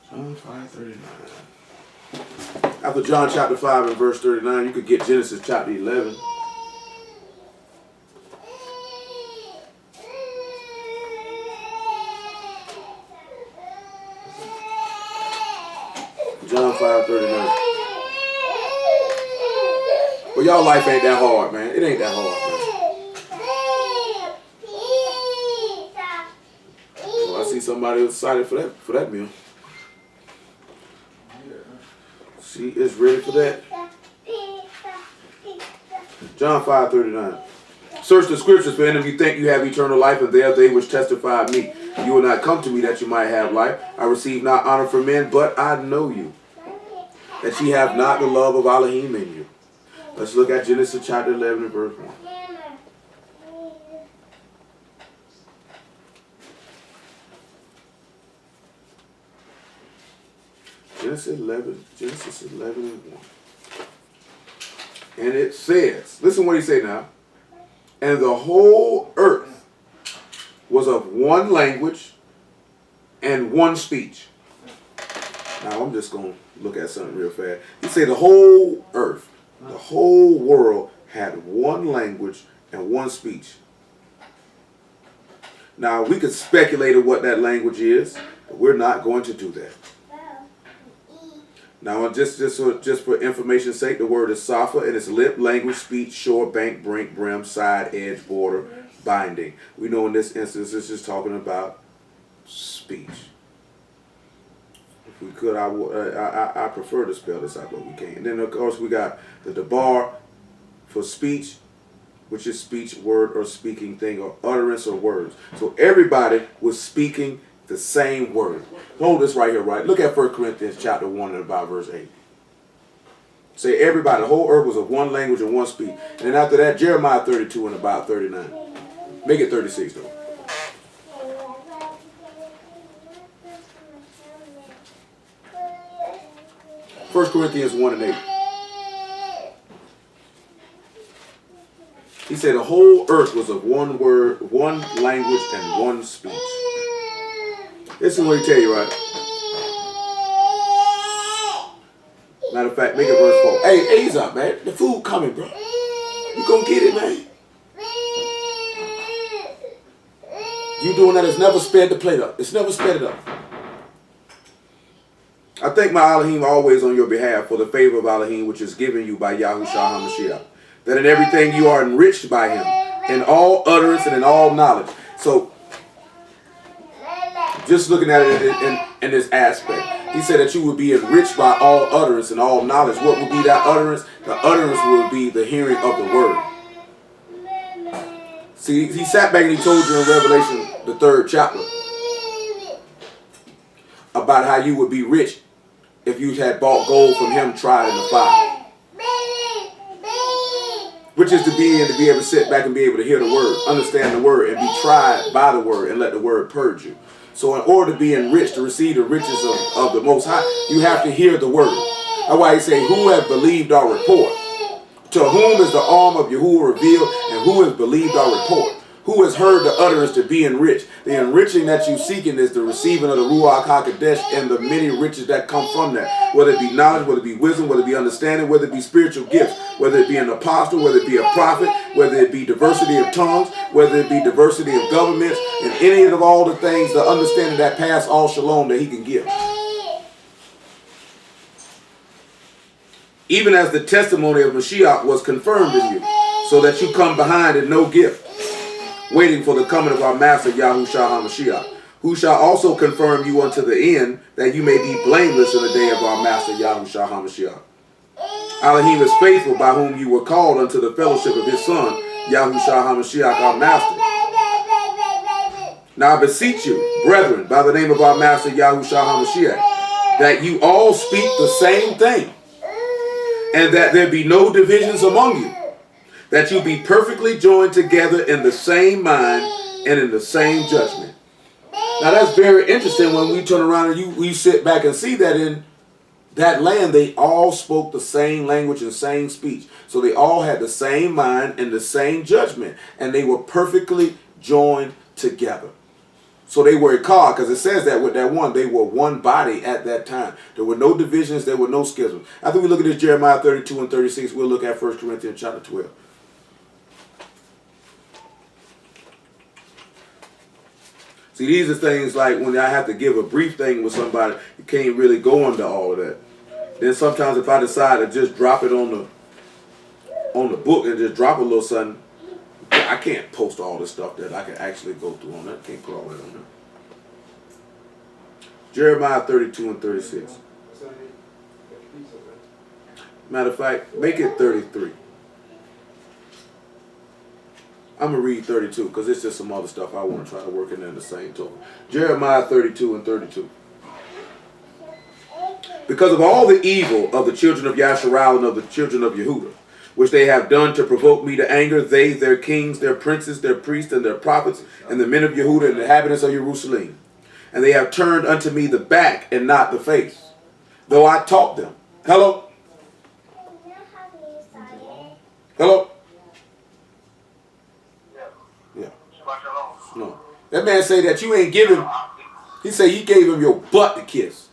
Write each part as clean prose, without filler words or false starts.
John 5:39. After John chapter 5 and verse 39, you could get Genesis chapter 11. John 5:39. Well, y'all life ain't that hard, man. It ain't that hard, man. Well, I see somebody excited for that meal. She is ready for that. John 5:39. Search the scriptures, for in them you think you have eternal life, and they are they which testify of me. You will not come to me that you might have life. I receive not honor from men, but I know you, that ye have not the love of Elohim in you. Let's look at Genesis chapter 11 and verse 1. Genesis 11 and 1. And it says, listen what he say now. And the whole earth was of one language and one speech. Now I'm just going to look at something real fast. He said the whole earth, the whole world had one language and one speech. Now we could speculate on what that language is, but we're not going to do that. Now, just for information's sake, the word is safa, and it's lip, language, speech, shore, bank, brink, brim, side, edge, border, binding. We know in this instance, this is talking about speech. If we could, I prefer to spell this out, but we can't. And then, of course, we got the dabar for speech, which is speech, word, or speaking thing, or utterance, or words. So everybody was speaking the same word. Hold this right here, right? Look at 1 Corinthians chapter 1 and about verse 8. Say everybody, the whole earth was of one language and one speech. And then after that, Jeremiah 32 and about 39. Make it 36 though. 1 Corinthians 1 and 8. He said the whole earth was of one word, one language, and one speech. This is what he tell you, right? Matter of fact, make it verse 4. Hey, ease up, man. The food coming, bro. You gonna get it, man. You doing that has never sped the plate up. It's never sped it up. I thank my Elohim always on your behalf for the favor of Elohim which is given you by YAHUAH HaMashiach, that in everything you are enriched by him, in all utterance and in all knowledge. So, just looking at it in this aspect, he said that you would be enriched by all utterance and all knowledge. What would be that utterance? The utterance would be the hearing of the word. See, he sat back and he told you in Revelation, the 3rd chapter, about how you would be rich if you had bought gold from him tried in the fire. Which is to be able to sit back and be able to hear the word, understand the word, and be tried by the word and let the word purge you. So in order to be enriched, to receive the riches of the Most High, you have to hear the word. That's why he say, who have believed our report? To whom is the arm of Yahuwah revealed, and who has believed our report? Who has heard the utterance to be enriched? The enriching that you seeking is the receiving of the Ruach HaKodesh and the many riches that come from that. Whether it be knowledge, whether it be wisdom, whether it be understanding, whether it be spiritual gifts, whether it be an apostle, whether it be a prophet, whether it be diversity of tongues, whether it be diversity of governments, and any of all the things, the understanding that pass all shalom that he can give. Even as the testimony of Mashiach was confirmed in you, so that you come behind in no gift, waiting for the coming of our Master YAHUAH HaMashiach, who shall also confirm you unto the end, that you may be blameless in the day of our Master YAHUAH HaMashiach. Elohim is faithful, by whom you were called unto the fellowship of his Son, YAHUAH HaMashiach, our Master. Now I beseech you, brethren, by the name of our Master YAHUAH HaMashiach, that you all speak the same thing, and that there be no divisions among you, that you be perfectly joined together in the same mind and in the same judgment. Now that's very interesting when we turn around and we sit back and see that in that land they all spoke the same language and same speech. So they all had the same mind and the same judgment, and they were perfectly joined together. So they were a car, because it says that with that one, they were one body at that time. There were no divisions, there were no schisms. After we look at this Jeremiah 32 and 36, we'll look at 1 Corinthians chapter 12. See, these are things like when I have to give a brief thing with somebody, you can't really go into all of that. Then sometimes if I decide to just drop it on the book and just drop a little something, I can't post all the stuff that I can actually go through on that. I can't put all that on there. Jeremiah 32 and 36. Matter of fact, make it 33. I'm going to read 32 because it's just some other stuff I want to try to work in there in the same token. Jeremiah 32 and 32. Because of all the evil of the children of Yasharal and of the children of Yehudah, which they have done to provoke me to anger, they, their kings, their princes, their priests, and their prophets, and the men of Yehudah and the inhabitants of Jerusalem. And they have turned unto me the back and not the face, though I taught them. Hello? Hello? Yeah. No. That man say that you ain't giving, he say you gave him your butt to kiss.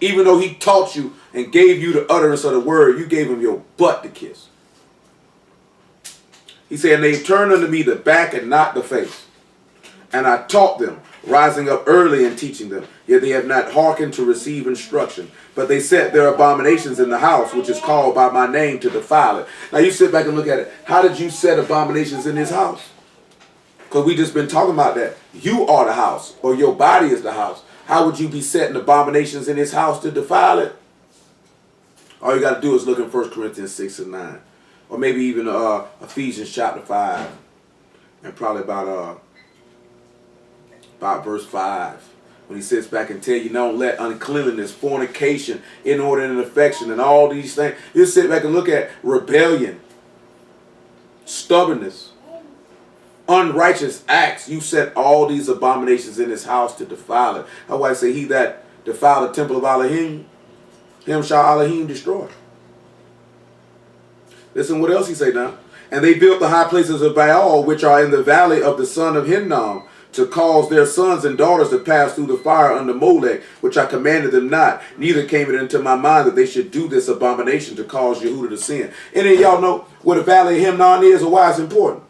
Even though he taught you and gave you the utterance of the word, you gave him your butt to kiss. He said, and they turned unto me the back and not the face. And I taught them, rising up early and teaching them. Yet they have not hearkened to receive instruction. But they set their abominations in the house, which is called by my name, to defile it. Now you sit back and look at it. How did you set abominations in his house? Because we just been talking about that. You are the house, or your body is the house. How would you be setting abominations in his house to defile it? All you got to do is look in 1 Corinthians 6 and 9. Or maybe even Ephesians chapter 5. And probably about verse 5. When he sits back and tell you, don't let uncleanliness, fornication, inordinate affection, and all these things. You sit back and look at rebellion, stubbornness, unrighteous acts. You set all these abominations in his house to defile it. That's why I say, he that defile the temple of Elohim, him shall Elohim destroy. Listen what else he say now. And they built the high places of Baal, which are in the valley of the son of Hinnom, to cause their sons and daughters to pass through the fire under Molech, which I commanded them not. Neither came it into my mind that they should do this abomination to cause Yehudah to sin. Any of y'all know what the valley of Hinnom is or why it's important?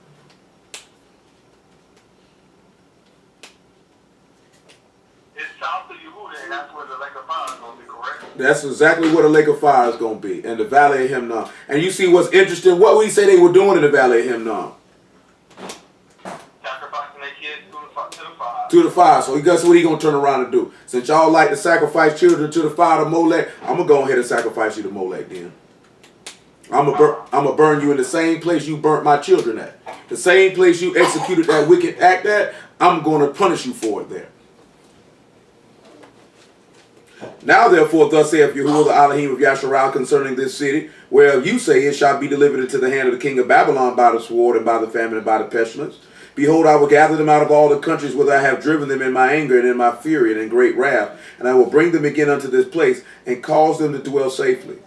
It's south of Yehudah, and that's where the lake of fire is going to be, correct? That's exactly where the lake of fire is going to be, and the valley of Hinnom. And you see what's interesting, what we say they were doing in the valley of Hinnom? Sacrificing their kids to the fire. To the fire. So guess what he going to turn around and do? Since y'all like to sacrifice children to the fire to Molech, I'm going to go ahead and sacrifice you to Molech then. I'm gonna burn you in the same place you burnt my children at. The same place you executed that wicked act at, I'm going to punish you for it there. Now therefore, thus saith Yahuwah the Elohim of Yasharal concerning this city, whereof you say it shall be delivered into the hand of the king of Babylon by the sword and by the famine and by the pestilence. Behold, I will gather them out of all the countries whither I have driven them in my anger and in my fury and in great wrath, and I will bring them again unto this place and cause them to dwell safely.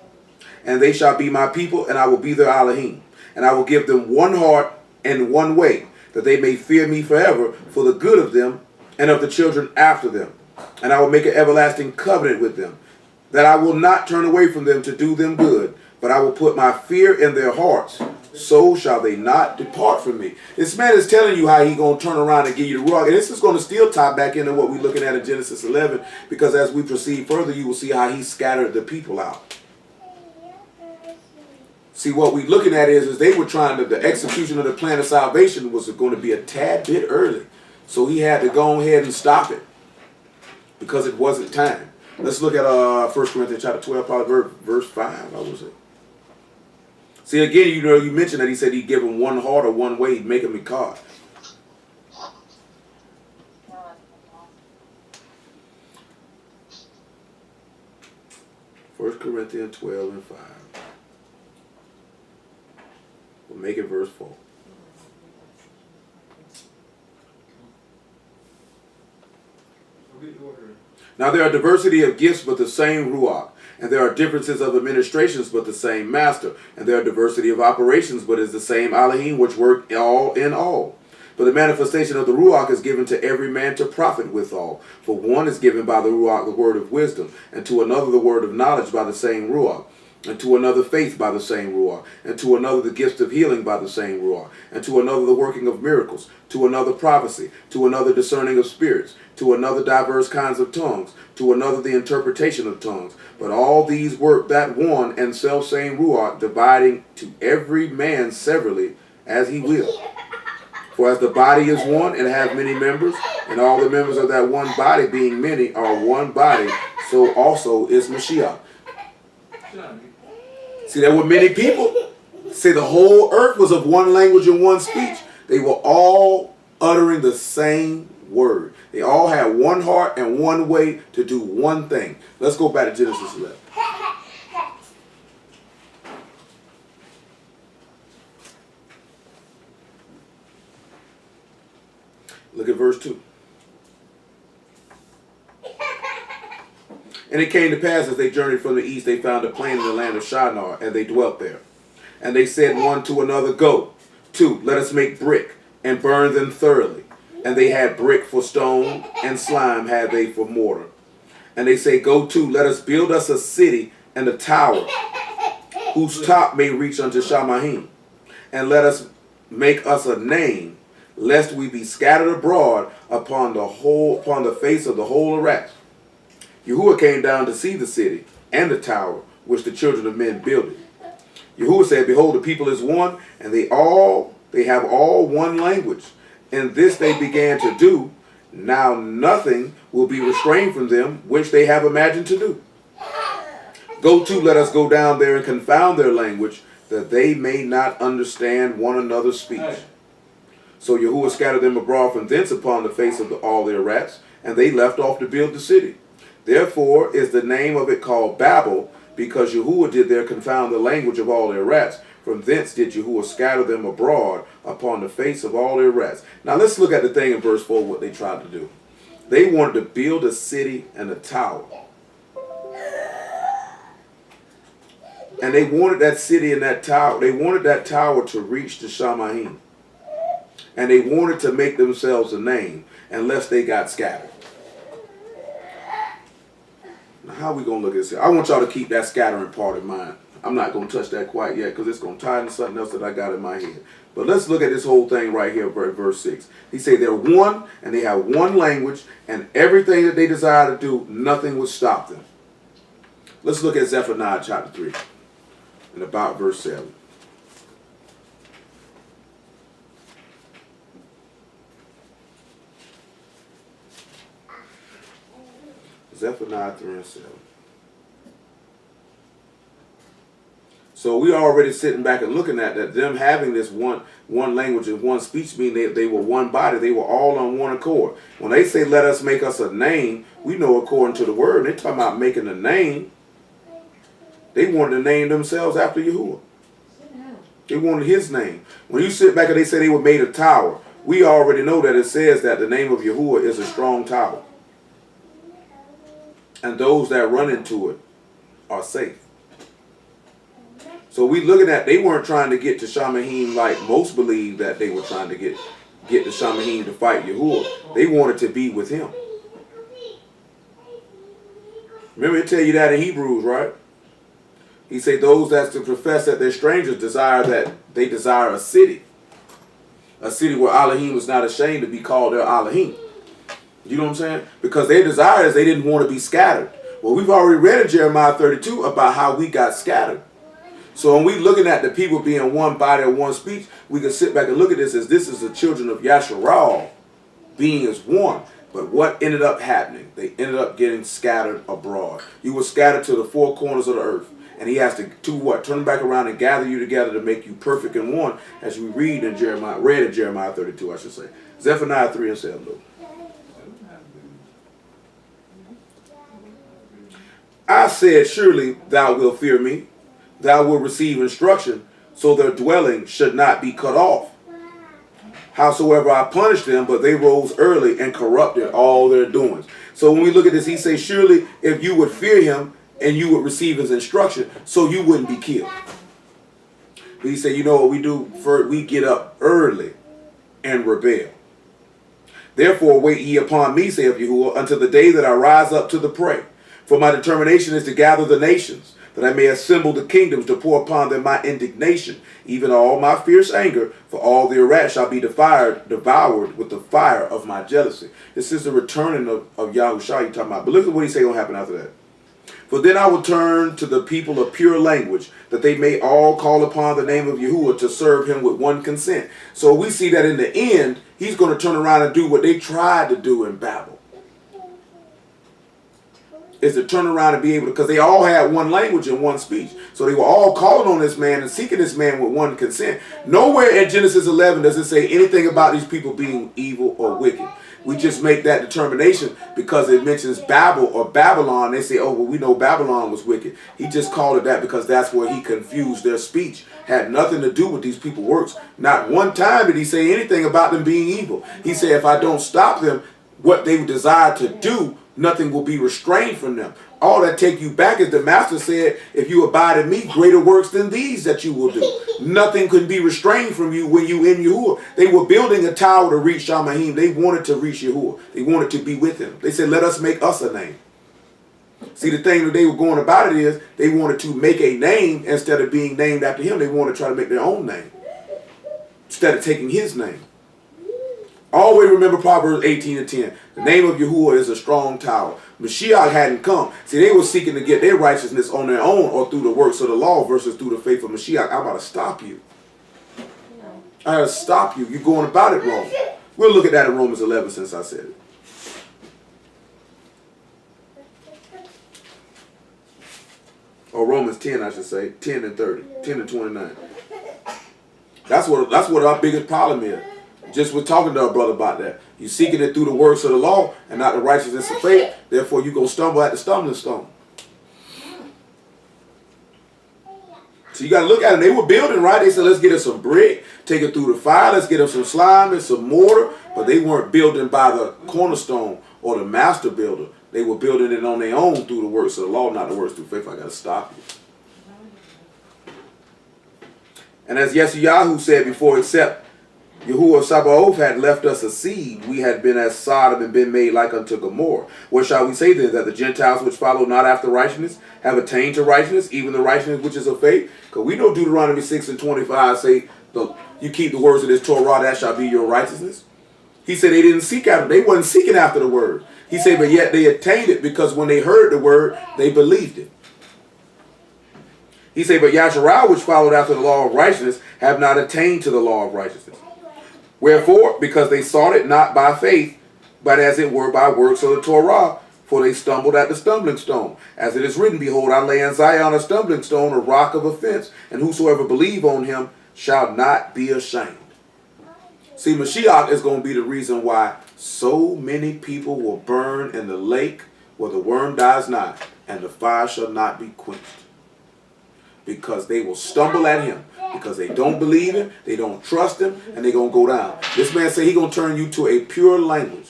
And they shall be my people, and I will be their Elohim. And I will give them one heart and one way, that they may fear me forever for the good of them and of the children after them. And I will make an everlasting covenant with them, that I will not turn away from them to do them good, but I will put my fear in their hearts. So shall they not depart from me. This man is telling you how he's going to turn around and give you the rug. And this is going to still tie back into what we're looking at in Genesis 11, because as we proceed further, you will see how he scattered the people out. See, what we're looking at is they were trying to, the execution of the plan of salvation was going to be a tad bit early. So he had to go ahead and stop it because it wasn't time. Let's look at 1 Corinthians chapter 12, probably verse 5, I would say. See, again, you know, you mentioned that he said he'd give him one heart or one way, he'd make him a God. 1 Corinthians 12 and 5. We'll make it verse 4. Now there are diversity of gifts, but the same Ruach. And there are differences of administrations, but the same master. And there are diversity of operations, but is the same Elohim, which work all in all. But the manifestation of the Ruach is given to every man to profit withal. For one is given by the Ruach the word of wisdom, and to another the word of knowledge by the same Ruach, and to another faith by the same Ruach, and to another the gift of healing by the same Ruach, and to another the working of miracles, to another prophecy, to another discerning of spirits, to another diverse kinds of tongues, to another the interpretation of tongues. But all these work that one and self-same Ruach, dividing to every man severally as he will. For as the body is one and hath many members, and all the members of that one body being many are one body, so also is Mashiach. See, there were many people. See, the whole earth was of one language and one speech. They were all uttering the same word. They all had one heart and one way to do one thing. Let's go back to Genesis 11. Look at verse 2. And it came to pass as they journeyed from the east, they found a plain in the land of Shinar, and they dwelt there. And they said one to another, Go, to, let us make brick, and burn them thoroughly. And they had brick for stone, and slime had they for mortar. And they say, Go to, let us build us a city and a tower, whose top may reach unto Shamahim. And let us make us a name, lest we be scattered abroad upon the face of the whole earth. YAHUAH came down to see the city and the tower which the children of men builded. YAHUAH said, Behold, the people is one, and they have all one language. And this they began to do. Now nothing will be restrained from them which they have imagined to do. Go to, let us go down there and confound their language, that they may not understand one another's speech. So YAHUAH scattered them abroad from thence upon the face of all their rats, and they left off to build the city. Therefore is the name of it called Babel, because YAHUAH did there confound the language of all their rats. From thence did YAHUAH scatter them abroad upon the face of all their rats. Now let's look at the thing in verse 4, what they tried to do. They wanted to build a city and a tower. And they wanted that city and that tower, they wanted that tower to reach to Shamahim. And they wanted to make themselves a name, unless they got scattered. Now, how are we going to look at this here? I want y'all to keep that scattering part in mind. I'm not going to touch that quite yet because it's going to tie into something else that I got in my head. But let's look at this whole thing right here, verse 6. He said they're one and they have one language, and everything that they desire to do, nothing would stop them. Let's look at Zephaniah chapter 3 and about verse 7. Zephaniah 3 and 7. So we already sitting back and looking at that, them having this one language and one speech, meaning they were one body. They were all on one accord. When they say, let us make us a name, we know according to the word, they're talking about making a name. They wanted to name themselves after YAHUAH. They wanted his name. When you sit back and they say they were made a tower, we already know that it says that the name of YAHUAH is a strong tower. And those that run into it are safe. So we looking at, they weren't trying to get to Shamahim like most believe that they were trying to get to Shamahim to fight YAHUAH. They wanted to be with him. Remember it tell you that in Hebrews, right? He said those that to profess that they're strangers desire a city. A city where Elohim is not ashamed to be called their Elohim. You know what I'm saying? Because their desire is they didn't want to be scattered. Well, we've already read in Jeremiah 32 about how we got scattered. So when we looking at the people being one body or one speech, we can sit back and look at this as this is the children of Yasharal being as one. But what ended up happening? They ended up getting scattered abroad. You were scattered to the four corners of the earth. And he has to do what? Turn back around and gather you together to make you perfect in one, as we read in Jeremiah 32, I should say. Zephaniah 3 and 7, look. I said, surely thou wilt fear me. Thou wilt receive instruction, so their dwelling should not be cut off. Howsoever I punished them, but they rose early and corrupted all their doings. So when we look at this, he says, surely if you would fear him and you would receive his instruction, so you wouldn't be killed. But he said, you know what we do? We get up early and rebel. Therefore wait ye upon me, saith Yahuwah, until the day that I rise up to the prey. For my determination is to gather the nations, that I may assemble the kingdoms, to pour upon them my indignation, even all my fierce anger, for all their wrath shall be devoured with the fire of my jealousy. This is the returning of Yahushua you're talking about. But look at what he say going to happen after that. For then I will turn to the people of pure language, that they may all call upon the name of Yahuwah to serve him with one consent. So we see that in the end, he's going to turn around and do what they tried to do in Babel. Is to turn around and be able to, because they all had one language and one speech. So they were all calling on this man and seeking this man with one consent. Nowhere in Genesis 11 does it say anything about these people being evil or wicked. We just make that determination because it mentions Babel or Babylon. They say, oh, well, we know Babylon was wicked. He just called it that because that's where he confused their speech. Had nothing to do with these people's works. Not one time did he say anything about them being evil. He said, if I don't stop them, what they desire to do, nothing will be restrained from them. All that take you back is the master said, if you abide in me, greater works than these that you will do. Nothing can be restrained from you when you in Yahuwah. They were building a tower to reach Shamahim. They wanted to reach Yahuwah. They wanted to be with him. They said, let us make us a name. See, the thing that they were going about it is they wanted to make a name instead of being named after him. They wanted to try to make their own name instead of taking his name. Always remember Proverbs 18:10. The name of Yahuwah is a strong tower. Mashiach hadn't come. See, they were seeking to get their righteousness on their own or through the works of the law versus through the faith of Mashiach. I'm about to stop you. I gotta stop you. You're going about it wrong. We'll look at that in Romans 11 since I said it. Or Romans 10, I should say. 10 and 30. 10 and 29. That's what our biggest problem is. Just was talking to our brother about that. You're seeking it through the works of the law and not the righteousness of faith. Therefore, you're going to stumble at the stumbling stone. So you got to look at it. They were building, right? They said, let's get us some brick, take it through the fire, let's get them some slime and some mortar. But they weren't building by the cornerstone or the master builder. They were building it on their own through the works of the law, not the works through faith. I got to stop you. And as Yeshayahu said before, except Yahuwah Sabaoth had left us a seed, we had been as Sodom and been made like unto Gomorrah. What shall we say then? That the Gentiles which follow not after righteousness have attained to righteousness, even the righteousness which is of faith? Because we know Deuteronomy 6 and 25 say, you keep the words of this Torah, that shall be your righteousness. He said they didn't seek after, they wasn't seeking after the word. He said, but yet they attained it because when they heard the word, they believed it. He said, but Yasharah, which followed after the law of righteousness, have not attained to the law of righteousness. Wherefore, because they sought it not by faith, but as it were by works of the Torah, for they stumbled at the stumbling stone. As it is written, behold, I lay in Zion a stumbling stone, a rock of offense, and whosoever believe on him shall not be ashamed. See, Mashiach is going to be the reason why so many people will burn in the lake where the worm dies not, and the fire shall not be quenched. Because they will stumble at him. Because they don't believe him, they don't trust him, and they're going to go down. This man said he's going to turn you to a pure language.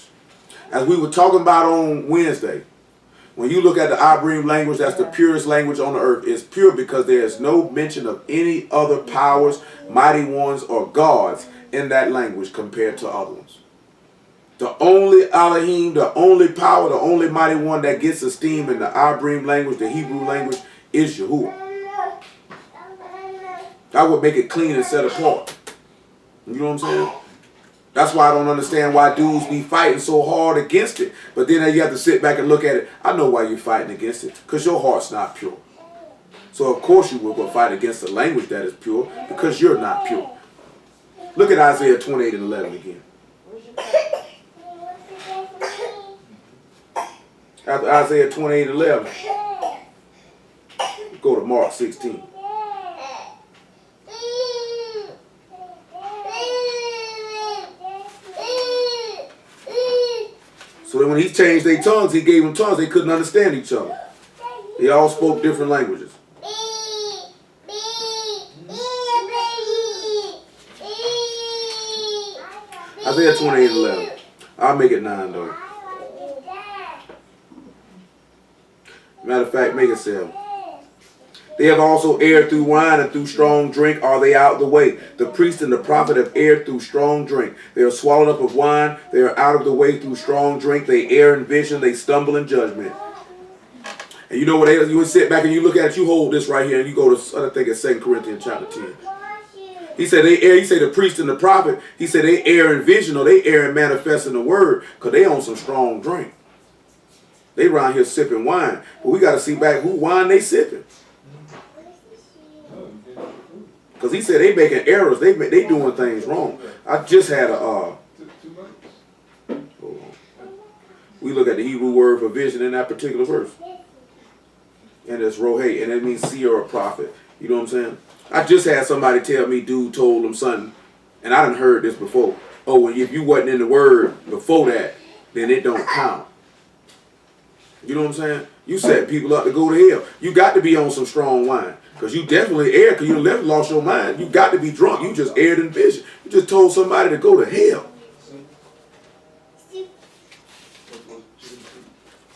As we were talking about on Wednesday, when you look at the Abrim language, that's the purest language on the earth. It's pure because there is no mention of any other powers, mighty ones, or gods in that language compared to other ones. The only Elohim, the only power, the only mighty one that gets esteem in the Abrim language, the Hebrew language, is Yahuwah. That would make it clean and set apart. You know what I'm saying? That's why I don't understand why dudes be fighting so hard against it. But then you have to sit back and look at it. I know why you're fighting against it. Because your heart's not pure. So of course you will go fight against the language that is pure. Because you're not pure. Look at Isaiah 28 and 11 again. After Isaiah 28 and 11, go to Mark 16. So then when he changed their tongues, he gave them tongues. They couldn't understand each other. They all spoke different languages. Isaiah 28 and 11. I'll make it 9 though. Matter of fact, make it 7. They have also erred through wine and through strong drink are they out of the way. The priest and the prophet have erred through strong drink. They are swallowed up of wine. They are out of the way through strong drink. They err in vision. They stumble in judgment. And you know what? You would sit back and you look at it. You hold this right here and you go to, I think it's 2 Corinthians chapter 10. He said they err. He said the priest and the prophet. He said they err in vision or they err in manifesting the word because they on some strong drink. They around here sipping wine. But we got to see back who wine they sipping. Because he said they making errors. They doing things wrong. I just had a... hold on. We look at the Hebrew word for vision in that particular verse. And it's rohe. And it means seer or prophet. You know what I'm saying? I just had somebody tell me dude told them something. And I done heard this before. Oh, well, if you wasn't in the word before that, then it don't count. You know what I'm saying? You set people up to go to hell. You got to be on some strong wine. Because you definitely erred because you never lost your mind. You got to be drunk. You just erred in vision. You just told somebody to go to hell.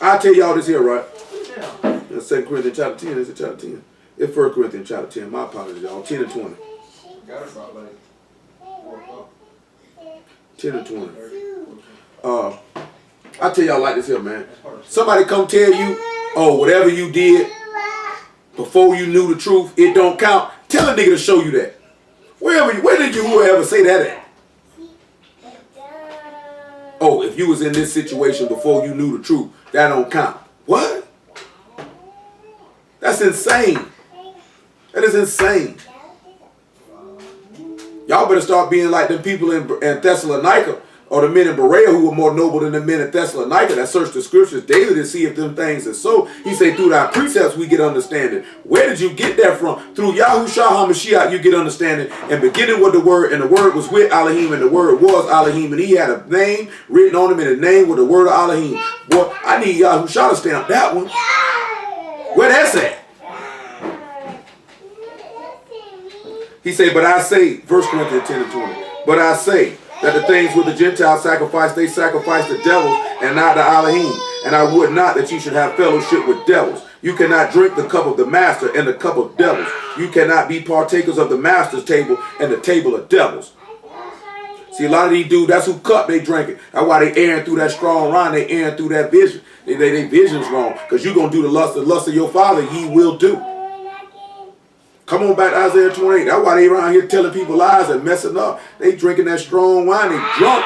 I'll tell y'all this here, right? That's 2 Corinthians chapter 10. Is it chapter 10? It's 1 Corinthians chapter 10. My apologies, y'all. 10 and 20. 10 and 20. I'll tell y'all like this here, man. Somebody come tell you, oh, whatever you did before you knew the truth, it don't count. Tell a nigga to show you that. Where did you ever say that at? Oh, if you was in this situation before you knew the truth, that don't count. What? That's insane. That is insane. Y'all better start being like them people in Thessalonica or the men in Berea who were more noble than the men in Thessalonica that searched the scriptures daily to see if them things are so. He said, through thy precepts we get understanding. Where did you get that from? Through YAHUAH HaMashiach you get understanding. And beginning with the word, and the word was with Elohim, and the word was Elohim, and he had a name written on him, and the name with the word of Elohim. Boy, I need YAHUAH to stamp that one. Where that's at? He said, but I say, 1 Corinthians 10 and 20, but I say that the things with the Gentiles sacrifice, they sacrifice to devils and not to Elohim. And I would not that you should have fellowship with devils. You cannot drink the cup of the master and the cup of devils. You cannot be partakers of the master's table and the table of devils. See, a lot of these dudes, that's who cup they drinking. That's why they erring through that strong wine. They erring through that vision. They vision's wrong. Because you're going to do the lust of your father, ye will do. Come on back to Isaiah 28. That's why they around here telling people lies and messing up. They drinking that strong wine. They drunk.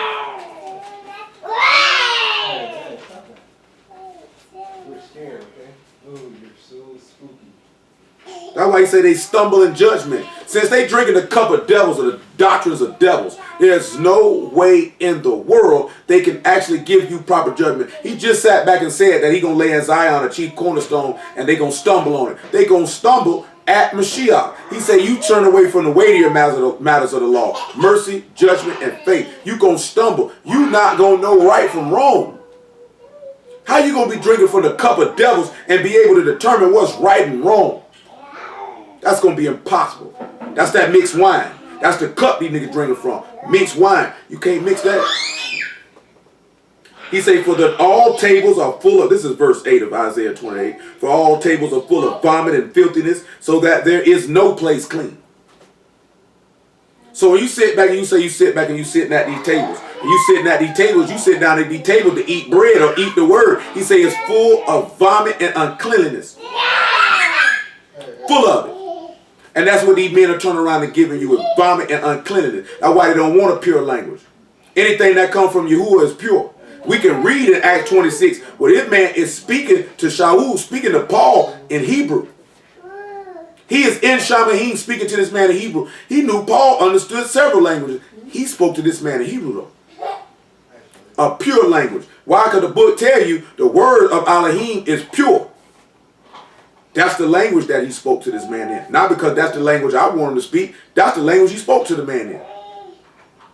That's why he say they stumble in judgment. Since they drinking the cup of devils or the doctrines of devils, there's no way in the world they can actually give you proper judgment. He just sat back and said that he going to lay in Zion a chief cornerstone and they going to stumble on it. They going to stumble at Mashiach. He said you turn away from the weightier matters of the law. Mercy, judgment, and faith. You going to stumble. You not going to know right from wrong. How you going to be drinking from the cup of devils and be able to determine what's right and wrong? That's going to be impossible. That's that mixed wine. That's the cup these niggas drinking from. Mixed wine. You can't mix that. He say, for that all tables are full of, this is verse 8 of Isaiah 28, for all tables are full of vomit and filthiness, so that there is no place clean. So when you sit back and you say you sit back and you sitting at these tables, and you sitting at these tables, you sit down at these tables to eat bread or eat the word. He say it's full of vomit and uncleanliness. Full of it. And that's what these men are turning around and giving you is vomit and uncleanliness. That's why they don't want a pure language. Anything that comes from YAHUAH is pure. We can read in Acts 26 where this man is speaking to Shaul, speaking to Paul in Hebrew. He is in Shamahim speaking to this man in Hebrew. He knew Paul understood several languages. He spoke to this man in Hebrew though. A pure language. Why? Because the book tell you the word of Elohim is pure. That's the language that he spoke to this man in. Not because that's the language I want him to speak. That's the language he spoke to the man in.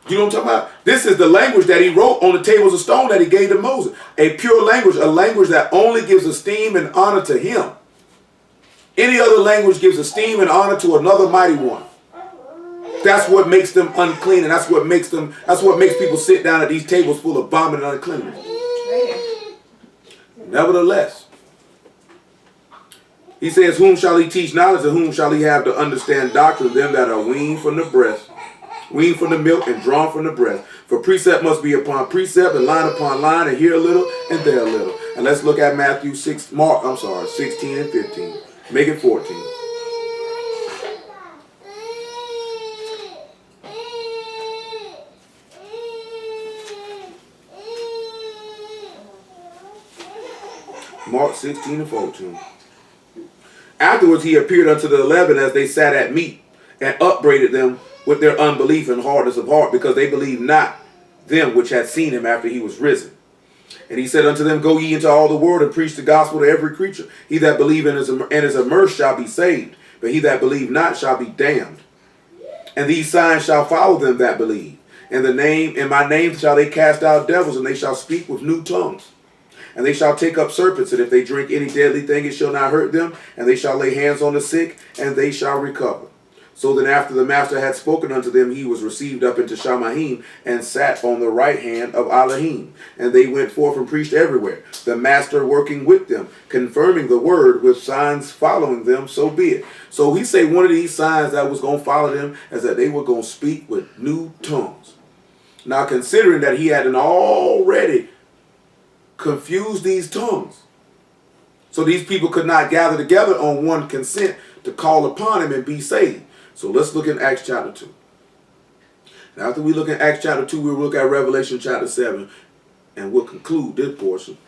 You know what I'm talking about? This is the language that he wrote on the tables of stone that he gave to Moses. A pure language, a language that only gives esteem and honor to him. Any other language gives esteem and honor to another mighty one. That's what makes them unclean, and that's what makes people sit down at these tables full of vomit and uncleanness. Nevertheless, He says, whom shall he teach knowledge, and whom shall he have to understand doctrine? Them that are weaned from the breast, weaned from the milk, and drawn from the breast. For precept must be upon precept, and line upon line, and here a little, and there a little. And let's look at Matthew 16 and 15. Make it 14. Mark 16 and 14. Afterwards he appeared unto the 11 as they sat at meat, and upbraided them with their unbelief and hardness of heart, because they believed not them which had seen him after he was risen. And he said unto them, go ye into all the world, and preach the gospel to every creature. He that believeth and is immersed shall be saved, but he that believe not shall be damned. And these signs shall follow them that believe. In my name shall they cast out devils, and they shall speak with new tongues. And they shall take up serpents, and if they drink any deadly thing, it shall not hurt them. And they shall lay hands on the sick, and they shall recover. So then after the master had spoken unto them, he was received up into Shamahim, and sat on the right hand of Elohim. And they went forth and preached everywhere, the master working with them, confirming the word with signs following them, so be it. So he said one of these signs that was going to follow them is that they were going to speak with new tongues. Now, considering that he had already confused these tongues, so these people could not gather together on one consent to call upon him and be saved. So let's look in Acts chapter 2. And after we look at Acts chapter 2, we'll look at Revelation chapter 7, and we'll conclude this portion.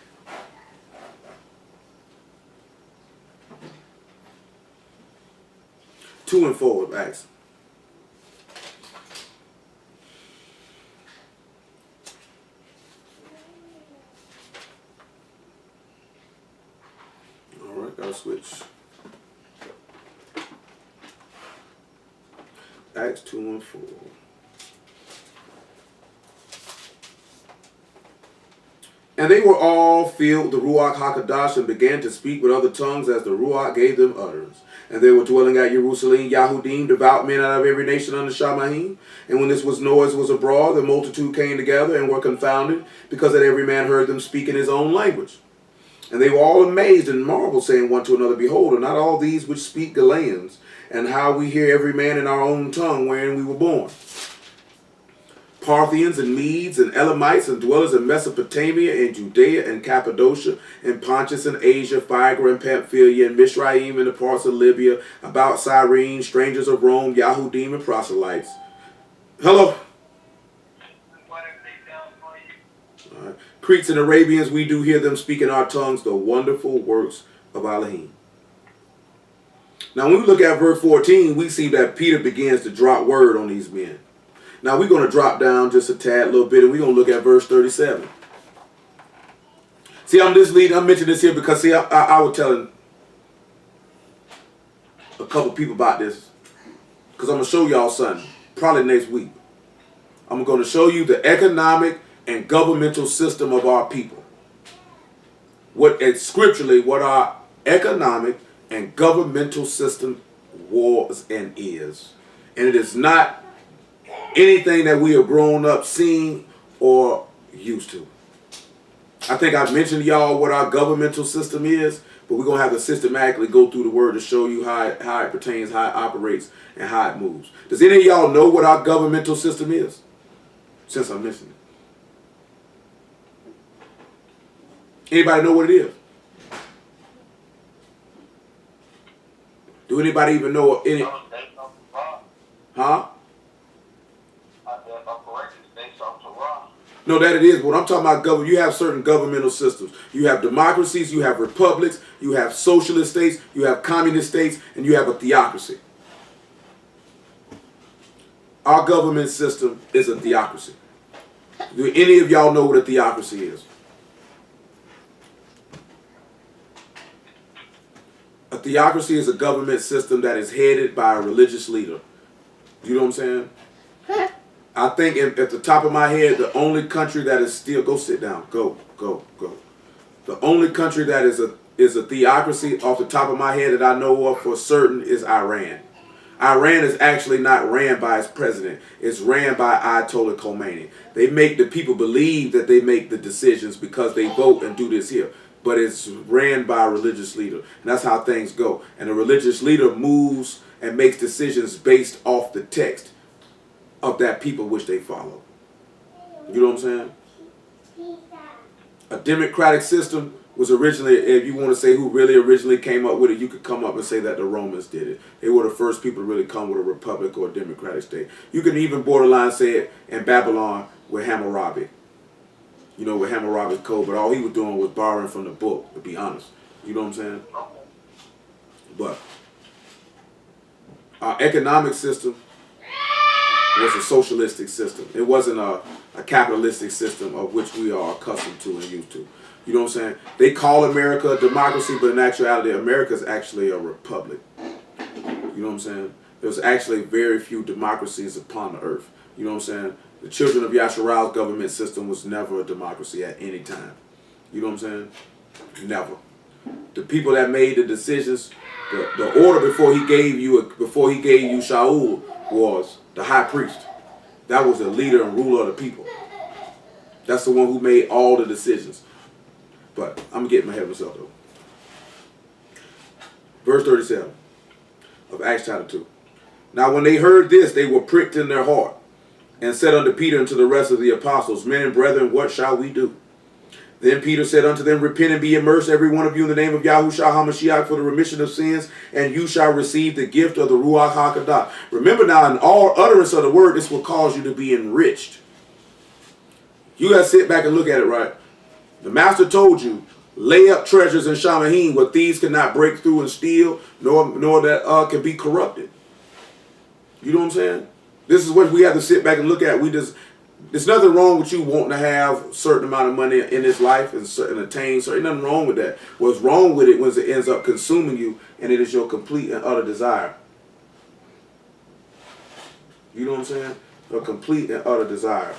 Two and 4 of Acts. Gotta switch. Acts 2 and 4. And they were all filled with the Ruach HaKodesh, and began to speak with other tongues as the Ruach gave them utterance. And they were dwelling at Jerusalem, Yahudim, devout men out of every nation under Shamahim. And when this noise was abroad, the multitude came together and were confounded, because that every man heard them speak in his own language. And they were all amazed and marveled, saying one to another, behold, are not all these which speak Galileans? And how we hear every man in our own tongue wherein we were born? Parthians and Medes and Elamites and dwellers in Mesopotamia and Judea and Cappadocia and Pontus and Asia, Phrygia and Pamphylia and Mizraim and the parts of Libya, about Cyrene, strangers of Rome, Yahudim and proselytes. Hello. Cretes and Arabians, we do hear them speak in our tongues the wonderful works of Elohim. Now, when we look at verse 14, we see that Peter begins to drop word on these men. Now, we're going to drop down just a tad, little bit, and we're going to look at verse 37. See, I'm mentioning this here because, see, I was telling a couple people about this, because I'm going to show y'all something, probably next week. I'm going to show you the economic and governmental system of our people. Scripturally, what our economic and governmental system was and is. And it is not anything that we have grown up seeing or used to. I think I've mentioned to y'all what our governmental system is, but we're going to have to systematically go through the word to show you how it pertains, how it operates, and how it moves. Does any of y'all know what our governmental system is? Since I mentioned it. Anybody know what it is? Do anybody even know any? Huh? No, that it is. When I'm talking about government, you have certain governmental systems. You have democracies, you have republics, you have socialist states, you have communist states, and you have a theocracy. Our government system is a theocracy. Do any of y'all know what a theocracy is? A theocracy is a government system that is headed by a religious leader. You know what I'm saying? I think at the top of my head, the only country that is still, go sit down, go. The only country that is a theocracy off the top of my head that I know of for certain is Iran. Iran is actually not ran by its president. It's ran by Ayatollah Khomeini. They make the people believe that they make the decisions because they vote and do this here. but it's ran by a religious leader. And that's how things go. And the religious leader moves and makes decisions based off the text of that people which they follow. You know what I'm saying? A democratic system was originally, if you want to say who really originally came up with it, you could come up and say that the Romans did it. They were the first people to really come with a republic or a democratic state. You can even borderline say it in Babylon with Hammurabi. You know, with Hammurabi's code, but all he was doing was borrowing from the book, to be honest. You know what I'm saying? But our economic system was a socialistic system. It wasn't a capitalistic system of which we are accustomed to and used to. You know what I'm saying? They call America a democracy, but in actuality, America is actually a republic. You know what I'm saying? There's actually very few democracies upon the earth. You know what I'm saying? The children of YAHUAH's government system was never a democracy at any time. You know what I'm saying? Never. The people that made the decisions, the order before he gave you Shaul was the high priest. That was the leader and ruler of the people. That's the one who made all the decisions. But I'm getting ahead of myself though. Verse 37 of Acts chapter 2. Now when they heard this, they were pricked in their heart, and said unto Peter and to the rest of the apostles, Men and brethren, what shall we do? Then Peter said unto them, Repent and be immersed, every one of you, in the name of Yahushua HaMashiach, for the remission of sins, and you shall receive the gift of the Ruach HaKodesh. Remember now, in all utterance of the word, this will cause you to be enriched. You got to sit back and look at it, right? The master told you, lay up treasures in Shamahim where thieves cannot break through and steal, nor that can be corrupted. You know what I'm saying? This is what we have to sit back and look at. There's nothing wrong with you wanting to have a certain amount of money in this life and attain certain. Nothing wrong with that. What's wrong with it was it ends up consuming you, and it is your complete and utter desire. You know what I'm saying? Your complete and utter desire.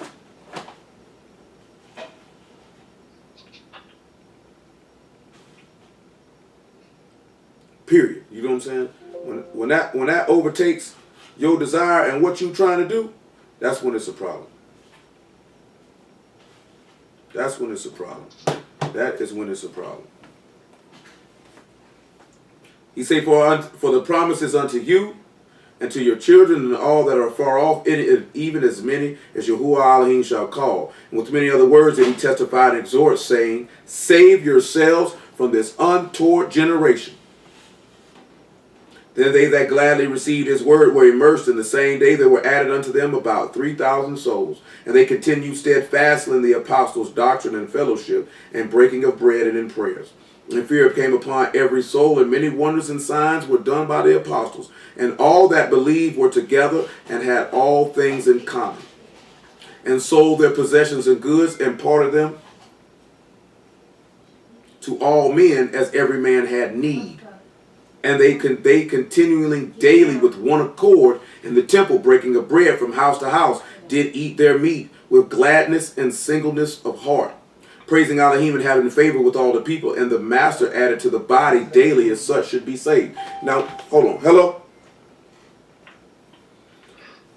Period. You know what I'm saying? When that overtakes your desire and what you're trying to do, that's when it's a problem. That's when it's a problem. That is when it's a problem. He say, for the promises unto you and to your children and all that are far off, even as many as Yahuwah Elohim shall call. And with many other words that he testified and exhorts, saying, Save yourselves from this untoward generation. Then they that gladly received his word were immersed, in the same day there were added unto them about 3,000 souls. And they continued steadfastly in the apostles' doctrine and fellowship, and breaking of bread and in prayers. And fear came upon every soul, and many wonders and signs were done by the apostles. And all that believed were together and had all things in common, and sold their possessions and goods, and parted them to all men as every man had need. And they continually daily with one accord in the temple, breaking of bread from house to house, did eat their meat with gladness and singleness of heart, praising Elohim and having favor with all the people. And the master added to the body daily as such should be saved. Now, hold on. Hello?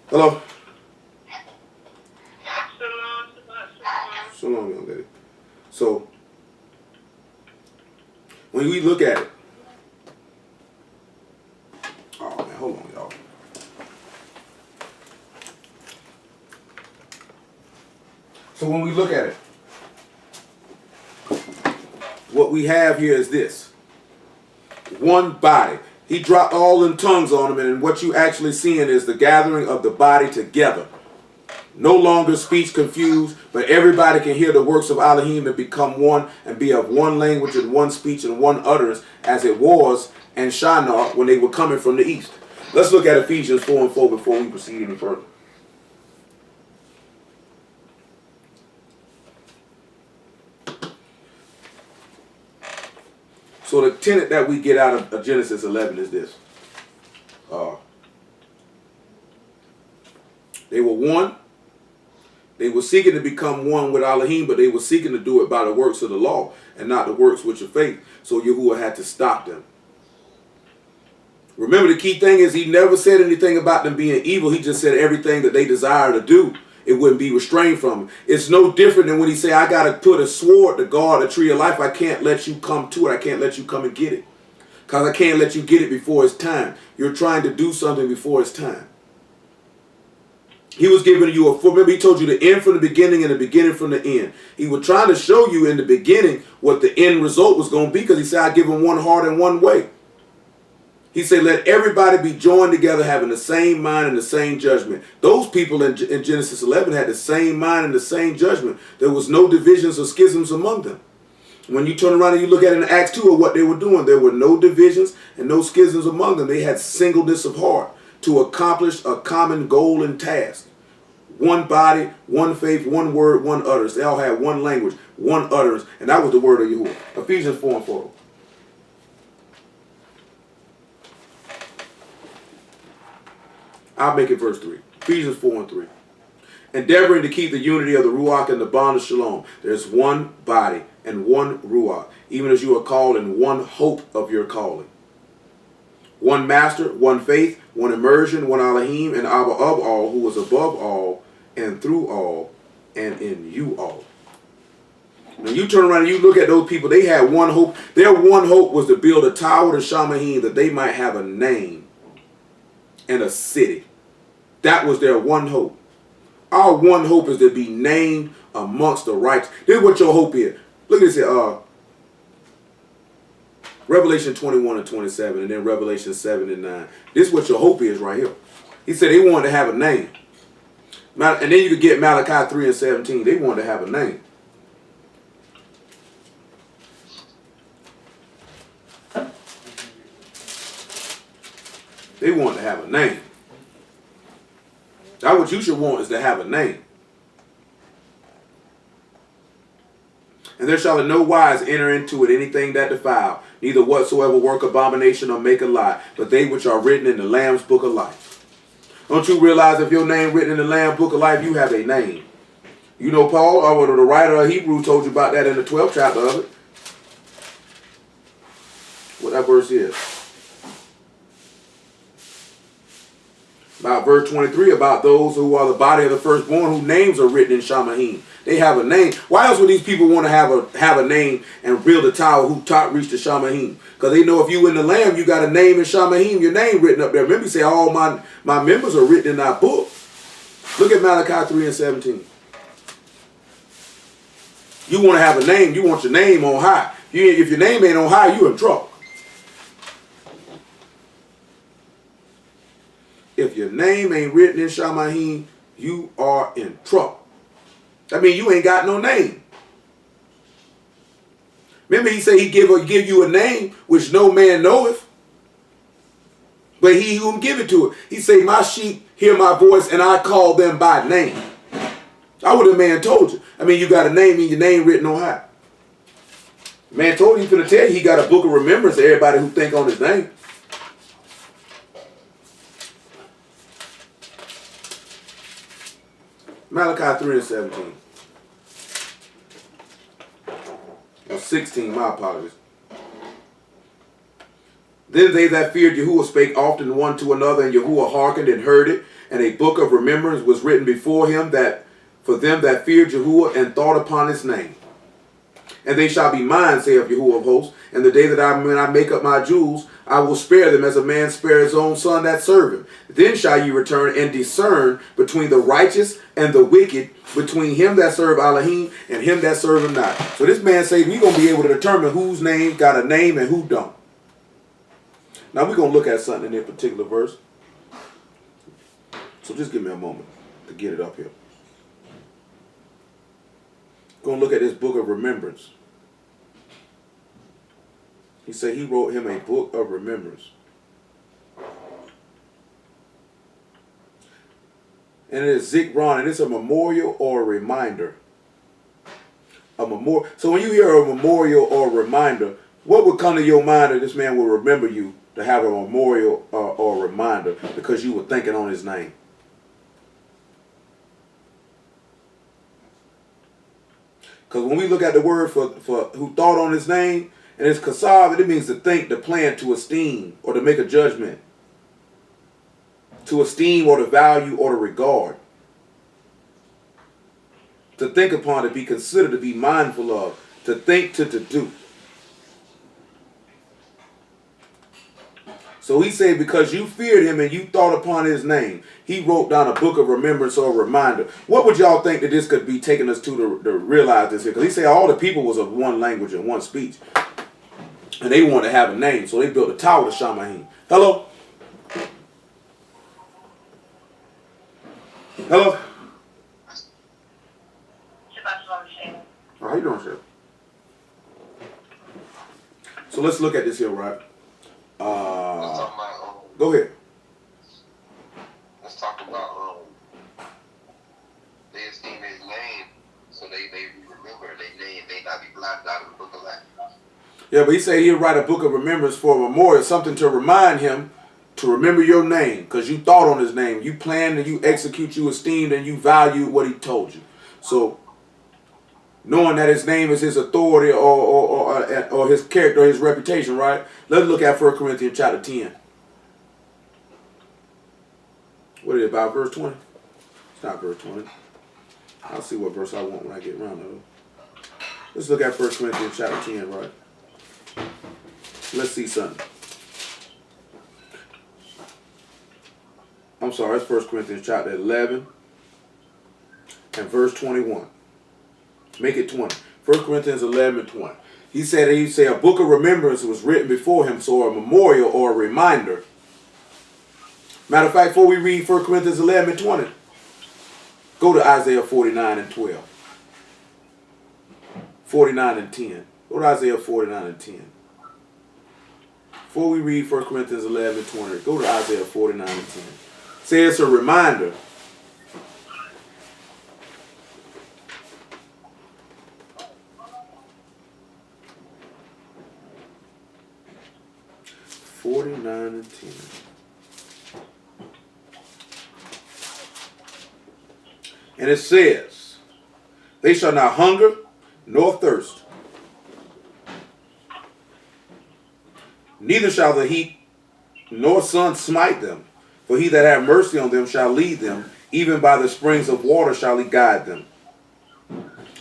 Hello? Shalom, young lady. So, when we look at it, oh man, hold on, y'all. So when we look at it, what we have here is this. One body. He dropped all them tongues on them, and what you actually seeing is the gathering of the body together. No longer speech confused, but everybody can hear the works of Elohim and become one and be of one language and one speech and one utterance, as it was in Shinar when they were coming from the east. Let's look at Ephesians 4:4 before we proceed any further. So the tenet that we get out of Genesis 11 is this. They were one. They were seeking to become one with Elohim, but they were seeking to do it by the works of the law and not the works which of faith. So Yahuwah had to stop them. Remember, the key thing is he never said anything about them being evil. He just said everything that they desire to do it wouldn't be restrained from him. It's no different than when he say, I got to put a sword to guard a tree of life. I can't let you come to it. I can't let you come and get it. Because I can't let you get it before it's time. You're trying to do something before it's time. He was giving you a, remember he told you the end from the beginning and the beginning from the end. He was trying to show you in the beginning what the end result was going to be, because he said, I give them one heart and one way. He said, let everybody be joined together, having the same mind and the same judgment. Those people in Genesis 11 had the same mind and the same judgment. There was no divisions or schisms among them. When you turn around and you look at it in Acts 2 of what they were doing, there were no divisions and no schisms among them. They had singleness of heart to accomplish a common goal and task. One body, one faith, one word, one utterance. They all had one language, one utterance, and that was the word of Yahuwah. Ephesians 4 and 4. I'll make it verse 3. Ephesians 4 and 3. Endeavoring to keep the unity of the Ruach and the bond of Shalom. There's one body and one Ruach, even as you are called in one hope of your calling. One master, one faith, one immersion, one Elohim, and Abba of all, who was above all, and through all, and in you all. When you turn around and you look at those people, they had one hope. Their one hope was to build a tower to Shamahim, that they might have a name and a city. That was their one hope. Our one hope is to be named amongst the righteous. This is what your hope is. Look at this here. Revelation 21 and 27, and then Revelation 7 and 9. This is what your hope is right here. He said they wanted to have a name. And then you could get Malachi 3 and 17. They wanted to have a name. They want to have a name. That's what you should want, is to have a name. And there shall in no wise enter into it anything that defile, neither whatsoever work abomination or make a lie, but they which are written in the Lamb's book of life. Don't you realize if your name written in the Lamb's book of life, you have a name? You know, Paul, or the writer of Hebrew, told you about that in the 12th chapter of it. What that verse is. About verse 23, about those who are the body of the firstborn, whose names are written in Shamahim. They have a name. Why else would these people want to have a name and build a tower who top reach to Shamahim? Because they know if you in the Lamb, you got a name in Shamahim, your name written up there. Remember, you say all my members are written in that book. Look at Malachi 3 and 17. You want to have a name. You want your name on high. If your name ain't on high, you in trouble. If your name ain't written in Shamahim, you are in trouble. I mean, you ain't got no name. Remember, he said he give you a name which no man knoweth, but he whom give it to it. He say, my sheep hear my voice, and I call them by name. I would have man told you. I mean, you got a name and your name written on high. Man told you, he's going to tell you he got a book of remembrance to everybody who think on his name. Malachi 3 and 17. Or 16, my apologies. Then they that feared Yahuwah spake often one to another, and Yahuwah hearkened and heard it. And a book of remembrance was written before him, that for them that feared Yahuwah and thought upon his name. And they shall be mine, saith Yahuwah of hosts. And the day that when I make up my jewels, I will spare them as a man spare his own son that serve him. Then shall you return and discern between the righteous and the wicked, between him that serve Elohim and him that serve him not. So this man says we're going to be able to determine whose name got a name and who don't. Now we're going to look at something in this particular verse. So just give me a moment to get it up here. Going to look at this book of remembrance. He said he wrote him a book of remembrance. And it is Zikron, and it's a memorial or a reminder. A memorial. So when you hear a memorial or a reminder, what would come to your mind that this man will remember you to have a memorial or a reminder because you were thinking on his name? Because when we look at the word for who thought on his name, and it's kasav, it means to think, to plan, to esteem, or to make a judgment. To esteem or to value or to regard. To think upon, to be considered, to be mindful of, to think, to do. So he said, because you feared him and you thought upon his name, he wrote down a book of remembrance or a reminder. What would y'all think that this could be taking us to realize this here? Because he said all the people was of one language and one speech. And they wanted to have a name, so they built a tower to Shamahim. Hello? Hello? How you doing, Chef? So let's look at this here, right? Go ahead. Let's talk about they esteem his name, so they remember their name. They not be blotted out of the book of life. Yeah, but he said he'll write a book of remembrance for a memorial, something to remind him to remember your name, because you thought on his name, you planned and you execute, you esteemed and you valued what he told you. So knowing that his name is his authority or his character or his reputation, right? Let's look at 1 Corinthians chapter 10. What is it, about verse 20? It's not verse 20. I'll see what verse I want when I get around to it. Let's look at 1 Corinthians chapter 10, right? Let's see something. I'm sorry, it's 1 Corinthians chapter 11 and verse 21. Make it 20. 1 Corinthians 11 and 20. He said a book of remembrance was written before him, so a memorial or a reminder. Matter of fact, before we read 1 Corinthians 11 and 20, go to Isaiah 49 and 12. 49 and 10. Go to Isaiah 49 and 10. Before we read 1 Corinthians 11 and 20, go to Isaiah 49 and 10. Say it's a reminder. And 10. And it says, they shall not hunger nor thirst, neither shall the heat nor sun smite them. For he that hath mercy on them shall lead them, even by the springs of water shall he guide them.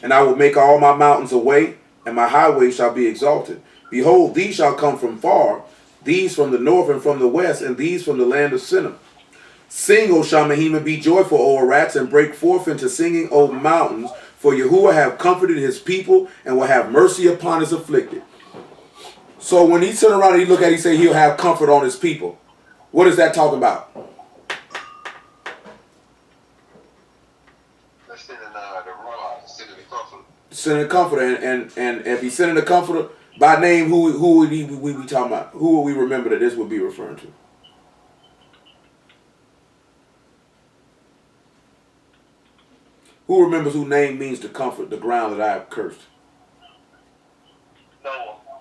And I will make all my mountains a way, and my highways shall be exalted. Behold, these shall come from far, these from the north and from the west, and these from the land of Sinim. Sing, O Shamahim, and be joyful, O Arats, and break forth into singing, O mountains, for YAHUAH have comforted his people, and will have mercy upon his afflicted. So when he turn around and he look at it, he say he'll have comfort on his people. What is that talking about? That's sending the rod, sending the comforter. Sending a comforter, and if he's sending a comforter by name, who would we be talking about? Who would we remember that this would be referring to? Who remembers whose name means to comfort the ground that I have cursed?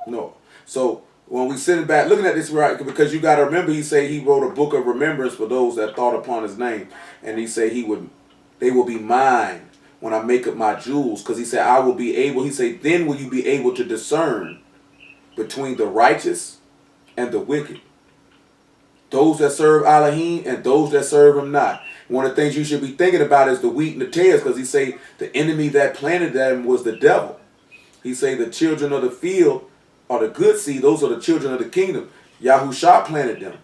No. So when we send it back, looking at this, right, because you got to remember, he said he wrote a book of remembrance for those that thought upon his name, and he said they will be mine when I make up my jewels, because he said I will be able. He said then will you be able to discern between the righteous and the wicked, those that serve Elohim and those that serve him not. One of the things you should be thinking about is the wheat and the tares, because he say the enemy that planted them was the devil. He say the children of the field are the good seed, those are the children of the kingdom. YAHUAH planted them.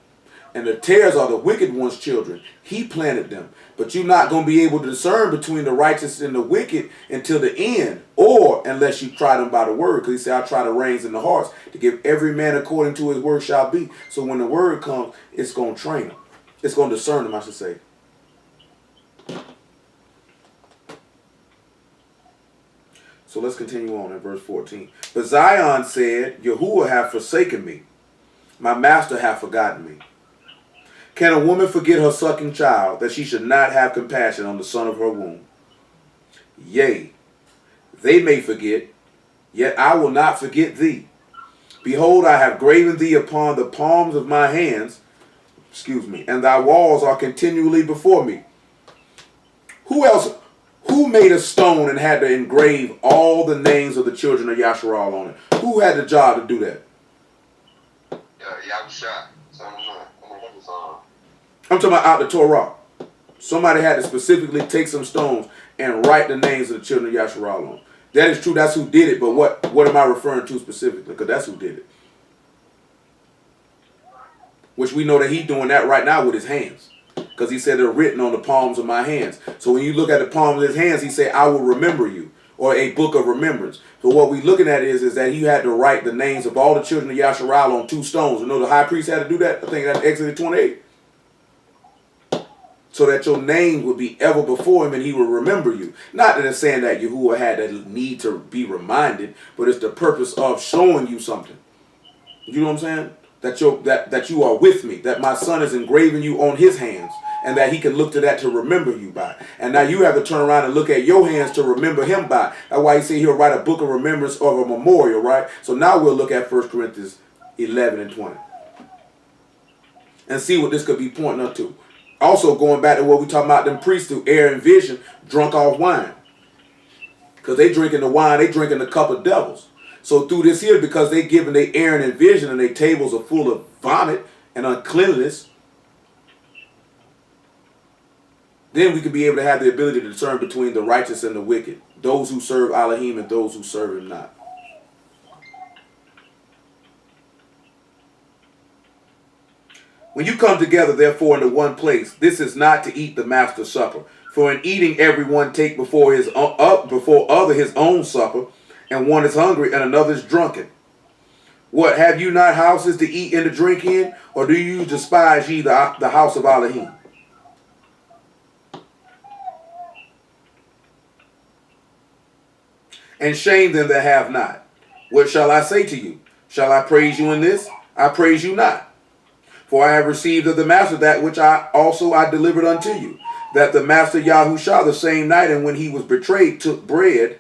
And the tares are the wicked one's children. He planted them. But you're not going to be able to discern between the righteous and the wicked until the end, or unless you try them by the word. Because he said, I try the reins in the hearts to give every man according to his word shall be. So when the word comes, it's going to train them. It's going to discern them, I should say. So let's continue on in verse 14. But Zion said, YAHUAH hath forsaken me. My master hath forgotten me. Can a woman forget her sucking child, that she should not have compassion on the son of her womb? Yea, they may forget, yet I will not forget thee. Behold, I have graven thee upon the palms of my hands, and thy walls are continually before me. Who made a stone and had to engrave all the names of the children of Yasharal on it? Who had the job to do that? YAHUAH. I'm talking about out the Torah. Somebody had to specifically take some stones and write the names of the children of Yasharal on them. That is true. That's who did it. But what am I referring to specifically? Because that's who did it. Which we know that he's doing that right now with his hands. Because he said they're written on the palms of my hands. So when you look at the palms of his hands, he said, I will remember you. Or a book of remembrance. So what we're looking at is that he had to write the names of all the children of Yasharal on 2 stones. You know the high priest had to do that? I think that's Exodus 28. So that your name would be ever before him and he will remember you. Not that it's saying that Yahuwah had a need to be reminded, but it's the purpose of showing you something. You know what I'm saying? That you are with me, that my son is engraving you on his hands, and that he can look to that to remember you by. And now you have to turn around and look at your hands to remember him by. That's why he said he'll write a book of remembrance or a memorial, right? So now we'll look at 1 Corinthians 11 and 20. And see what this could be pointing up to. Also going back to what we talking about, them priests through air and vision, drunk off wine. Because they drinking the wine, they drinking the cup of devils. So through this here, because they giving their air and vision and their tables are full of vomit and uncleanliness, then we can be able to have the ability to discern between the righteous and the wicked, those who serve Elohim and those who serve him not. When you come together, therefore, into one place, this is not to eat the master's supper. For in eating, everyone take before other his own supper, and one is hungry and another is drunken. What, have you not houses to eat and to drink in, or do you despise ye the house of Elohim? And shame them that have not. What shall I say to you? Shall I praise you in this? I praise you not. For I have received of the master that which I delivered unto you, that the master YAHUAH the same night, and when he was betrayed, took bread,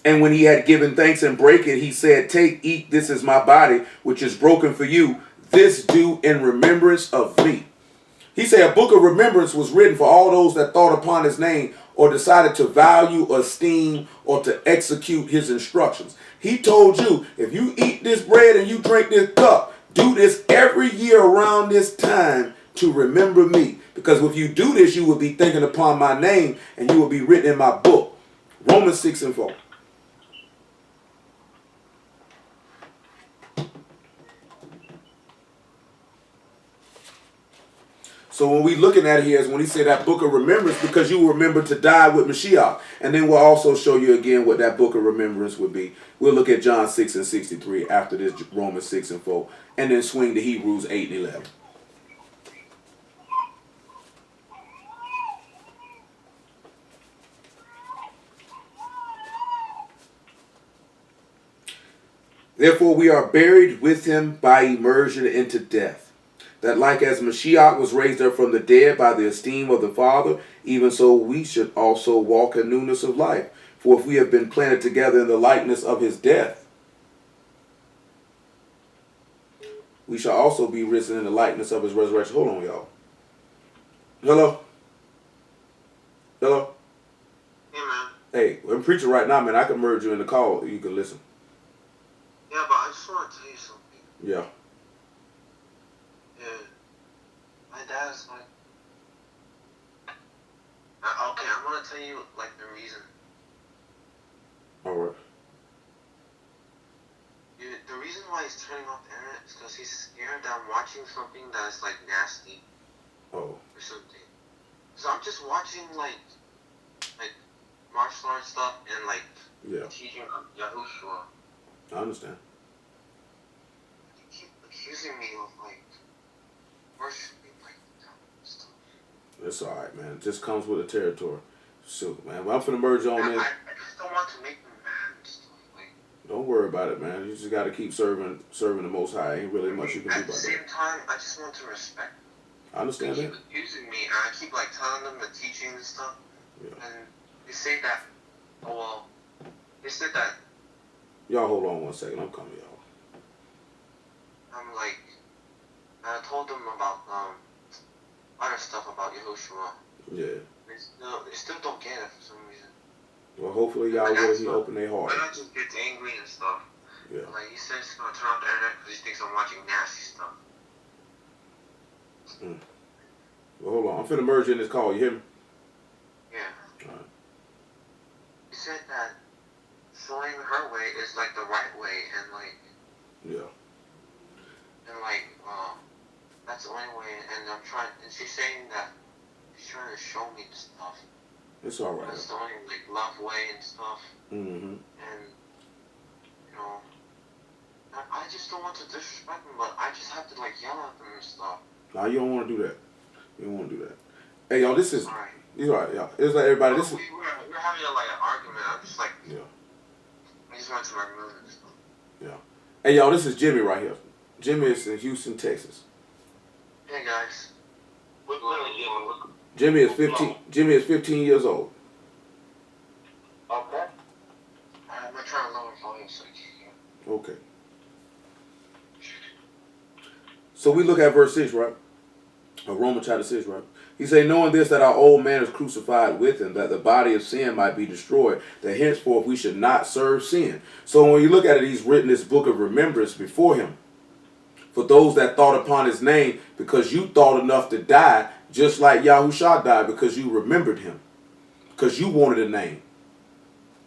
and when he had given thanks and brake it, he said, take, eat, this is my body, which is broken for you. This do in remembrance of me. He said a book of remembrance was written for all those that thought upon his name or decided to value, esteem, or to execute his instructions. He told you, if you eat this bread and you drink this cup, do this every year around this time to remember me. Because if you do this, you will be thinking upon my name and you will be written in my book. Romans 6 and 4. So when we looking at it here is when he said that book of remembrance, because you will remember to die with Mashiach. And then we'll also show you again what that book of remembrance would be. We'll look at John 6 and 63 after this Romans 6 and 4. And then swing to Hebrews 8 and 11. Therefore we are buried with him by immersion into death, that like as Mashiach was raised up from the dead by the esteem of the Father, even so we should also walk in newness of life. For if we have been planted together in the likeness of his death, we shall also be risen in the likeness of his resurrection. Hold on, y'all. Hello? Hello? Hey, man. Hey, I'm preaching right now, man. I can merge you in the call. You can listen. Yeah, but I just want to tell you something. Yeah. Yeah. My dad's like... okay, I'm going to tell you, like, the reason. All right. The reason why he's turning off the internet is because he's scared that I'm watching something that's, like, nasty. Oh. Or something. So I'm just watching, like martial arts stuff and, like, teaching YAHUAH. I understand. You keep accusing me of, like, worshiping, like, stuff. It's all right, man. It just comes with the territory. So, man, I'm finna merge on in. I just don't want to make them mad and stuff. Like, don't worry about it, man. You just got to keep serving the Most High. Ain't really much you can do about that. At the same time, I just want to respect them. I understand they that. keep accusing me, and I keep, like, telling them the teaching and stuff. Yeah. And they say that, they said that. Y'all hold on 1 second. I'm coming, y'all. I'm like, I told them about other stuff about YAHUAH. Yeah. They still don't get it for some reason. Well, hopefully y'all will open their heart. Why not just get angry and stuff? Yeah. Like, he says he's gonna turn off the internet because he thinks I'm watching nasty stuff. Well, hold on. I'm finna merge in this call. You hear me? Yeah. All right. He said that showing her way is like the right way, and like, Yeah. and like, that's the only way. And I'm trying. And she's saying that she's trying to show me the stuff. It's all right. That's the only like love way and stuff. Mm-hmm. And you know, I just don't want to disrespect them, but I just have to like yell at them and stuff. Nah, you don't want to do that. You don't want to do that. Hey, y'all, this is. Alright. You're right, y'all. It's like everybody. This is. We're having like an argument. I'm just like. Yeah. I just went to my room and stuff. Yeah. Hey, y'all, this is Jimmy right here. Jimmy is in Houston, Texas. Hey guys. What's going on, Jimmy is 15. Jimmy is 15 years old. Okay. I'm gonna try to lower volume so I can hear. Okay. So we look at verse 6, right? Romans chapter 6, right? He say, knowing this, that our old man is crucified with him, that the body of sin might be destroyed, that henceforth we should not serve sin. So when you look at it, he's written this book of remembrance before him. For those that thought upon his name, because you thought enough to die, just like YAHUAH died, because you remembered him. Because you wanted a name.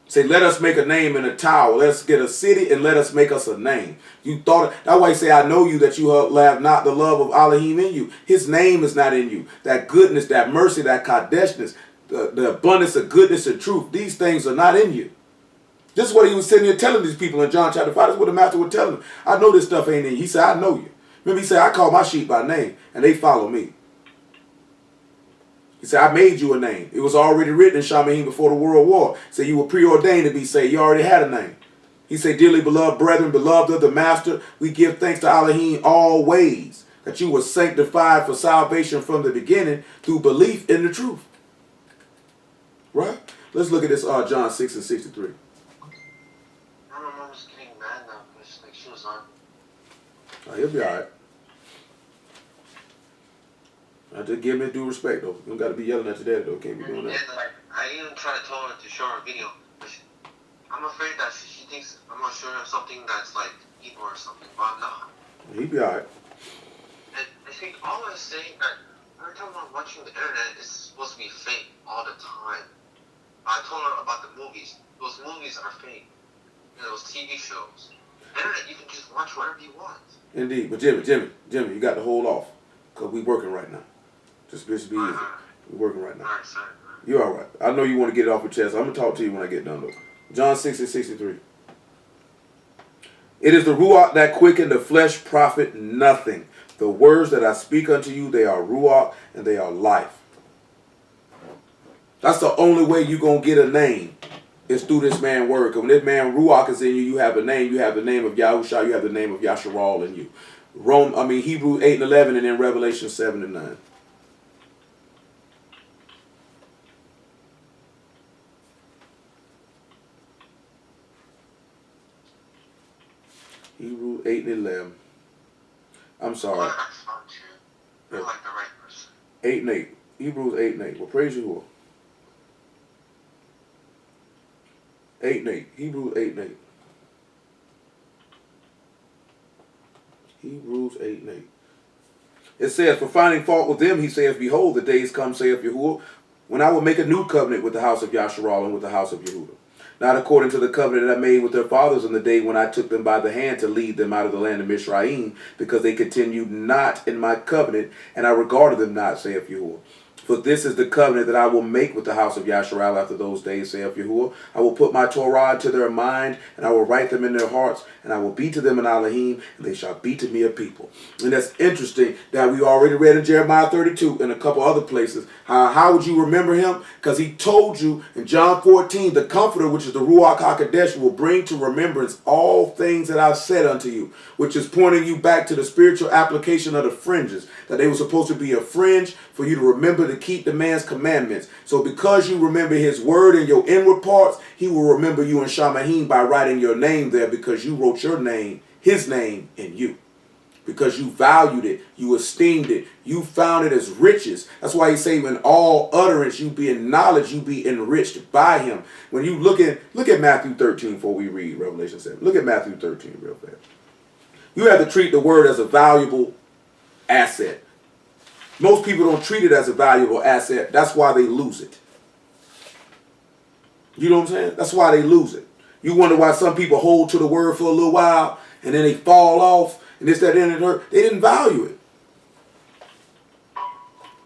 Say, let us make a name in a tower. Let's get a city and let us make us a name. You thought, that's why he say, I know you that you have not the love of Elohim in you. His name is not in you. That goodness, that mercy, that kadeshness, the abundance of goodness and truth, these things are not in you. This is what he was sitting here telling these people in John chapter 5. This is what the master would tell them. I know this stuff ain't in you. He said, I know you. Remember, he said, I call my sheep by name and they follow me. He said, I made you a name. It was already written in Shamahim before the world war. He said, you were preordained to be saved. You already had a name. He said, dearly beloved brethren, beloved of the master, we give thanks to Elohim always that you were sanctified for salvation from the beginning through belief in the truth. Right? Let's look at this John 6 and 63. My mom was getting mad now because like she was on. He'll be all right. I just give him due respect, though. You don't got to be yelling at your daddy, though. Can't be doing that. And like, I even tried to tell her to show her a video. But I'm afraid that she thinks I'm going to show her something that's like evil or something, but I'm not. He'll be all right. And I think all I was saying that every time I'm watching the internet, it's supposed to be fake all the time. I told her about the movies. Those movies are fake. And those TV shows. Internet, you can just watch whatever you want. Indeed. But Jimmy, you got to hold off. Because we working right now. Just be easy. We're working right now. All right, sir. You're all right. I know you want to get it off your chest. I'm going to talk to you when I get done, though. John 6 and 63. It is the Ruach that quicken, the flesh profit nothing. The words that I speak unto you, they are Ruach and they are life. That's the only way you're going to get a name. Is through this man's word. Because when this man Ruach is in you, you have a name. You have the name of YAHUAH. You have the name of Yasharal in you. Hebrews 8 and 11, and then Revelation 7 and 9. Hebrews 8 and 11. I'm sorry. Well, I found you. You're like the right person. 8 and 8. Hebrews 8 and 8. Well, praise Yahuwah. 8 and 8. Hebrews 8 and 8. Hebrews 8 and 8. It says, for finding fault with them, he saith, behold, the days come, saith Yahuwah, when I will make a new covenant with the house of Yasharal and with the house of Yehudah. Not according to the covenant that I made with their fathers in the day when I took them by the hand to lead them out of the land of Mizraim, because they continued not in my covenant, and I regarded them not, saith Yahuwah. For this is the covenant that I will make with the house of Yasharal after those days, saith Yahuwah. I will put my Torah into their mind, and I will write them in their hearts, and I will be to them an Elohim, and they shall be to me a people. And that's interesting that we already read in Jeremiah 32 and a couple other places. How would you remember him? Because he told you in John 14, the Comforter, which is the Ruach HaKodesh, will bring to remembrance all things that I've said unto you, which is pointing you back to the spiritual application of the fringes, that they were supposed to be a fringe for you to remember to keep the man's commandments. So because you remember his word in your inward parts, he will remember you in Shamahim by writing your name there, because you wrote your name, his name, in you. Because you valued it, you esteemed it, you found it as riches. That's why he say, in all utterance you be in knowledge, you be enriched by him. When you look at Matthew 13 before we read Revelation 7. Look at Matthew 13 real fast. You have to treat the word as a valuable asset. Most people don't treat it as a valuable asset. That's why they lose it. You know what I'm saying? That's why they lose it. You wonder why some people hold to the word for a little while and then they fall off and this, that, and the third. They didn't value it.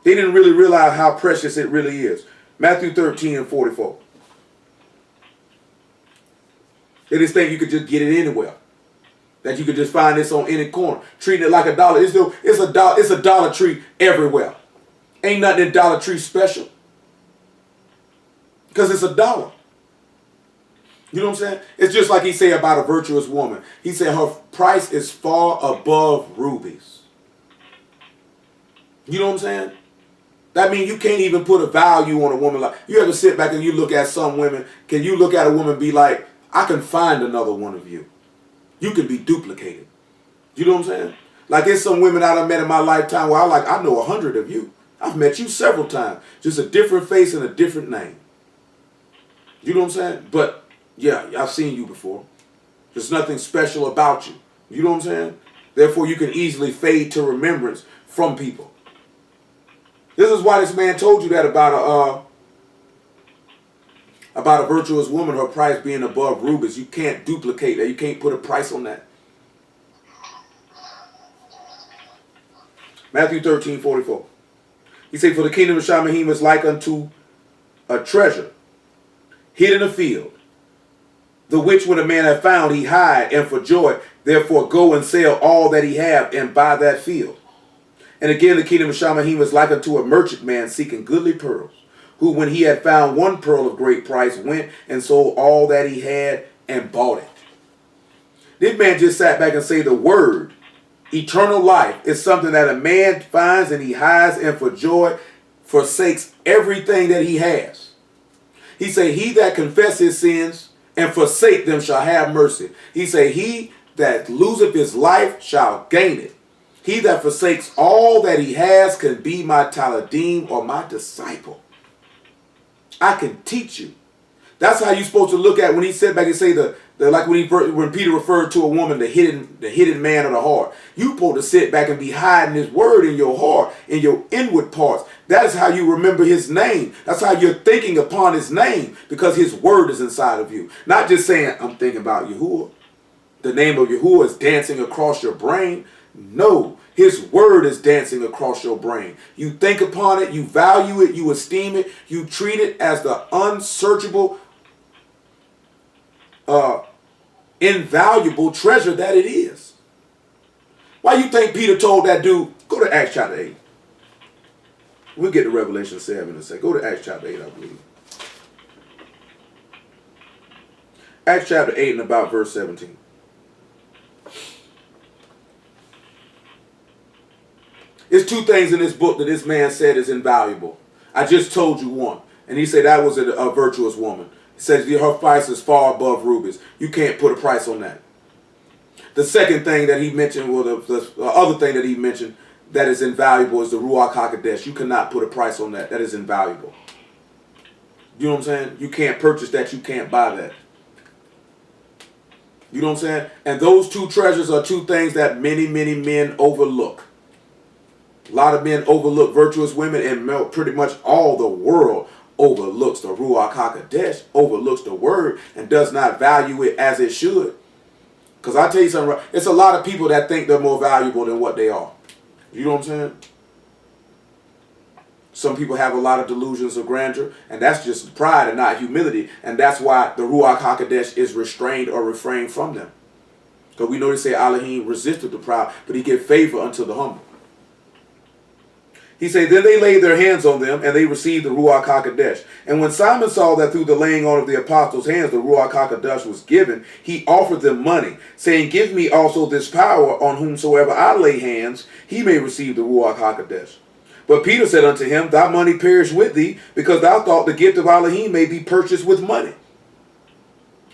They didn't really realize how precious it really is. Matthew 13:44. They just think you could just get it anywhere. That you could just find this on any corner. Treating it like a dollar. It's a Dollar Tree everywhere. Ain't nothing in Dollar Tree special. Because it's a dollar. You know what I'm saying? It's just like he said about a virtuous woman. He said her price is far above rubies. You know what I'm saying? That means you can't even put a value on a woman. Like, you ever sit back and you look at some women, can you look at a woman and be like, I can find another one of you. You can be duplicated. You know what I'm saying? Like, there's some women that I've met in my lifetime where I know 100 of you. I've met you several times. Just a different face and a different name. You know what I'm saying? But, yeah, I've seen you before. There's nothing special about you. You know what I'm saying? Therefore, you can easily fade to remembrance from people. This is why this man told you that about a virtuous woman, her price being above rubies. You can't duplicate that. You can't put a price on that. Matthew 13:44. He said, for the kingdom of Shamaim is like unto a treasure hid in a field, the which when a man hath found, he hide, and for joy, therefore go and sell all that he have, and buy that field. And again, the kingdom of Shamaim is like unto a merchant man seeking goodly pearls, who when he had found one pearl of great price, went and sold all that he had and bought it. This man just sat back and said the word, eternal life, is something that a man finds and he hides, and for joy forsakes everything that he has. He say, he that confess his sins and forsake them shall have mercy. He say, he that loseth his life shall gain it. He that forsakes all that he has can be my Taladim or my disciple. I can teach you. That's how you're supposed to look at when he said back and say like when Peter referred to a woman, the hidden man of the heart. You supposed to sit back and be hiding his word in your heart, in your inward parts. That is how you remember his name. That's how you're thinking upon his name, because his word is inside of you. Not just saying, I'm thinking about Yahuwah. The name of Yahuwah is dancing across your brain. No, his word is dancing across your brain. You think upon it, you value it, you esteem it, you treat it as the unsearchable, invaluable treasure that it is. Why you think Peter told that dude, go to Acts chapter 8. We'll get to Revelation 7 in a second. Go to Acts chapter 8, I believe. Acts chapter 8 and about verse 17. There's two things in this book that this man said is invaluable. I just told you one. And he said that was a virtuous woman. He says her price is far above rubies. You can't put a price on that. The second thing that he mentioned, well, the other thing that he mentioned that is invaluable is the Ruach HaKodesh. You cannot put a price on that. That is invaluable. You know what I'm saying? You can't purchase that. You can't buy that. You know what I'm saying? And those two treasures are two things that many, many men overlook. A lot of men overlook virtuous women, and pretty much all the world overlooks the Ruach HaKodesh, overlooks the word, and does not value it as it should. Because I tell you something, it's a lot of people that think they're more valuable than what they are. You know what I'm saying? Some people have a lot of delusions of grandeur, and that's just pride and not humility. And that's why the Ruach HaKodesh is restrained or refrained from them. Because we know they say Elohim resisted the proud, but he gave favor unto the humble. He said, then they laid their hands on them, and they received the Ruach HaKodesh. And when Simon saw that through the laying on of the apostles' hands the Ruach HaKodesh was given, he offered them money, saying, give me also this power, on whomsoever I lay hands, he may receive the Ruach HaKodesh. But Peter said unto him, thy money perish with thee, because thou thought the gift of Elohim may be purchased with money.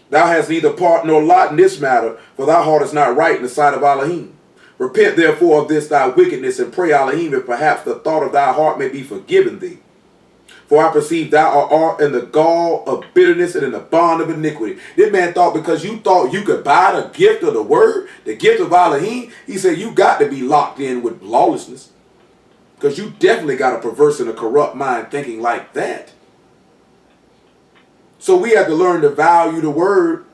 Thou hast neither part nor lot in this matter, for thy heart is not right in the sight of Elohim. Repent therefore of this thy wickedness, and pray Elohim, if perhaps the thought of thy heart may be forgiven thee. For I perceive thou art in the gall of bitterness and in the bond of iniquity. This man thought because you thought you could buy the gift of the word, the gift of Elohim, he said you got to be locked in with lawlessness. Because you definitely got a perverse and a corrupt mind thinking like that. So we have to learn to value the word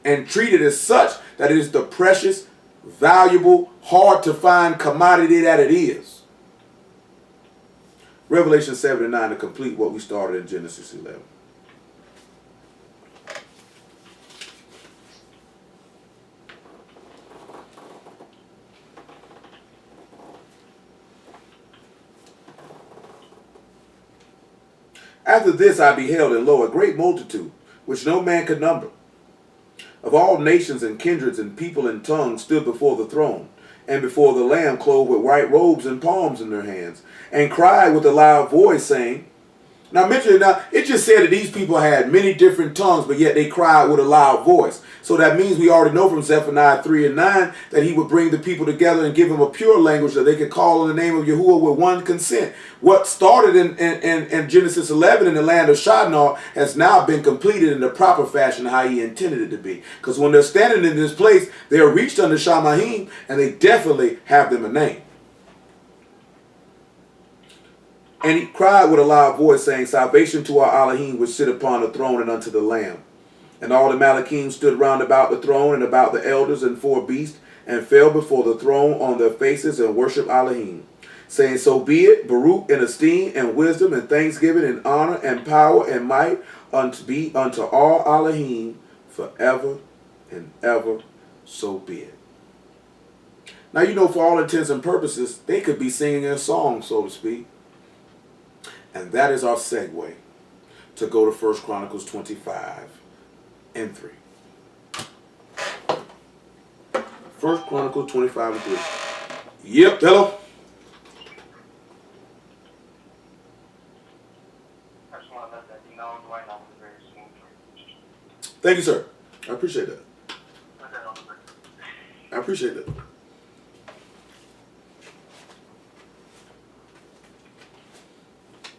and treat it as such, that it is the precious, valuable, hard to find commodity that it is. Revelation 7 and 9 to complete what we started in Genesis 11. After this I beheld, and lo, a great multitude, which no man could number, of all nations and kindreds and people and tongues, stood before the throne, and before the Lamb, clothed with white robes and palms in their hands, and cried with a loud voice, saying, now, it just said that these people had many different tongues, but yet they cried with a loud voice. So that means we already know from Zephaniah 3 and 9 that he would bring the people together and give them a pure language that they could call on the name of Yahuwah with one consent. What started in Genesis 11 in the land of Shinar has now been completed in the proper fashion how he intended it to be. Because when they're standing in this place, they are reached under Shamahim, and they definitely have them a name. And he cried with a loud voice, saying, salvation to our Elohim, which sit upon the throne, and unto the Lamb. And all the Malachim stood round about the throne, and about the elders and 4 beasts, and fell before the throne on their faces, and worshipped Elohim, saying, so be it, Baruch, and esteem, and wisdom, and thanksgiving, and honor, and power, and might, unto all Elohim, forever and ever, so be it. Now, you know, for all intents and purposes, they could be singing a song, so to speak. And that is our segue to go to 1 Chronicles 25 and 3. 1 Chronicles 25 and 3. Yep, hello. I just want to let that you know, Dwayne, I was very smooth. Thank you, sir. I appreciate that. I appreciate that.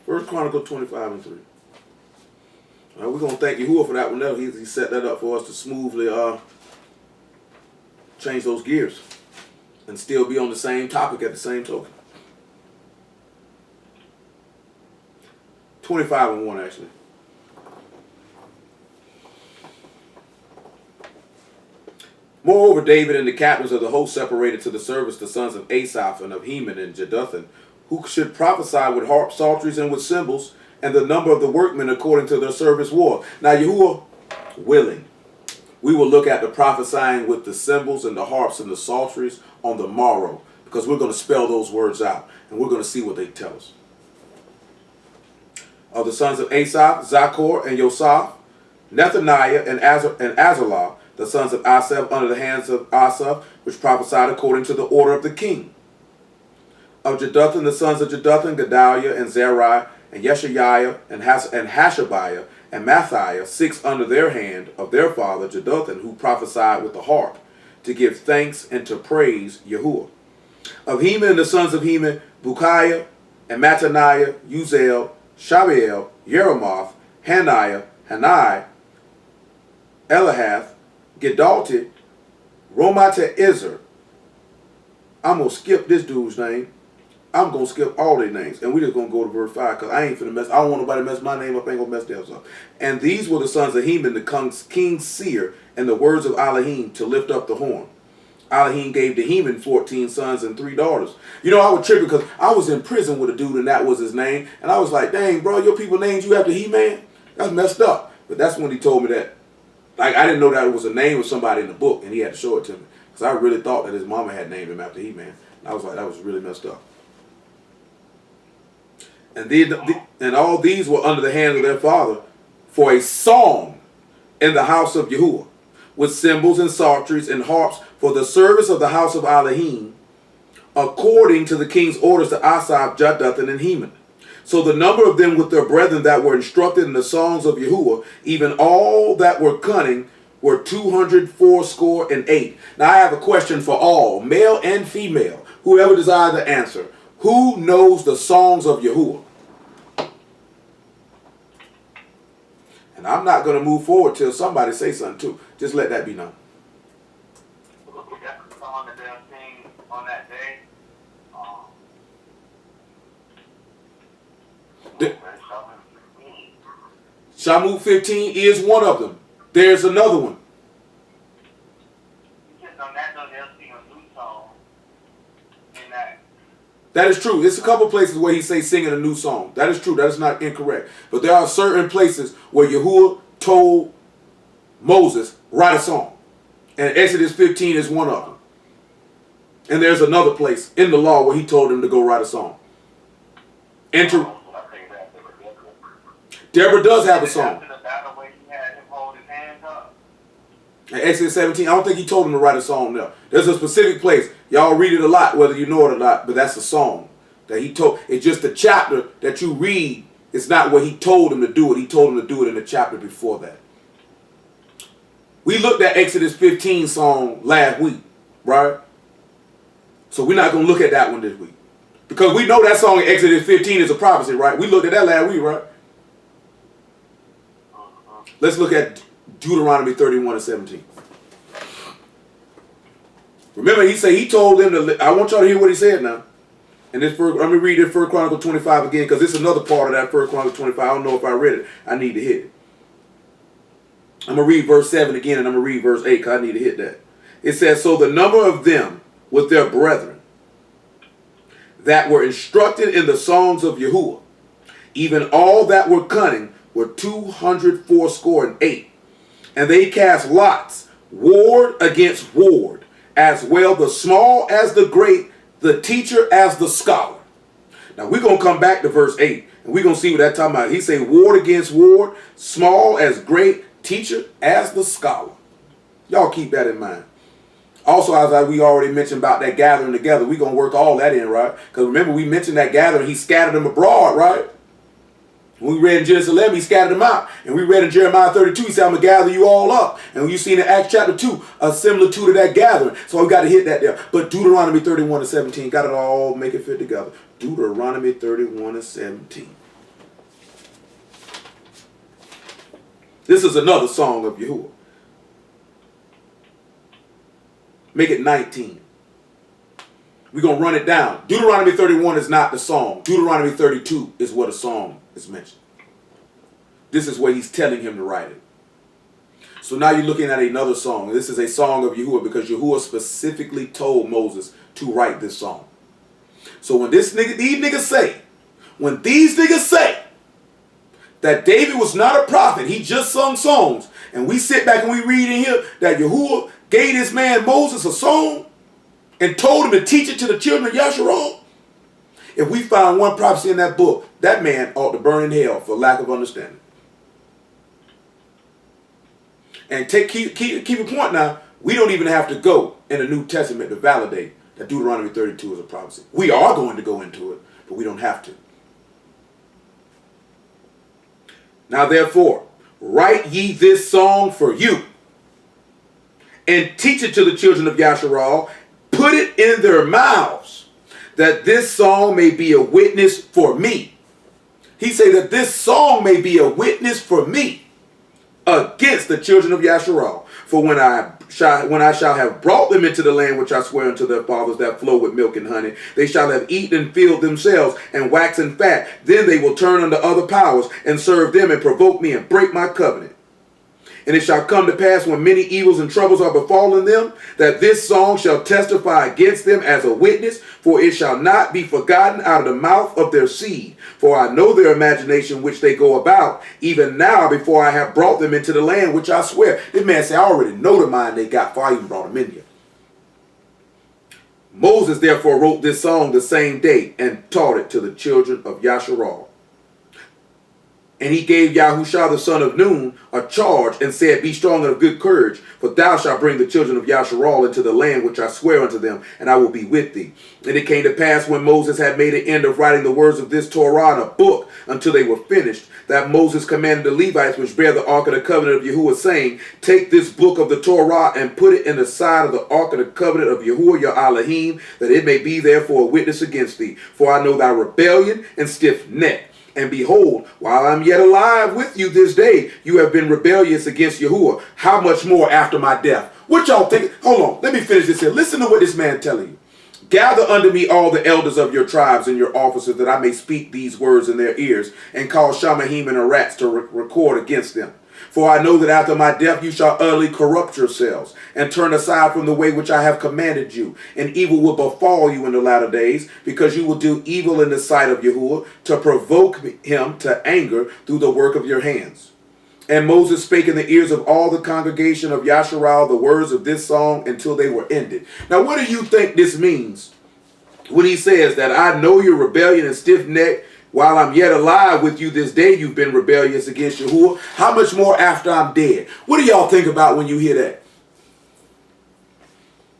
First Chronicles 25 and 3. We're going to thank Yahuwah for that one. He set that up for us to smoothly change those gears and still be on the same topic at the same token. 25 and 1, actually. Moreover, David and the captains of the host separated to the service the sons of Asaph and of Heman and Jeduthun, who should prophesy with harps, psalteries, and with cymbals, and the number of the workmen according to their service war. Now, Yahuwah willing, we will look at the prophesying with the cymbals and the harps and the psalteries on the morrow, because we're going to spell those words out, and we're going to see what they tell us. Of the sons of Asaph, Zachor and Yosaph, Nethaniah and Azarlah, the sons of Asaph, under the hands of Asaph, which prophesied according to the order of the king. Of Jeduthun, the sons of Jeduthun, Gedaliah and Zerai, and Yeshaiah, and Hashabiah, and Matthiah, 6 under their hand of their father Jeduthun, who prophesied with the harp, to give thanks and to praise Yahuwah. Of Heman, the sons of Heman, Bukiah, and Mattaniah, Uziel, Shabiel, Yeremoth, Hanai, Elahath, Gedalti, Romata-Ezer. I'm going to skip this dude's name. I'm going to skip all their names. And we're just going to go to verse 5 because I ain't finna mess. I don't want nobody to mess my name up. I ain't going to mess theirs up. And these were the sons of Heman, the king's seer, and the words of Elohim to lift up the horn. Elohim gave to Heman 14 sons and 3 daughters. You know, I was tripping because I was in prison with a dude and that was his name. And I was like, dang, bro, your people named you after He-Man? That's messed up. But that's when he told me that. Like, I didn't know that it was a name of somebody in the book, and he had to show it to me. Because I really thought that his mama had named him after He-Man. And I was like, that was really messed up. And all these were under the hand of their father for a song in the house of Yahuwah, with cymbals and psalteries and harps for the service of the house of Elohim, according to the king's orders to Asaph, Jeduthun, and Heman. So the number of them with their brethren that were instructed in the songs of Yahuwah, even all that were cunning, were 284. Now I have a question for all, male and female, whoever desires to answer. Who knows the songs of Yahuwah? And I'm not going to move forward till somebody say something too. Just let that be known. That's the song that they'll sing on that day. Shamu 15 is one of them. There's another one. That is true. It's a couple places where he says singing a new song. That is true. That is not incorrect. But there are certain places where Yahuwah told Moses, write a song. And Exodus 15 is one of them. And there's another place in the law where he told him to go write a song. Enter. Deborah does have a song. In Exodus 17, I don't think he told him to write a song there. There's a specific place. Y'all read it a lot, whether you know it or not, but that's a song that he told. It's just the chapter that you read. It's not what he told him to do it. He told him to do it in the chapter before that. We looked at Exodus 15 song last week, right? So we're not going to look at that one this week. Because we know that song in Exodus 15 is a prophecy, right? We looked at that last week, right? Let's look at Deuteronomy 31 and 17. Remember, he told them to, I want y'all to hear what he said now. And this first, let me read this 1 Chronicle 25 again, because this is another part of that 1 Chronicle 25. I don't know if I read it. I need to hit it. I'm going to read verse 7 again, and I'm going to read verse 8, because I need to hit that. It says, so the number of them with their brethren that were instructed in the songs of Yahuwah, even all that were cunning, were 284. And they cast lots, ward against ward, as well the small as the great, the teacher as the scholar. Now we're going to come back to verse 8, and we're going to see what that's talking about. He say ward against ward, small as great, teacher as the scholar. Y'all keep that in mind. Also, as we already mentioned about that gathering together, we're going to work all that in, right? Because remember, we mentioned that gathering, he scattered them abroad, right? When we read in Genesis 11, he scattered them out. And we read in Jeremiah 32, he said, I'm going to gather you all up. And when you see in Acts chapter 2, a similitude to that gathering. So we got to hit that there. But Deuteronomy 31 and 17, got it all, make it fit together. Deuteronomy 31 and 17. This is another song of Yahuwah. Make it 19. We're going to run it down. Deuteronomy 31 is not the song. Deuteronomy 32 is what a song is mentioned. This is where he's telling him to write it. So now you're looking at another song. This is a song of Yahuwah because Yahuwah specifically told Moses to write this song. So when these niggas say that David was not a prophet, he just sung songs, and we sit back and we read in here that Yahuwah gave this man Moses a song and told him to teach it to the children of Yasharal. If we find one prophecy in that book, that man ought to burn in hell for lack of understanding. And keep a point now, we don't even have to go in the New Testament to validate that Deuteronomy 32 is a prophecy. We are going to go into it, but we don't have to. Now therefore, write ye this song for you, and teach it to the children of Yasharal, put it in their mouths, that this song may be a witness for me. He said that this song may be a witness for me against the children of Yasharal. For when I shall have brought them into the land which I swear unto their fathers that flow with milk and honey, they shall have eaten and filled themselves and waxen fat. Then they will turn unto other powers and serve them and provoke me and break my covenant. And it shall come to pass when many evils and troubles are befallen them, that this song shall testify against them as a witness, for it shall not be forgotten out of the mouth of their seed. For I know their imagination which they go about, even now before I have brought them into the land which I swear. This man said, I already know the mind they got before I even brought them in here. Moses therefore wrote this song the same day and taught it to the children of Yasharal. And he gave Yahushua the son of Nun a charge and said, be strong and of good courage, for thou shalt bring the children of Yasharal into the land which I swear unto them, and I will be with thee. And it came to pass when Moses had made an end of writing the words of this Torah in a book until they were finished, that Moses commanded the Levites which bear the ark of the covenant of Yahuwah, saying, take this book of the Torah and put it in the side of the ark of the covenant of Yahuwah your Elohim, that it may be there for a witness against thee. For I know thy rebellion and stiff neck. And behold, while I'm yet alive with you this day, you have been rebellious against Yahuwah. How much more after my death? What y'all think? Hold on, let me finish this here. Listen to what this man telling you. Gather unto me all the elders of your tribes and your officers, that I may speak these words in their ears, and cause Shamahim and Arats to record against them. For I know that after my death you shall utterly corrupt yourselves, and turn aside from the way which I have commanded you, and evil will befall you in the latter days, because you will do evil in the sight of Yahuwah, to provoke him to anger through the work of your hands. And Moses spake in the ears of all the congregation of Yasharal the words of this song until they were ended. Now, what do you think this means when he says that I know your rebellion and stiff-necked? While I'm yet alive with you this day, you've been rebellious against Yahuwah. How much more after I'm dead? What do y'all think about when you hear that?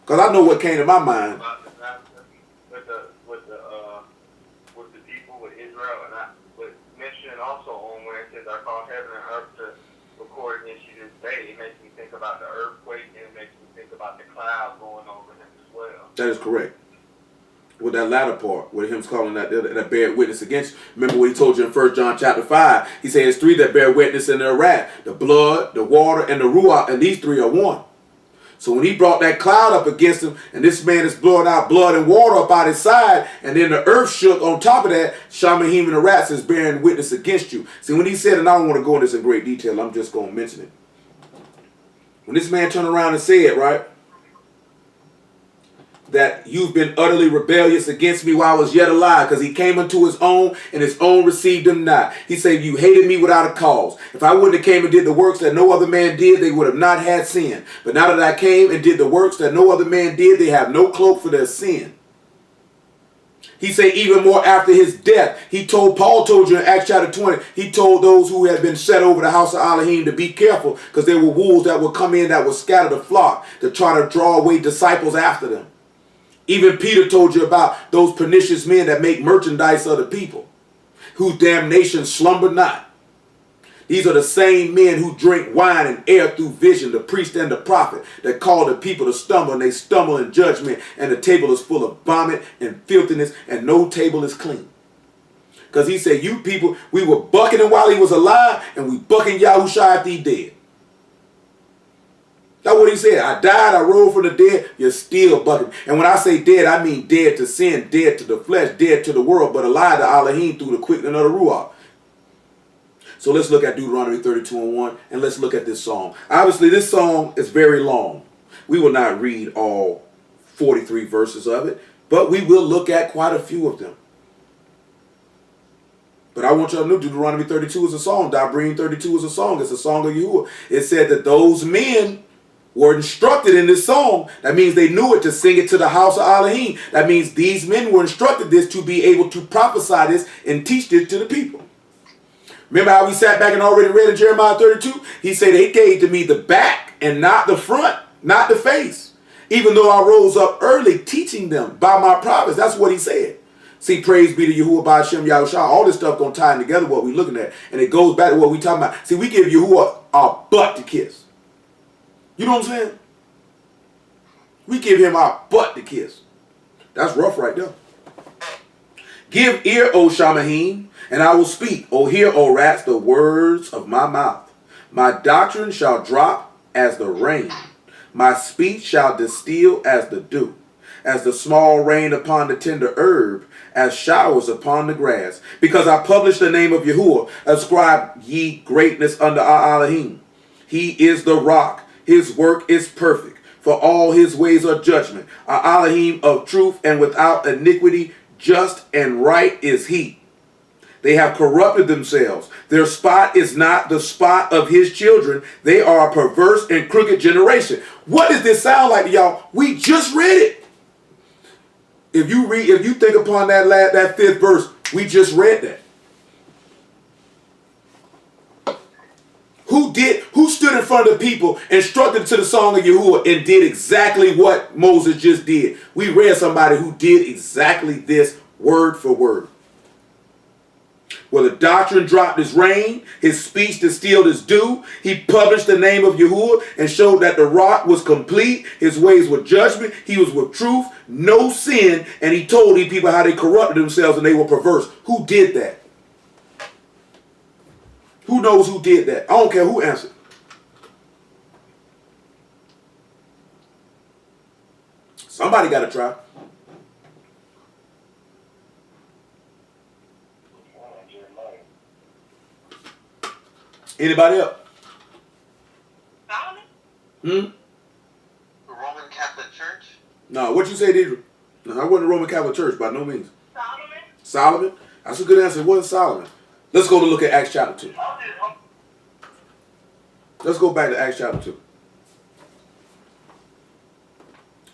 Because I know what came to my mind. With the people, with Israel, and I would mention also on where it says, I call heaven and earth to record against you this day. It makes me think about the earthquake, and it makes me think about the cloud going over him as well. That is correct. With that latter part, with him calling that bear witness against you. Remember what he told you in 1 John chapter 5. He said it's three that bear witness in their wrath. The blood, the water, and the ruach, and these three are one. So when he brought that cloud up against him, and this man is blowing out blood and water up out his side, and then the earth shook on top of that, Shamahim and the rats is bearing witness against you. See, when he said, and I don't want to go into this in great detail, I'm just going to mention it. When this man turned around and said, right, that you've been utterly rebellious against me while I was yet alive, because he came unto his own, and his own received him not. He said, you hated me without a cause. If I wouldn't have came and did the works that no other man did, they would have not had sin. But now that I came and did the works that no other man did, they have no cloak for their sin. He said even more after his death. Paul told you in Acts chapter 20, he told those who had been set over the house of Elohim to be careful, because there were wolves that would come in that would scatter the flock to try to draw away disciples after them. Even Peter told you about those pernicious men that make merchandise of the people, whose damnation slumber not. These are the same men who drink wine and err through vision, the priest and the prophet, that call the people to stumble, and they stumble in judgment, and the table is full of vomit and filthiness, and no table is clean. Because he said, you people, we were bucking him while he was alive, and we bucking Yahushua after he dead. That's what he said. I died, I rose from the dead, you're still bucking. And when I say dead, I mean dead to sin, dead to the flesh, dead to the world, but alive to Elohim through the quickening of the Ruach. So let's look at Deuteronomy 32:1, and let's look at this song. Obviously, this song is very long. We will not read all 43 verses of it, but we will look at quite a few of them. But I want y'all to know Deuteronomy 32 is a song. Dabrim 32 is a song. It's a song of Yahuwah. It said that those men were instructed in this song. That means they knew it to sing it to the house of Elohim. That means these men were instructed this to be able to prophesy this and teach this to the people. Remember how we sat back and already read in Jeremiah 32? He said they gave to me the back and not the front, not the face. Even though I rose up early teaching them by my prophets. That's what he said. See, praise be to Yahuwah by Hashem Yahushua. All this stuff going to tie in together what we're looking at. And it goes back to what we're talking about. See, we give Yahuwah our butt to kiss. You know what I'm saying? We give him our butt to kiss. That's rough right there. Give ear, O Shamahim, and I will speak. O hear, O rats, the words of my mouth. My doctrine shall drop as the rain. My speech shall distill as the dew. As the small rain upon the tender herb, as showers upon the grass. Because I publish the name of Yahuwah, ascribe ye greatness unto our Elohim. He is the rock. His work is perfect, for all his ways are judgment. Our Elohim of truth and without iniquity, just and right is he. They have corrupted themselves. Their spot is not the spot of his children. They are a perverse and crooked generation. What does this sound like to y'all? We just read it. If you think upon that fifth verse, we just read that. Who stood in front of the people, instructed to the song of Yahuwah, and did exactly what Moses just did? We read somebody who did exactly this word for word. Well, the doctrine dropped his rain, his speech distilled his dew. He published the name of Yahuwah and showed that the rock was complete. His ways were judgment. He was with truth, no sin. And he told these people how they corrupted themselves and they were perverse. Who did that? Who knows who did that? I don't care who answered. Somebody got to try. Anybody else? Solomon? Hmm? The Roman Catholic Church? No, what you say, Deidre? No, I wasn't the Roman Catholic Church, by no means. Solomon? Solomon? That's a good answer. It wasn't Solomon. Let's go to look at Acts chapter 2. Let's go back to Acts chapter 2.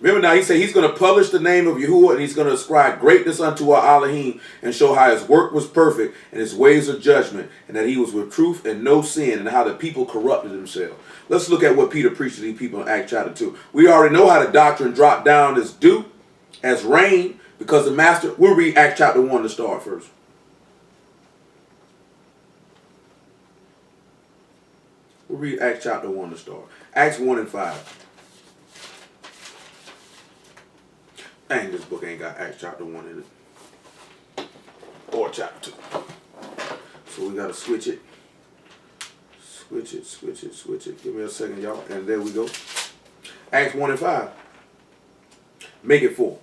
Remember now, he said he's going to publish the name of Yahuwah and he's going to ascribe greatness unto our Elohim and show how his work was perfect and his ways of judgment and that he was with truth and no sin and how the people corrupted themselves. Let's look at what Peter preached to these people in Acts chapter 2. We already know how the doctrine dropped down as dew, as rain, because the master... We'll read Acts chapter 1 to start first. We'll read Acts chapter 1 to start. Acts 1 and 5. Dang, this book ain't got Acts chapter 1 in it. Or chapter 2. So we got to switch it. Switch it. Give me a second, y'all. And there we go. Acts 1 and 5. Make it 4.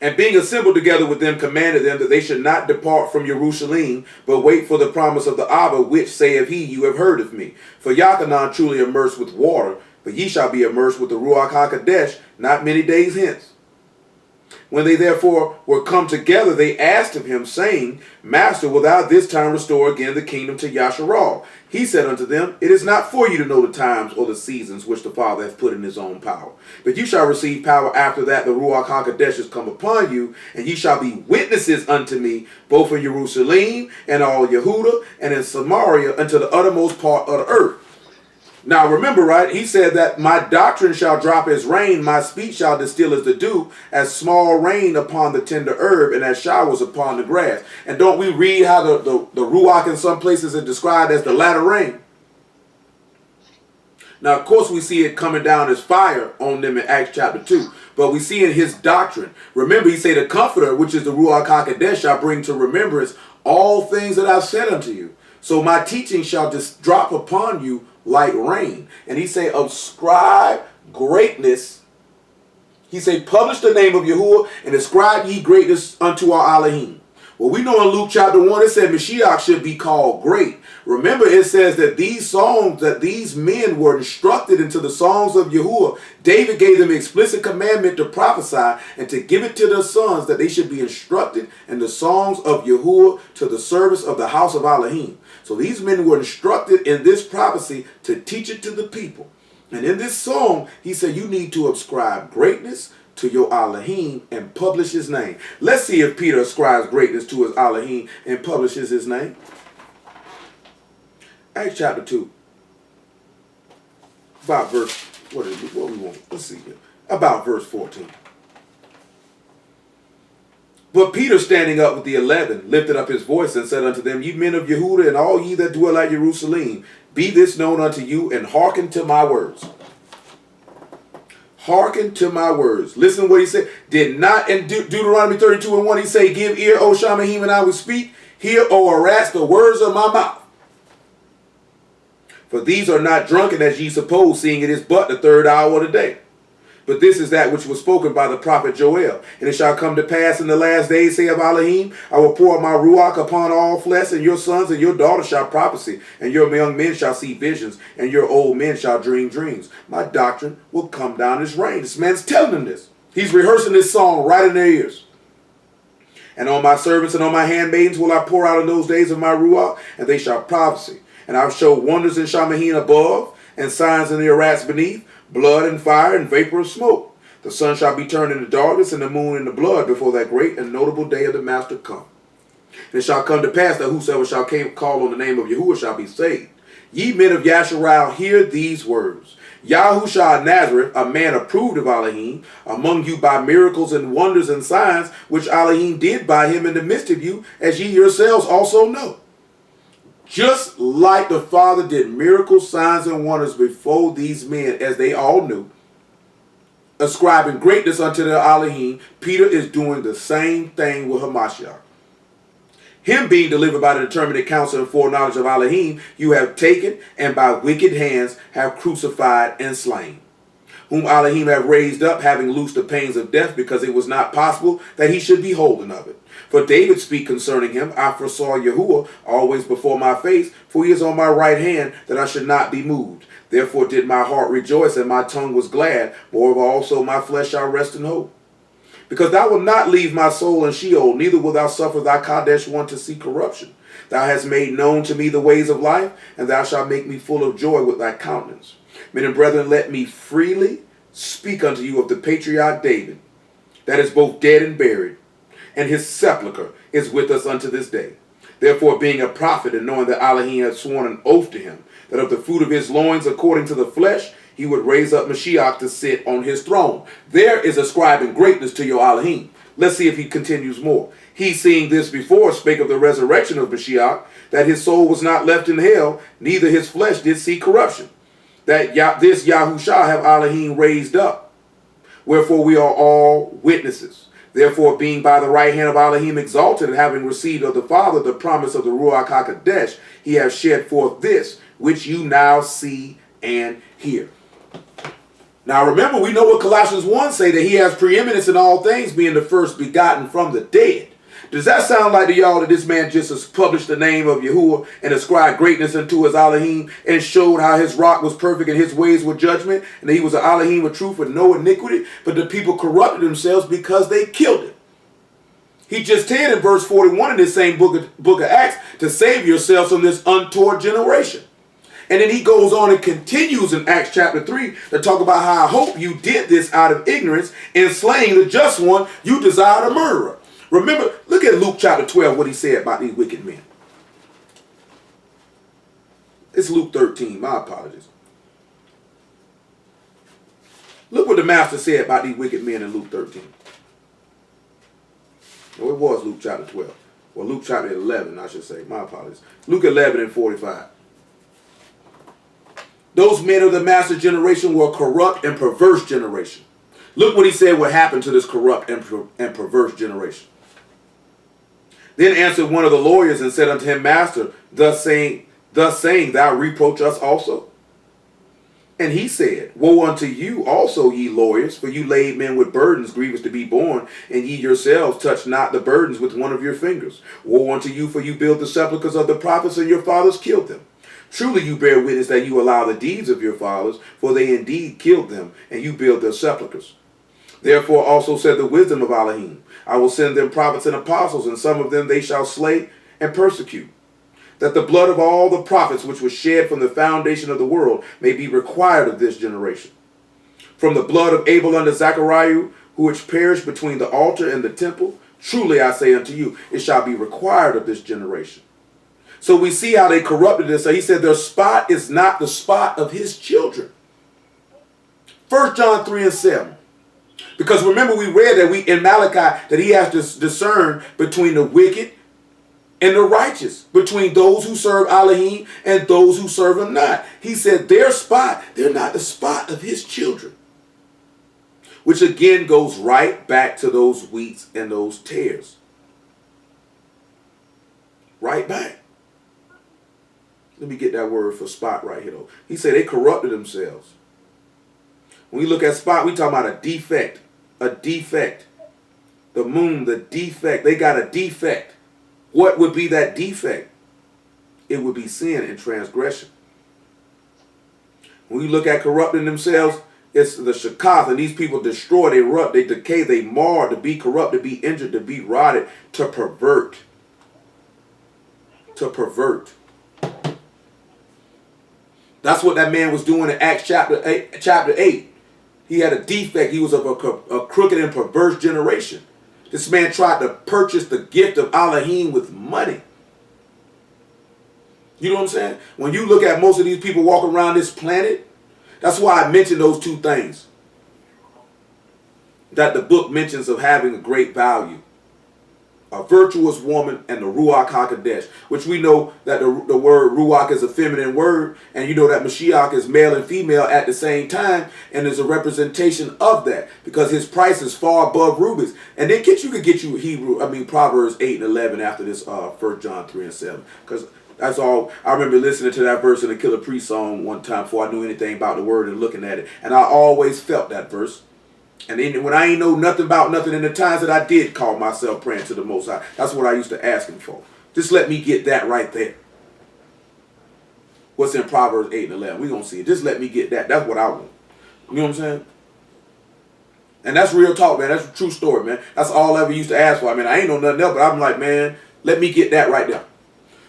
And being assembled together with them, commanded them that they should not depart from Jerusalem, but wait for the promise of the Abba, which saith he, you have heard of me. For Yachanan truly immersed with water, but ye shall be immersed with the Ruach HaKodesh not many days hence. When they therefore were come together, they asked of him, saying, Master, wilt thou this time restore again the kingdom to Yasharal? He said unto them, It is not for you to know the times or the seasons which the Father hath put in his own power. But you shall receive power after that the Ruach HaKodesh is come upon you, and ye shall be witnesses unto me, both in Jerusalem and all Yehudah, and in Samaria, unto the uttermost part of the earth. Now remember, right, he said that my doctrine shall drop as rain, my speech shall distill as the dew, as small rain upon the tender herb, and as showers upon the grass. And don't we read how the Ruach in some places is described as the latter rain? Now, of course, we see it coming down as fire on them in Acts chapter 2. But we see in his doctrine, remember, he said, the Comforter, which is the Ruach HaKodesh, shall bring to remembrance all things that I've said unto you. So my teaching shall just drop upon you like rain. And he say, ascribe greatness. He say, publish the name of Yahuwah and ascribe ye greatness unto our Elohim. Well, we know in Luke chapter 1, it said Mashiach should be called great. Remember, it says that these songs, that these men were instructed into the songs of Yahuwah. David gave them explicit commandment to prophesy and to give it to their sons that they should be instructed in the songs of Yahuwah to the service of the house of Elohim. So these men were instructed in this prophecy to teach it to the people. And in this song, he said, you need to ascribe greatness to your Elohim and publish his name. Let's see if Peter ascribes greatness to his Elohim and publishes his name. Acts chapter 2. About verse, what we want? Let's see here. About verse 14. But Peter, standing up with the 11, lifted up his voice and said unto them, Ye men of Yehudah, and all ye that dwell at Jerusalem, be this known unto you, and hearken to my words. Hearken to my words. Listen what he said. Did not in Deuteronomy 32 and 1 he say, Give ear, O Shamahim, and I will speak. Hear, O Aras, the words of my mouth. For these are not drunken as ye suppose, seeing it is but the third hour of the day. But this is that which was spoken by the prophet Joel. And it shall come to pass in the last days, saith Elohim, I will pour out my Ruach upon all flesh, and your sons and your daughters shall prophesy, and your young men shall see visions, and your old men shall dream dreams. My doctrine will come down as rain. This man's telling them this. He's rehearsing this song right in their ears. And on my servants and on my handmaidens will I pour out in those days of my Ruach, and they shall prophesy. And I will show wonders in Shamahin above, and signs in the Arats beneath, blood and fire and vapor of smoke. The sun shall be turned into darkness and the moon into blood before that great and notable day of the Master come. And it shall come to pass that whosoever shall call on the name of Yahuwah shall be saved. Ye men of Yasharal, hear these words. Yahushua of Nazareth, a man approved of Elohim, among you by miracles and wonders and signs, which Elohim did by him in the midst of you, as ye yourselves also know. Just like the Father did miracles, signs, and wonders before these men, as they all knew, ascribing greatness unto their Elohim, Peter is doing the same thing with Hamashiach. Him being delivered by the determinate counsel and foreknowledge of Elohim, you have taken, and by wicked hands have crucified and slain, whom Elohim have raised up, having loosed the pains of death, because it was not possible that he should be holden of it. For David speak concerning him, I foresaw YAHUAH always before my face, for he is on my right hand, that I should not be moved. Therefore did my heart rejoice, and my tongue was glad. Moreover also my flesh shall rest in hope. Because thou wilt not leave my soul in Sheol, neither wilt thou suffer thy Kadesh one to see corruption. Thou hast made known to me the ways of life, and thou shalt make me full of joy with thy countenance. Men and brethren, let me freely speak unto you of the patriarch David, that is both dead and buried, and his sepulchre is with us unto this day. Therefore, being a prophet, and knowing that Elohim had sworn an oath to him, that of the fruit of his loins, according to the flesh, he would raise up Mashiach to sit on his throne. There is ascribing greatness to your Elohim. Let's see if he continues more. He, seeing this before, spake of the resurrection of Mashiach, that his soul was not left in hell, neither his flesh did see corruption. That this Yahushua have Elohim raised up. Wherefore we are all witnesses. Therefore, being by the right hand of Elohim exalted, and having received of the Father the promise of the Ruach HaKodesh, he has shed forth this, which you now see and hear. Now remember, we know what Colossians 1 say, that he has preeminence in all things, being the first begotten from the dead. Does that sound like to y'all that this man just has published the name of Yahuwah and ascribed greatness unto his Elohim, and showed how his rock was perfect and his ways were judgment, and that he was an Elohim of truth with no iniquity? But the people corrupted themselves because they killed him. He just said in verse 41 in this same book of Acts, to save yourselves from this untoward generation. And then he goes on and continues in Acts chapter 3 to talk about how I hope you did this out of ignorance, in slaying the just one you desired a murderer. Remember, look at Luke chapter 12, what he said about these wicked men. It's Luke 13, my apologies. Look what the master said about these wicked men in Luke 13. Oh, it was Luke chapter 12. Well, Luke chapter 11, I should say. My apologies. Luke 11 and 45. Those men of the master generation were a corrupt and perverse generation. Look what he said would happen to this corrupt and perverse generation. Then answered one of the lawyers and said unto him, Master, thus saying, thou reproach us also? And he said, Woe unto you also, ye lawyers, for you laid men with burdens grievous to be borne, and ye yourselves touch not the burdens with one of your fingers. Woe unto you, for you build the sepulchres of the prophets, and your fathers killed them. Truly you bear witness that you allow the deeds of your fathers, for they indeed killed them, and you build their sepulchres. Therefore also said the wisdom of Elohim, I will send them prophets and apostles, and some of them they shall slay and persecute, that the blood of all the prophets which was shed from the foundation of the world may be required of this generation. From the blood of Abel unto Zachariah, which perished between the altar and the temple, truly I say unto you, it shall be required of this generation. So we see how they corrupted this. So he said their spot is not the spot of his children. 1 John 3 and 7. Because remember, we read that in Malachi that he has to discern between the wicked and the righteous, between those who serve Elohim and those who serve him not. He said their spot, they're not the spot of his children. Which again goes right back to those wheats and those tares. Right back. Let me get that word for spot right here though. He said they corrupted themselves. When we look at spot, we talking about a defect. A defect. The moon, the defect. They got a defect. What would be that defect? It would be sin and transgression. When we look at corrupting themselves, it's the shakath, and these people destroy, they rot, they decay, they mar, to be corrupt, to be injured, to be rotted, to pervert. To pervert. That's what that man was doing in Acts chapter 8. He had a defect. He was of a crooked and perverse generation. This man tried to purchase the gift of Elohim with money. You know what I'm saying? When you look at most of these people walking around this planet, that's why I mentioned those two things that the book mentions of having a great value. A virtuous woman and the Ruach HaKodesh, which we know that the word Ruach is a feminine word, and you know that Mashiach is male and female at the same time, and is a representation of that, because his price is far above rubies. And then you could get you Proverbs 8 and 11 after this 1 John 3 and 7, because that's all. I remember listening to that verse in the Killer Priest song one time before I knew anything about the word and looking at it, and I always felt that verse. And then when I ain't know nothing about nothing in the times that I did call myself praying to the Most High, that's what I used to ask him for. Just let me get that right there. What's in Proverbs 8 and 11? We're going to see it. Just let me get that. That's what I want. You know what I'm saying? And that's real talk, man. That's a true story, man. That's all I ever used to ask for. I mean, I ain't know nothing else, but I'm like, man, let me get that right there.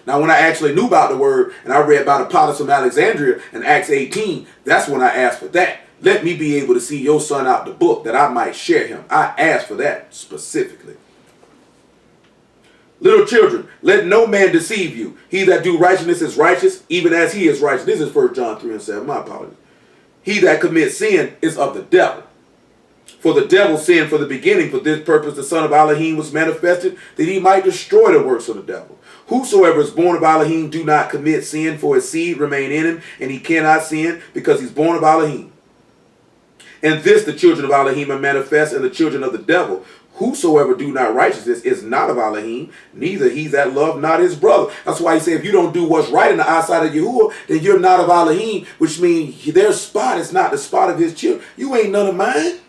Now, when I actually knew about the word and I read about Apollos from Alexandria in Acts 18, that's when I asked for that. Let me be able to see your son out the book that I might share him. I asked for that specifically. Little children, let no man deceive you. He that do righteousness is righteous, even as he is righteous. This is 1 John 3 and 7. My apologies. He that commits sin is of the devil. For the devil sinned for the beginning. For this purpose the Son of Elohim was manifested, that he might destroy the works of the devil. Whosoever is born of Elohim do not commit sin, for his seed remain in him, and he cannot sin, because he's born of Elohim. And this the children of Elohim are manifest, and the children of the devil. Whosoever do not righteousness is not of Elohim, neither he that love not his brother. That's why he said, if you don't do what's right in the eyesight of Yahuwah, then you're not of Elohim, which means their spot is not the spot of his children. You ain't none of mine.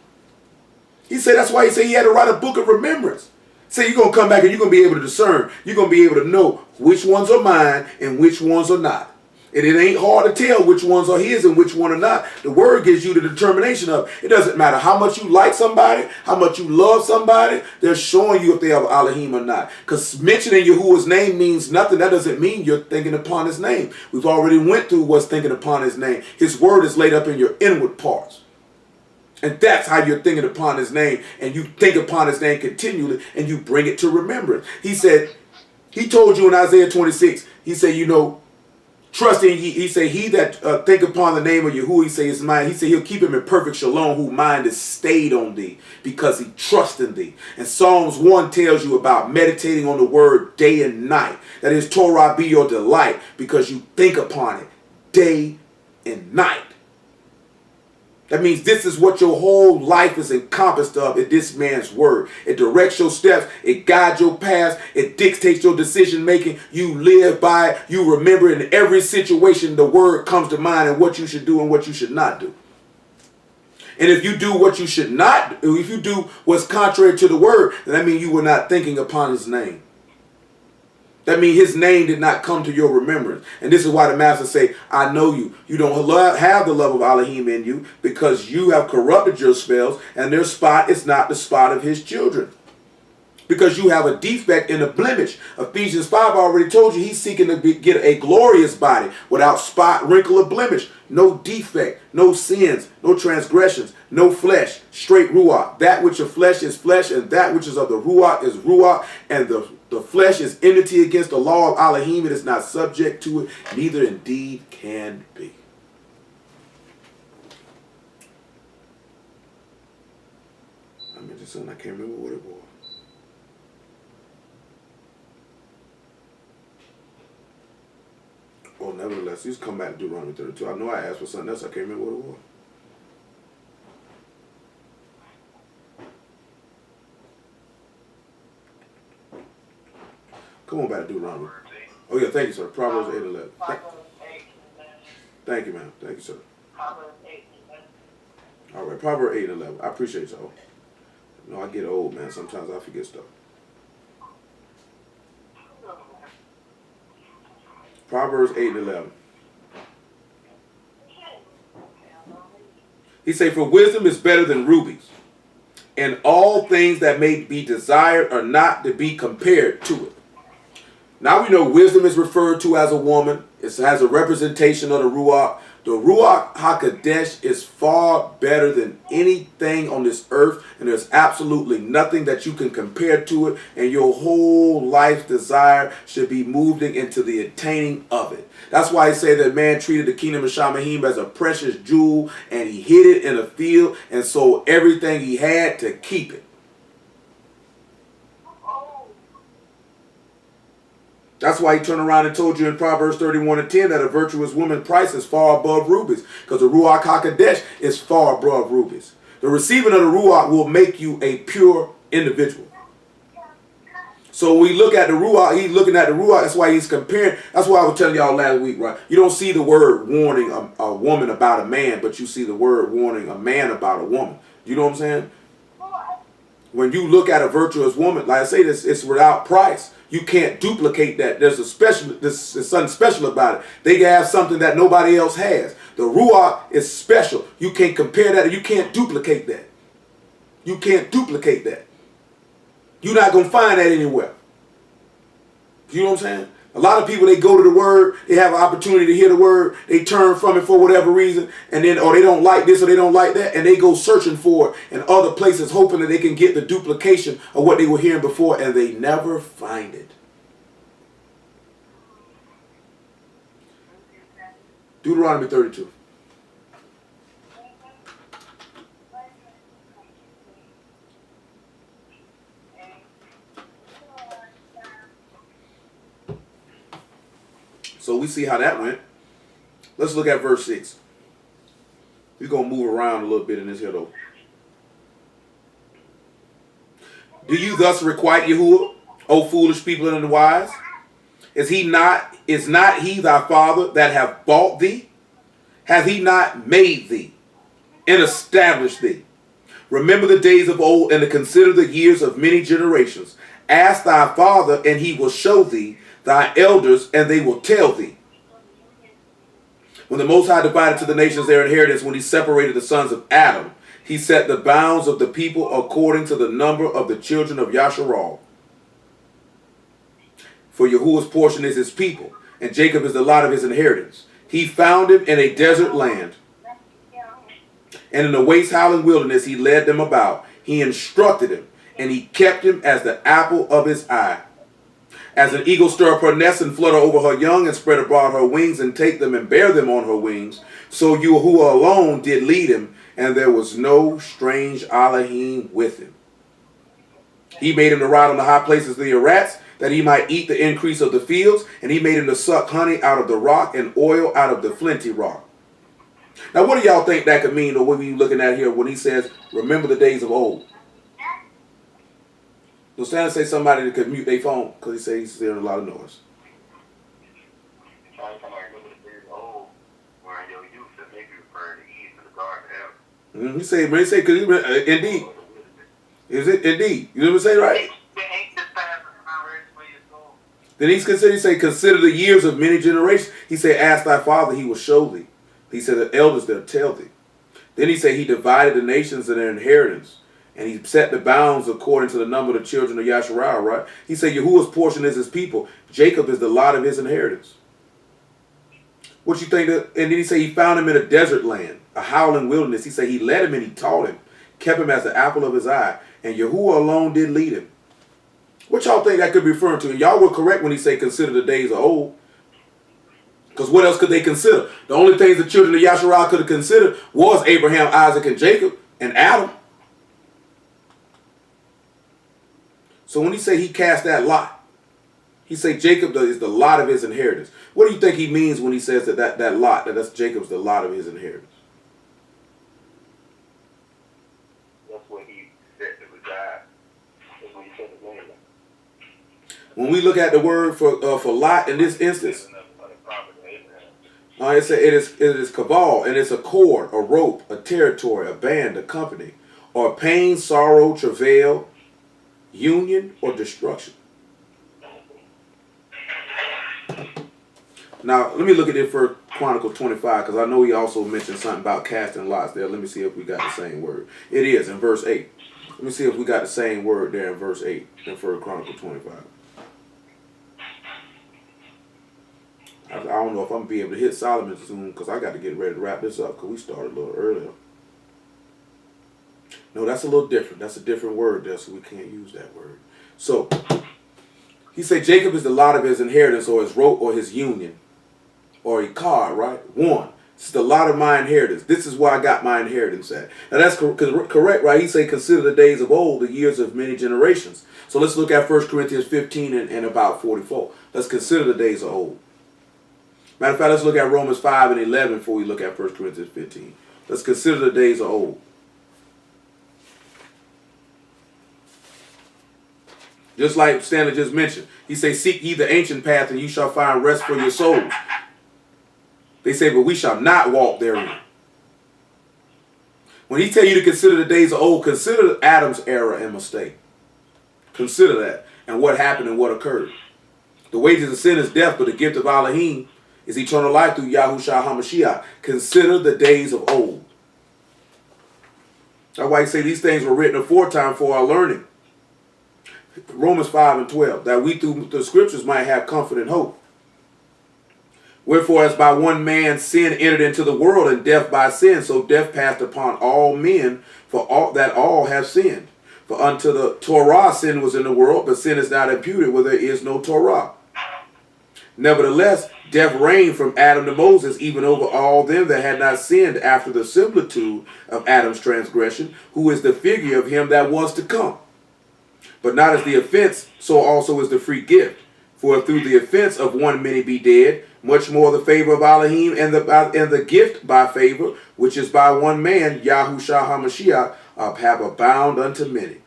He said, that's why he said he had to write a book of remembrance. Say you're going to come back and you're going to be able to discern. You're going to be able to know which ones are mine and which ones are not. And it ain't hard to tell which ones are his and which one are not. The word gives you the determination of it. It doesn't matter how much you like somebody, how much you love somebody. They're showing you if they have Elohim or not. Because mentioning Yahuwah's name means nothing. That doesn't mean you're thinking upon his name. We've already went through what's thinking upon his name. His word is laid up in your inward parts. And that's how you're thinking upon his name. And you think upon his name continually and you bring it to remembrance. He said, he told you in Isaiah 26, he said, you know, trusting, he said, he that think upon the name of Yahuwah, he said, his mind, he said, he'll keep him in perfect shalom, whose mind is stayed on thee, because he trusts in thee. And Psalms 1 tells you about meditating on the word day and night. That his Torah be your delight, because you think upon it day and night. That means this is what your whole life is encompassed of in this man's word. It directs your steps. It guides your paths. It dictates your decision making. You live by it. You remember in every situation the word comes to mind and what you should do and what you should not do. And if you do what you should not do, if you do what's contrary to the word, then that means you were not thinking upon his name. That means his name did not come to your remembrance. And this is why the master say, I know you. You don't have the love of Elohim in you because you have corrupted your spells and their spot is not the spot of his children. Because you have a defect and a blemish. Ephesians 5 already told you he's seeking to get a glorious body without spot, wrinkle, or blemish. No defect, no sins, no transgressions, no flesh, straight ruach. That which of flesh is flesh and that which is of the ruach is ruach. And the flesh is enmity against the law of Elohim. It is not subject to it, neither indeed can be. I mentioned something, I can't remember what it was. Oh, nevertheless, he's come back to Deuteronomy 32. I know I asked for something else. I can't remember what it was. Come on back to Deuteronomy. Oh, yeah, thank you, sir. Proverbs 8 and 11. Thank you, ma'am. Thank you, sir. All right, Proverbs 8 and 11. I appreciate y'all. You know, I get old, man. Sometimes I forget stuff. Proverbs 8 and 11. He say, for wisdom is better than rubies, and all things that may be desired are not to be compared to it. Now we know wisdom is referred to as a woman. It has a representation of the Ruach. The Ruach HaKodesh is far better than anything on this earth, and there's absolutely nothing that you can compare to it, and your whole life's desire should be moving into the attaining of it. That's why I say that man treated the kingdom of Shamahim as a precious jewel, and he hid it in a field and sold everything he had to keep it. That's why he turned around and told you in Proverbs 31 and 10 that a virtuous woman's price is far above rubies, because the Ruach HaKodesh is far above rubies. The receiving of the Ruach will make you a pure individual. So we look at the Ruach, he's looking at the Ruach, that's why he's comparing. That's why I was telling y'all last week, right? You don't see the word warning a woman about a man, but you see the word warning a man about a woman. You know what I'm saying? When you look at a virtuous woman, like I say, this it's without price. You can't duplicate that. There's something special about it. They have something that nobody else has. The Ruach is special. You can't compare that. You can't duplicate that. You can't duplicate that. You're not going to find that anywhere. You know what I'm saying? A lot of people, they go to the word, they have an opportunity to hear the word, they turn from it for whatever reason, and then, or they don't like this or they don't like that, and they go searching for it in other places, hoping that they can get the duplication of what they were hearing before, and they never find it. Deuteronomy 32. So we see how that went. Let's look at verse 6. We're going to move around a little bit in this here though. Do you thus requite Yahuwah, O foolish people and wise? Is not he thy father that hath bought thee? Hath he not made thee and established thee? Remember the days of old and to consider the years of many generations. Ask thy father and he will show thee, thy elders and they will tell thee. When the Most High divided to the nations their inheritance, when he separated the sons of Adam, he set the bounds of the people according to the number of the children of YAHUAH. For Yahuwah's portion is his people, and Jacob is the lot of his inheritance. He found him in a desert land, and in the waste howling wilderness he led them about. He instructed him, and he kept him as the apple of his eye. As an eagle stir up her nest and flutter over her young and spread abroad her wings and take them and bear them on her wings, so Yahuwah alone did lead him, and there was no strange Elohim with him. He made him to ride on the high places of the Arats, that he might eat the increase of the fields, and he made him to suck honey out of the rock and oil out of the flinty rock. Now what do y'all think that could mean, or what are we looking at here when he says, remember the days of old? Does Santa say somebody that could mute their phone because he says he's hearing a lot of noise? He say, because indeed. Is it indeed? You know what I'm saying, right? Then he say, consider the years of many generations. He said, ask thy father, he will show thee. He said, the elders, they'll tell thee. Then he said, he divided the nations in their inheritance. And he set the bounds according to the number of the children of YAHUAH, right? He said, Yahuwah's portion is his people. Jacob is the lot of his inheritance. What you think? And then he said he found him in a desert land, a howling wilderness. He said he led him and he taught him, kept him as the apple of his eye. And Yahuwah alone did lead him. What y'all think that could be referring to? And y'all were correct when he said consider the days of old. Because what else could they consider? The only things the children of YAHUAH could have considered was Abraham, Isaac, and Jacob, and Adam. So when he say he cast that lot, he say Jacob is the lot of his inheritance. What do you think he means when he says that lot, that's Jacob's the lot of his inheritance? That's what he said to the guy. That's what he said to Abraham. When we look at the word for lot in this instance, it is kaval, and it's a cord, a rope, a territory, a band, a company, or pain, sorrow, travail, union, or destruction. Now, let me look at it for Chronicles 25, because I know he also mentioned something about casting lots there. Let me see if we got the same word. It is in verse 8. Let me see if we got the same word there in verse 8 in 1 Chronicles 25. I don't know if I'm going to be able to hit Solomon soon, because I got to get ready to wrap this up, because we started a little earlier. No, that's a little different. That's a different word there, so we can't use that word. So, he said Jacob is the lot of his inheritance, or his rope, or his union, or a card, right? One. It's the lot of my inheritance. This is where I got my inheritance at. Now, that's correct, right? He said, consider the days of old, the years of many generations. So, let's look at 1 Corinthians 15 and about 44. Let's consider the days of old. Matter of fact, let's look at Romans 5 and 11 before we look at 1 Corinthians 15. Let's consider the days of old. Just like Stanley just mentioned. He say, seek ye the ancient path and you shall find rest for your souls. They say, but we shall not walk therein. When he tell you to consider the days of old, consider Adam's error and mistake. Consider that and what happened and what occurred. The wages of sin is death, but the gift of Elohim is eternal life through YAHUAH HaMashiach. Consider the days of old. That's why he say these things were written aforetime for our learning. Romans 5:12, that we through the scriptures might have comfort and hope. Wherefore, as by one man sin entered into the world, and death by sin, so death passed upon all men, for all that all have sinned. For unto the Torah sin was in the world, but sin is not imputed where there is no Torah. Nevertheless, death reigned from Adam to Moses, even over all them that had not sinned after the similitude of Adam's transgression, who is the figure of him that was to come. But not as the offense, so also is the free gift. For if through the offense of one many be dead, much more the favor of Elohim and the gift by favor, which is by one man, YAHUAH HaMashiach, have abound unto many.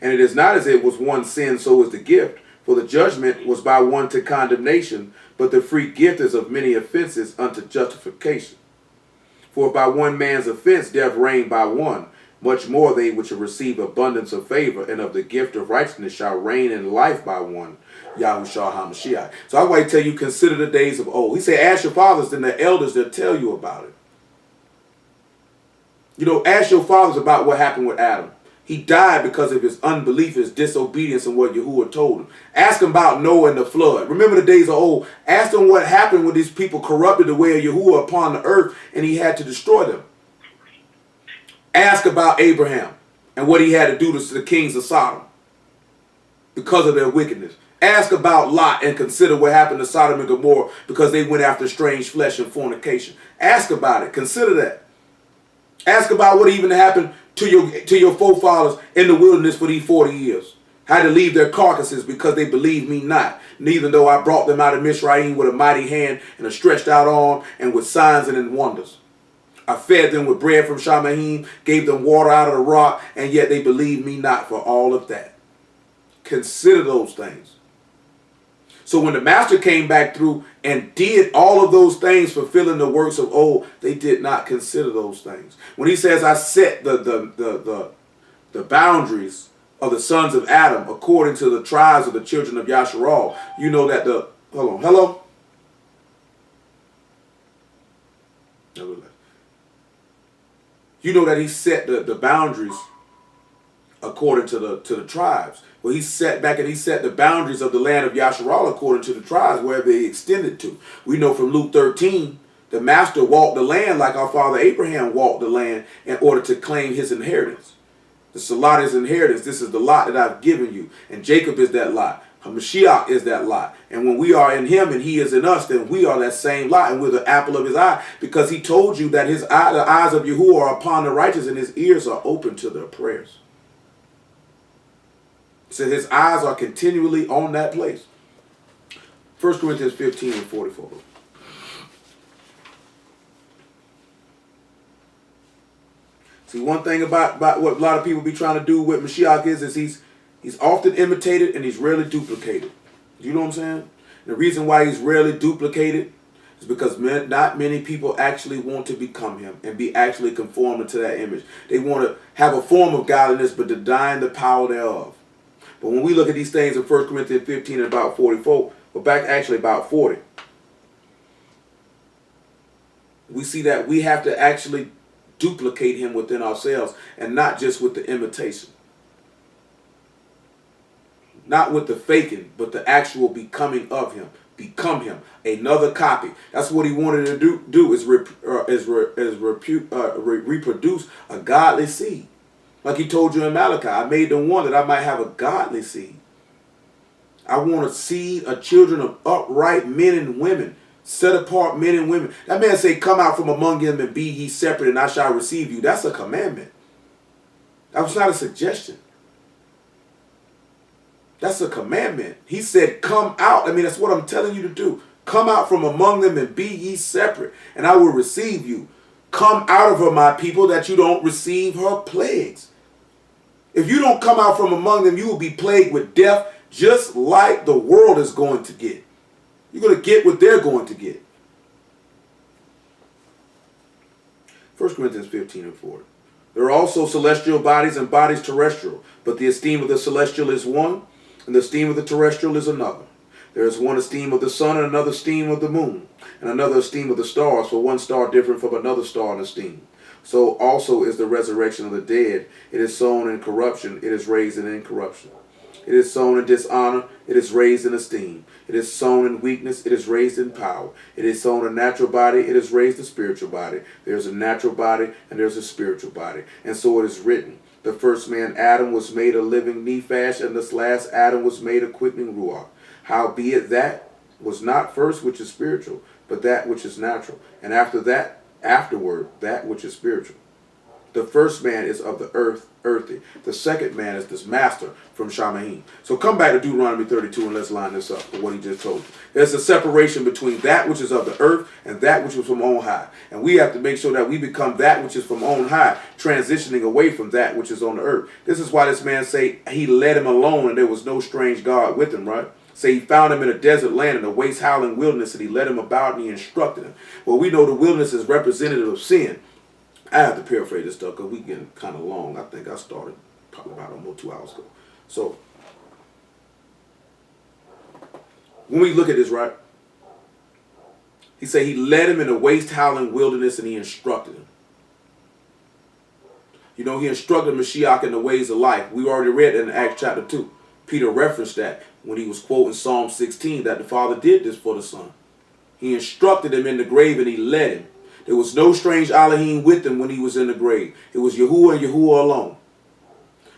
And it is not as it was one sin, so is the gift. For the judgment was by one to condemnation, but the free gift is of many offenses unto justification. For by one man's offense death reigned by one, much more they which receive abundance of favor and of the gift of righteousness shall reign in life by one, YAHUAH HaMashiach. So that's why he tell you, consider the days of old. He said, ask your fathers, then the elders, they'll tell you about it. You know, ask your fathers about what happened with Adam. He died because of his unbelief, his disobedience, and what YAHUAH told him. Ask him about Noah and the flood. Remember the days of old. Ask them what happened when these people corrupted the way of YAHUAH upon the earth, and he had to destroy them. Ask about Abraham and what he had to do to the kings of Sodom because of their wickedness. Ask about Lot and consider what happened to Sodom and Gomorrah because they went after strange flesh and fornication. Ask about it. Consider that. Ask about what even happened to your forefathers in the wilderness for these 40 years. Had to leave their carcasses because they believed me not. Neither though I brought them out of Mizraim with a mighty hand and a stretched out arm and with signs and in wonders. I fed them with bread from Shamahim, gave them water out of the rock, and yet they believed me not for all of that. Consider those things. So when the master came back through and did all of those things, fulfilling the works of old, they did not consider those things. When he says, I set the boundaries of the sons of Adam according to the tribes of the children of Yasharal, you know that the, hello? You know that he set the boundaries according to the tribes. Well, he set the boundaries of the land of Yasharal according to the tribes, wherever they extended to. We know from Luke 13, the master walked the land like our father Abraham walked the land in order to claim his inheritance. This is a lot of his inheritance. This is the lot that I've given you. And Jacob is that lot. Hamashiach is that lot. And when we are in him and he is in us, then we are that same lot. And we're the apple of his eye. Because he told you that the eyes of YAHUAH are upon the righteous and his ears are open to their prayers. So his eyes are continually on that place. 1 Corinthians 15 and 44. See, one thing about what a lot of people be trying to do with Mashiach is he's often imitated and he's rarely duplicated. You know what I'm saying? The reason why he's rarely duplicated is because not many people actually want to become him and be actually conformed to that image. They want to have a form of godliness but denying the power thereof. But when we look at these things in 1 Corinthians 15 and about 44, well, back actually about 40, we see that we have to actually duplicate him within ourselves and not just with the imitation. Not with the faking, but the actual becoming of him. Become him. Another copy. That's what he wanted to do is reproduce a godly seed. Like he told you in Malachi, I made them one that I might have a godly seed. I want a seed of children of upright men and women, set apart men and women. That man say, come out from among them and be ye separate and I shall receive you. That's a commandment. That was not a suggestion. That's a commandment. He said, come out. I mean, that's what I'm telling you to do. Come out from among them and be ye separate and I will receive you. Come out of her, my people, that you don't receive her plagues. If you don't come out from among them, you will be plagued with death, just like the world is going to get. You're going to get what they're going to get. 1 Corinthians 15 and 40. There are also celestial bodies and bodies terrestrial, but the esteem of the celestial is one, and the esteem of the terrestrial is another. There is one esteem of the sun, and another esteem of the moon, and another esteem of the stars, for one star different from another star in esteem. So also is the resurrection of the dead. It is sown in corruption, it is raised in incorruption. It is sown in dishonor, it is raised in esteem. It is sown in weakness, it is raised in power. It is sown a natural body, it is raised a spiritual body. There is a natural body, and there is a spiritual body. And so it is written, the first man Adam was made a living nephash, and this last Adam was made a quickening ruach. Howbeit that was not first which is spiritual, but that which is natural. And afterward, that which is spiritual. The first man is of the earth, earthy. The second man is this master from Shamahim. So come back to Deuteronomy 32 and let's line this up with what he just told you. There's a separation between that which is of the earth and that which was from on high. And we have to make sure that we become that which is from on high, transitioning away from that which is on the earth. This is why this man say he let him alone and there was no strange God with him, right? Say he found him in a desert land, in a waste howling wilderness, and he led him about and he instructed him. Well, we know the wilderness is representative of sin. I have to paraphrase this stuff because we getting kind of long. I think I started probably about almost 2 hours ago. So when we look at this, right, he said he led him in a waste howling wilderness and he instructed him. You know, he instructed Mashiach in the ways of life. We already read in Acts chapter 2. Peter referenced that when he was quoting Psalm 16, that the Father did this for the Son. He instructed him in the grave and he led him. There was no strange Elohim with him when he was in the grave. It was YAHUAH and YAHUAH alone.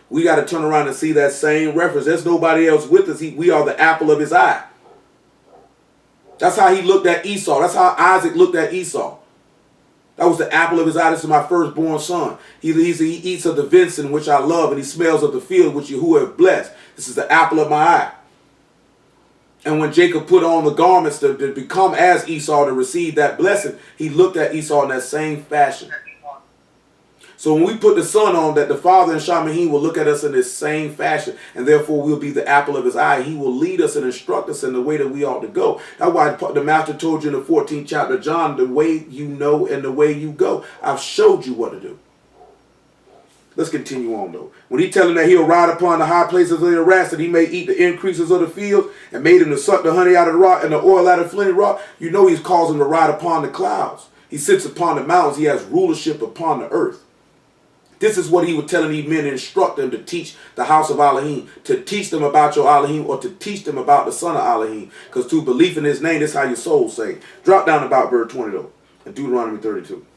We got to turn around and see that same reference. There's nobody else with us. We are the apple of his eye. That's how he looked at Esau. That's how Isaac looked at Esau. That was the apple of his eye. This is my firstborn son. He eats of the venison which I love, and he smells of the field which YAHUAH have blessed. This is the apple of my eye. And when Jacob put on the garments to become as Esau, to receive that blessing, he looked at Esau in that same fashion. So when we put the son on, that the Father and Shamahim will look at us in this same fashion, and therefore we'll be the apple of his eye. He will lead us and instruct us in the way that we ought to go. That's why the Master told you in the 14th chapter of John, the way you know and the way you go. I've showed you what to do. Let's continue on, though. When he tell him that he'll ride upon the high places of the grass, that he may eat the increases of the field, and made him to suck the honey out of the rock and the oil out of the flinty rock, you know he's causing him to ride upon the clouds. He sits upon the mountains. He has rulership upon the earth. This is what he was telling these men to instruct them to teach the house of Elohim, to teach them about your Elohim, or to teach them about the son of Elohim. Because through belief in his name, that's how your soul's saved. Drop down about verse 20, though, in Deuteronomy 32.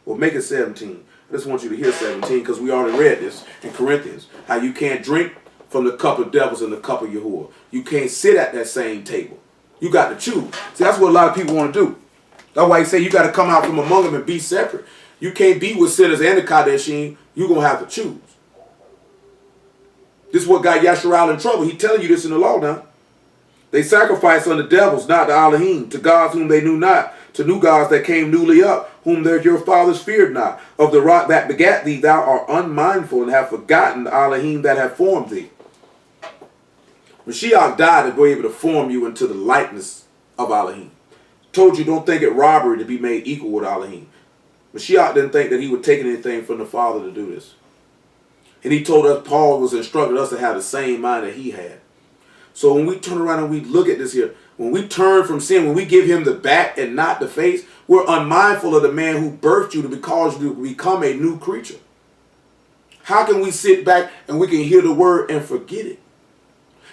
Well, make it 17. I just want you to hear 17 because we already read this in Corinthians. How you can't drink from the cup of devils and the cup of YAHUAH. You can't sit at that same table. You got to choose. See, that's what a lot of people want to do. That's why he say you got to come out from among them and be separate. You can't be with sinners and the Kadeshim. You're going to have to choose. This is what got Yasharal in trouble. He telling you this in the law now. They sacrifice unto devils, not to Elohim, to gods whom they knew not, to new gods that came newly up, whom your fathers feared not. Of the rock that begat thee, thou art unmindful, and have forgotten the Elohim that have formed thee. Mashiach died to be able to form you into the likeness of Elohim. Told you don't think it robbery to be made equal with Elohim. Mashiach didn't think that he would take anything from the Father to do this. And he told us, Paul was instructed us to have the same mind that he had. So when we turn around and we look at this here, when we turn from sin, when we give him the back and not the face, we're unmindful of the man who birthed you to cause you to become a new creature. How can we sit back and we can hear the word and forget it?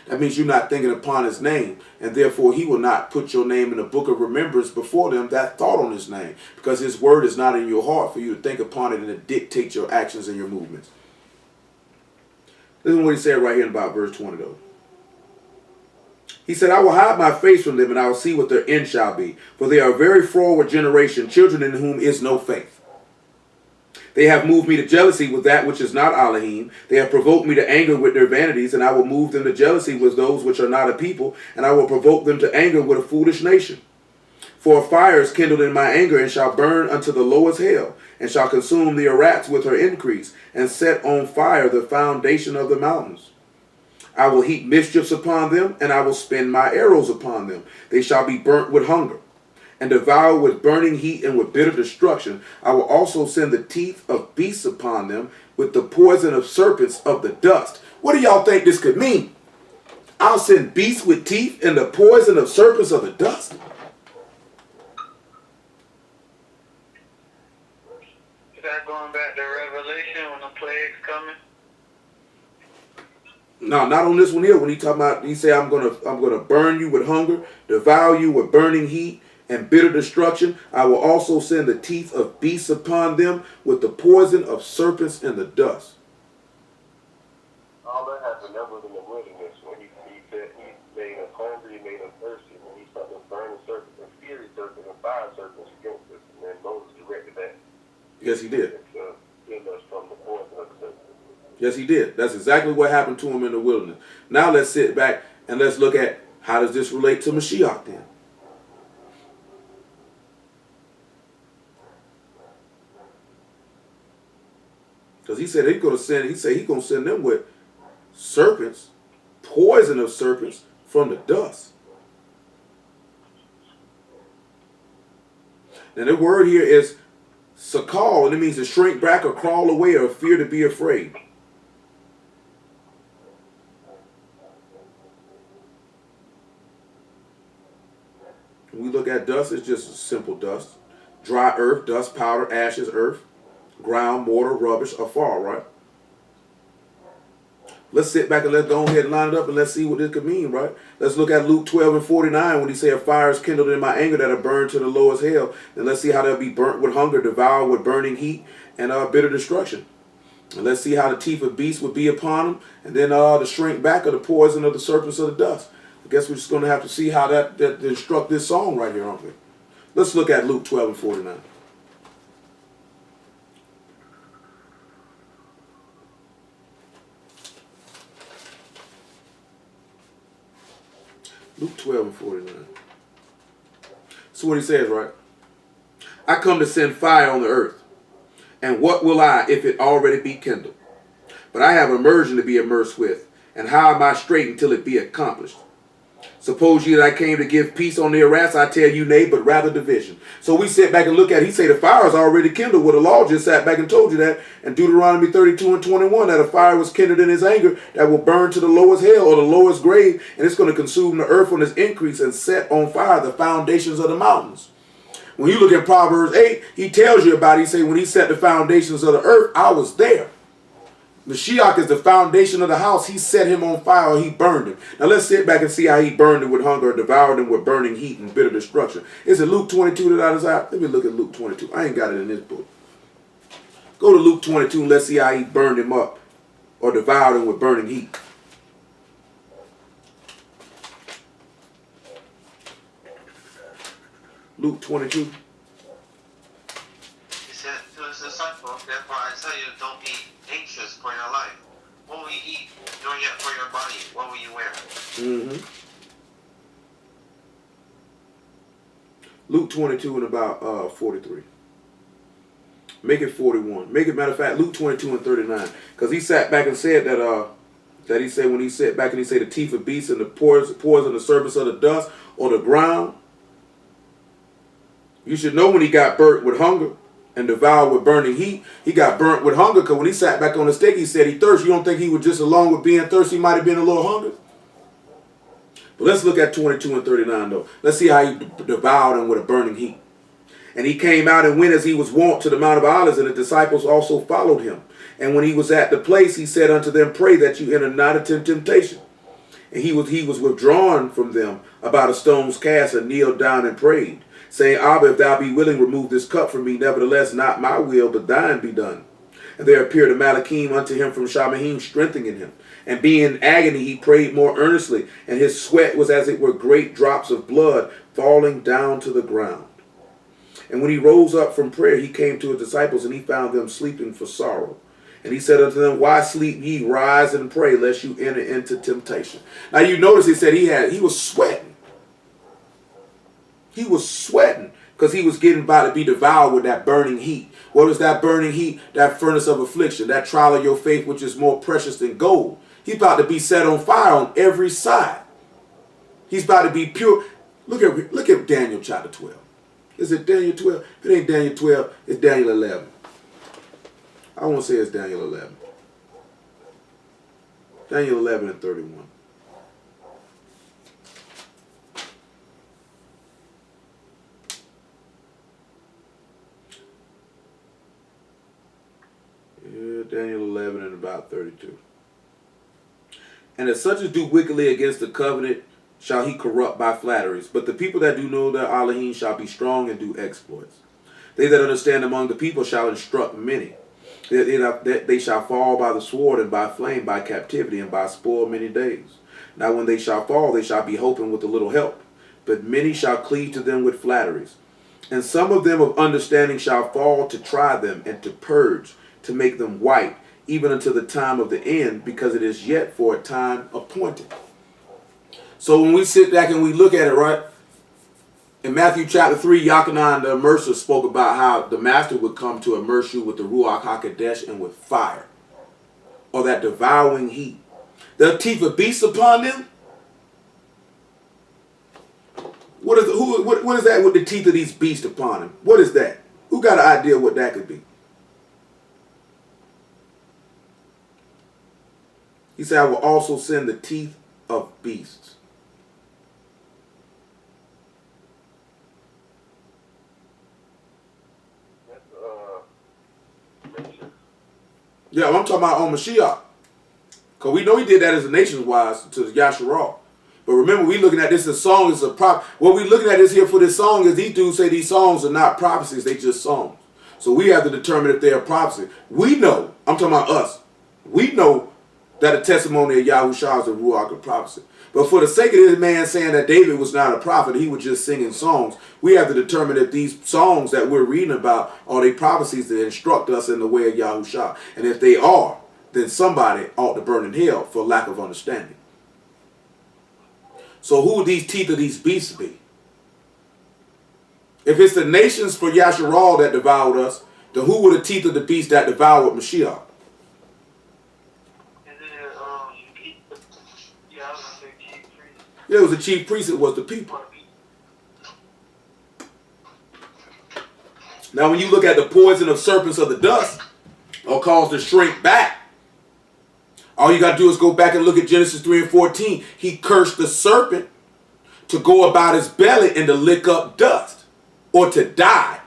That means you're not thinking upon his name, and therefore he will not put your name in the book of remembrance before them that thought on his name, because his word is not in your heart for you to think upon it and to dictate your actions and your movements. This is what he said right here in about verse 20, though. He said, I will hide my face from them, and I will see what their end shall be. For they are a very froward generation, children in whom is no faith. They have moved me to jealousy with that which is not Elohim. They have provoked me to anger with their vanities, and I will move them to jealousy with those which are not a people, and I will provoke them to anger with a foolish nation. For a fire is kindled in my anger, and shall burn unto the lowest hell, and shall consume the Arats with her increase, and set on fire the foundation of the mountains. I will heap mischiefs upon them, and I will spin my arrows upon them. They shall be burnt with hunger. and devour with burning heat and with bitter destruction. I will also send the teeth of beasts upon them with the poison of serpents of the dust. What do y'all think this could mean? I'll send beasts with teeth and the poison of serpents of the dust. Is that going back to Revelation when the plague's coming? No, not on this one here. When he talking about, he say, I'm gonna burn you with hunger, devour you with burning heat and bitter destruction. I will also send the teeth of beasts upon them with the poison of serpents and the dust. All that happened, that was in the wilderness when he said he made us hungry, he made us thirsty, when he started burning serpents and fiery serpents and fire serpents against us. And then Moses directed that. Yes, he did. To heal us from the poison of the serpent. Yes, he did. That's exactly what happened to him in the wilderness. Now let's sit back and let's look at how does this relate to Mashiach then? Because he said he's going to send them with serpents, poison of serpents from the dust. And the word here is sakal, and it means to shrink back or crawl away or fear to be afraid. When we look at dust, it's just simple dust. Dry earth, dust, powder, ashes, earth, ground, mortar, rubbish, afar, right? Let's sit back and let's go ahead and line it up and let's see what this could mean, right? Let's look at Luke 12 and 49 when he said, a fire is kindled in my anger that are burned to the lowest hell. And let's see how they'll be burnt with hunger, devoured with burning heat, and bitter destruction. And let's see how the teeth of beasts would be upon them, and then the shrink back of the poison of the serpents of the dust. I guess we're just going to have to see how that instruct this song right here, aren't we? Let's look at Luke 12 and 49. Luke 12 and 49. So what he says, right? I come to send fire on the earth. And what will I if it already be kindled? But I have immersion to be immersed with. And how am I straight until it be accomplished? Suppose ye that I came to give peace on their wrath, I tell you nay, but rather division. So we sit back and look at it. He say the fire is already kindled. Well, the law just sat back and told you that. And Deuteronomy 32 and 21, that a fire was kindled in his anger that will burn to the lowest hell or the lowest grave. And it's going to consume the earth on its increase and set on fire the foundations of the mountains. When you look at Proverbs 8, he tells you about it. He say, when he set the foundations of the earth, I was there. Mashiach is the foundation of the house. He set him on fire, or he burned him. Now let's sit back and see how he burned him with hunger, or devoured him with burning heat and bitter destruction. Is it Luke 22 that I desire? Let me look at Luke 22. I ain't got it in this book. Go to Luke 22 and let's see how he burned him up or devoured him with burning heat. Luke 22. He said to his disciples, therefore I tell you, don't be anxious for your life. What will you eat? Nor yet for your body, what will you wear? Mm-hmm. Luke 22 and about 43. Make it 41. Make it, matter of fact, Luke 22 and 39. Because he sat back and said that he said when he sat back and he said the teeth of beasts and the poison, the surface of the dust or the ground. You should know when he got burnt with hunger and devoured with burning heat. He got burnt with hunger because when he sat back on the stake, he said he thirsty. You don't think he was just along with being thirsty, he might have been a little hungry? But let's look at 22 and 39 though. Let's see how he devoured him with a burning heat. And he came out and went as he was wont to the Mount of Olives, and the disciples also followed him. And when he was at the place, he said unto them, pray that you enter not into temptation. And he was withdrawn from them about a stone's cast and kneeled down and prayed, saying, Abba, if thou be willing, remove this cup from me. Nevertheless, not my will, but thine be done. And there appeared a Malachim unto him from Shamahim, strengthening him. And being in agony, he prayed more earnestly, and his sweat was as it were great drops of blood falling down to the ground. And when he rose up from prayer, he came to his disciples, and he found them sleeping for sorrow. And he said unto them, why sleep ye? Rise and pray, lest you enter into temptation. Now you notice he said he was sweating. He was sweating because he was getting about to be devoured with that burning heat. What is that burning heat? That furnace of affliction, that trial of your faith, which is more precious than gold. He's about to be set on fire on every side. He's about to be pure. Look at Daniel chapter 12. Is it Daniel 12? If it ain't Daniel 12, it's Daniel 11. I won't say it's Daniel 11. Daniel 11 and 31. Yeah, Daniel 11 and about 32. And as such as do wickedly against the covenant shall he corrupt by flatteries. But the people that do know their Elohim shall be strong and do exploits. They that understand among the people shall instruct many. They shall fall by the sword and by flame, by captivity and by spoil many days. Now when they shall fall, they shall be hoping with a little help. But many shall cleave to them with flatteries. And some of them of understanding shall fall to try them and to purge, to make them white, even until the time of the end, because it is yet for a time appointed. So when we sit back and we look at it, right, in Matthew chapter 3, Yachanan the immerser spoke about how the master would come to immerse you with the Ruach HaKodesh and with fire, or that devouring heat. The teeth of beasts upon them. What is that with the teeth of these beasts upon them? What is that? Who got an idea what that could be? He said, I will also send the teeth of beasts. Yeah, I'm talking about on Mashiach. Because we know he did that as a nation-wise to YAHUAH. But remember, we looking at this as song is a prop. What we looking at is here for this song is these dudes say these songs are not prophecies, they just songs. So we have to determine if they're a prophecy. We know, I'm talking about us, we know that a testimony of Yahushua is a Ruach of prophecy. But for the sake of this man saying that David was not a prophet, he was just singing songs, we have to determine if these songs that we're reading about are they prophecies that instruct us in the way of Yahushua. And if they are, then somebody ought to burn in hell for lack of understanding. So who would these teeth of these beasts be? If it's the nations for YAHUAH that devoured us, then who were the teeth of the beast that devoured Mashiach? Yeah, it was the chief priest, it was the people. Now when you look at the poison of serpents of the dust, are caused to shrink back. All you got to do is go back and look at Genesis 3 and 14. He cursed the serpent to go about his belly and to lick up dust, or to die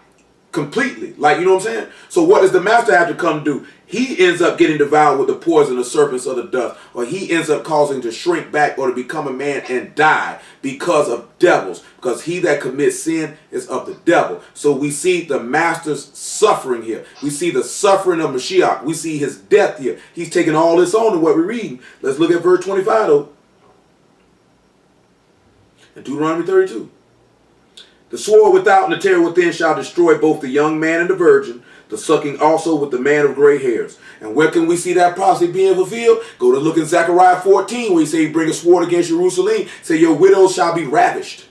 completely. Like, you know what I'm saying? So what does the master have to come do? He ends up getting devoured with the poison of serpents of the dust, or he ends up causing to shrink back or to become a man and die because of devils, because he that commits sin is of the devil. So we see the master's suffering here. We see the suffering of Mashiach. We see his death here. He's taking all this on in what we're reading. Let's look at verse 25 though. In Deuteronomy 32. The sword without and the terror within shall destroy both the young man and the virgin, the sucking also with the man of gray hairs. And where can we see that prophecy being fulfilled? Go to look in Zechariah 14 where he say, bring a sword against Jerusalem. Say, your widows shall be ravished.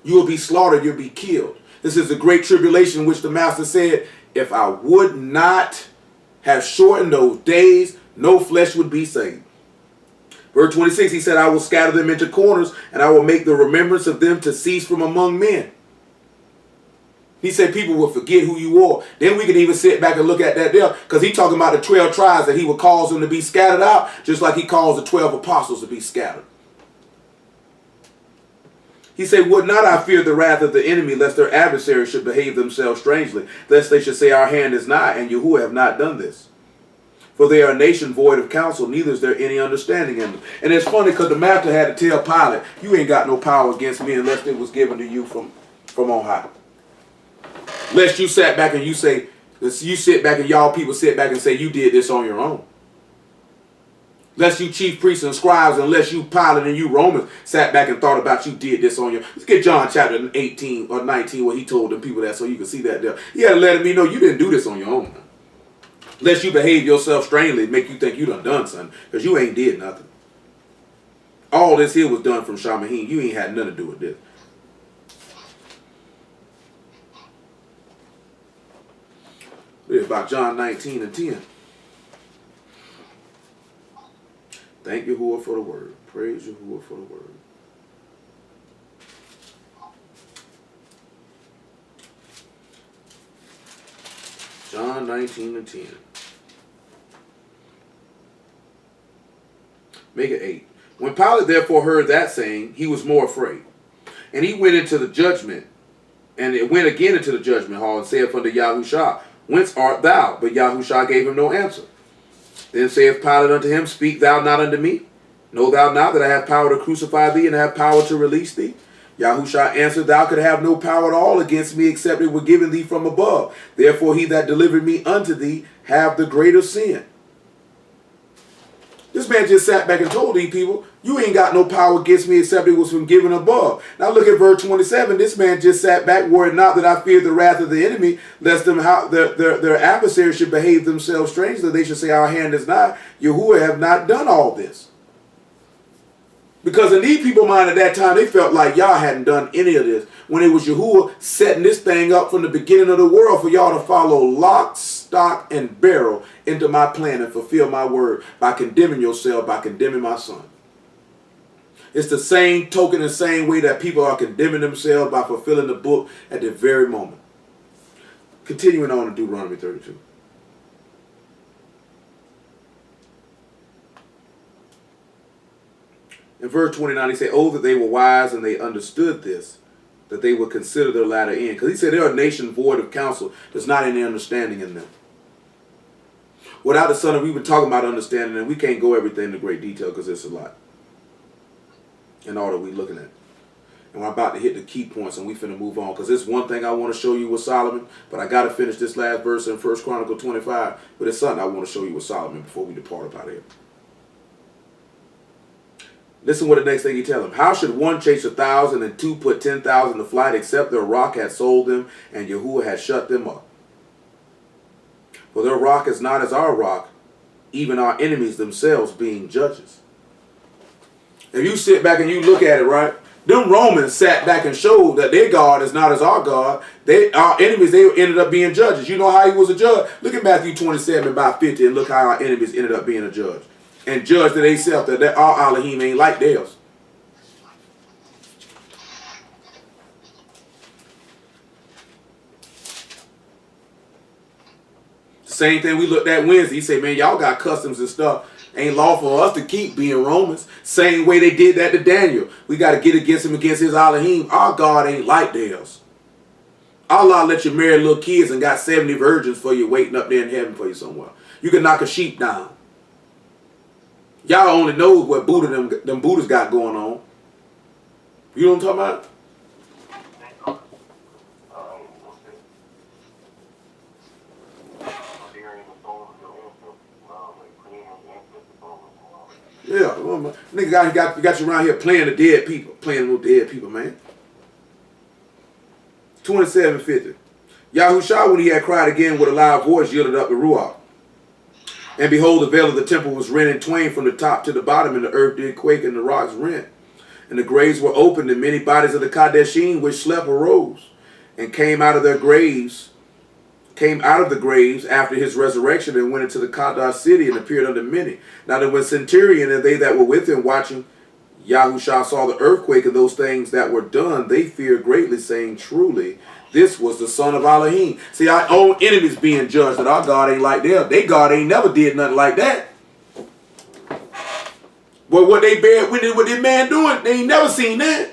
You will be slaughtered, you'll be killed. This is the great tribulation which the master said, if I would not have shortened those days, no flesh would be saved. Verse 26, he said, I will scatter them into corners, and I will make the remembrance of them to cease from among men. He said people will forget who you are. Then we can even sit back and look at that there, because he's talking about the 12 tribes that he would cause them to be scattered out, just like he caused the 12 apostles to be scattered. He said, would not I fear the wrath of the enemy, lest their adversaries should behave themselves strangely, lest they should say, our hand is nigh, and YAHUAH have not done this. For they are a nation void of counsel, neither is there any understanding in them. And it's funny because the master had to tell Pilate, you ain't got no power against me unless it was given to you from on high. Lest you sat back and you say, you sit back and y'all people sit back and say you did this on your own. Lest you chief priests and scribes, unless you Pilate and you Romans sat back and thought about you did this on your own. Let's get John chapter 18 or 19 where he told them people that so you can see that there. He had to let me know you didn't do this on your own. Lest you behave yourself strangely, make you think you done something, because you ain't did nothing. All this here was done from Shamahin. You ain't had nothing to do with this. It's about John 19 and 10. Thank YAHUAH for the word. Praise YAHUAH for the word. John 19:10. Make it 8. When Pilate therefore heard that saying, he was more afraid. And he went into the judgment, and it went again into the judgment hall, and saith unto Yahushua, Whence art thou? But Yahushua gave him no answer. Then saith Pilate unto him, Speak thou not unto me? Know thou not that I have power to crucify thee, and have power to release thee? Yahushua answered, Thou could have no power at all against me, except it were given thee from above. Therefore he that delivered me unto thee have the greater sin. This man just sat back and told these people, you ain't got no power against me except it was from given above. Now look at verse 27. This man just sat back, worried not that I fear the wrath of the enemy, lest them their adversaries should behave themselves strangely. They should say, Our hand is nigh. Yahuwah have not done all this. Because in these people's mind at that time, they felt like y'all hadn't done any of this. When it was Yahuwah setting this thing up from the beginning of the world for y'all to follow lock, stock, and barrel into my plan and fulfill my word by condemning yourself, by condemning my son. It's the same token and same way that people are condemning themselves by fulfilling the book at the very moment. Continuing on to Deuteronomy 32. In verse 29, he said, Oh, that they were wise and they understood this, that they would consider their latter end. Because he said they're a nation void of counsel. There's not any understanding in them. Without the Son, we've been talking about understanding, and we can't go everything into great detail because it's a lot. And all that we're looking at. And we're about to hit the key points, and we finna move on. Because there's one thing I want to show you with Solomon, but I got to finish this last verse in 1 Chronicles 25. But there's something I want to show you with Solomon before we depart up out of here. Listen what the next thing he tell him. How should one chase 1,000 and two put 10,000 to flight, except their rock had sold them and Yahuwah had shut them up? For their rock is not as our rock, even our enemies themselves being judges. If you sit back and you look at it, right? Them Romans sat back and showed that their God is not as our God. Our enemies, they ended up being judges. You know how he was a judge? Look at Matthew 27 about 50 and look how our enemies ended up being a judge. And judge that they self that our Elohim ain't like theirs. Same thing we looked at Wednesday. He said, man, y'all got customs and stuff. Ain't lawful for us to keep being Romans. Same way they did that to Daniel. We got to get against him against his Elohim. Our God ain't like theirs. Allah let you marry little kids and got 70 virgins for you waiting up there in heaven for you somewhere. You can knock a sheep down. Y'all only knows what them Buddhas got going on. You know what I'm talking about? Yeah, nigga got you around here playing the dead people. Playing with dead people, man. 27:50. Yahushua, when he had cried again with a loud voice, yielded up the Ruach. And behold, the veil of the temple was rent in twain from the top to the bottom, and the earth did quake, and the rocks rent. And the graves were opened, and many bodies of the Kadeshim which slept arose, and came out of the graves after his resurrection, and went into the Kadesh city, and appeared unto many. Now there was centurion, and they that were with him watching Yahushua saw the earthquake and those things that were done. They feared greatly, saying, Truly, this was the son of Elohim. See, our own enemies being judged, that our God ain't like theirs. They God ain't never did nothing like that. But what they bear, what this man doing, they ain't never seen that.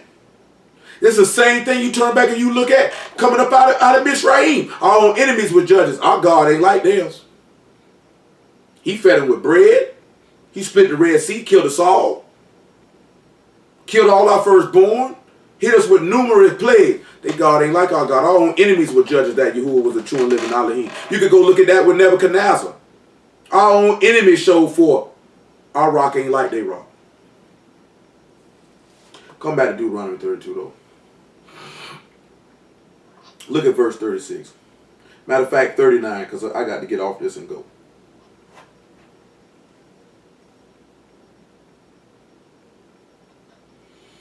It's the same thing you turn back and you look at coming up out of Mizraim. Our own enemies were judges. Our God ain't like theirs. He fed them with bread. He split the Red Sea, killed us all. Killed all our firstborn. Hit us with numerous plagues. They God ain't like our God. Our own enemies were judges that Yahuwah was a true and living Elohim. You could go look at that with Nebuchadnezzar. Our own enemies showed forth. Our rock ain't like they rock. Come back to Deuteronomy 32 though. Look at verse 36. Matter of fact, 39, because I got to get off this and go.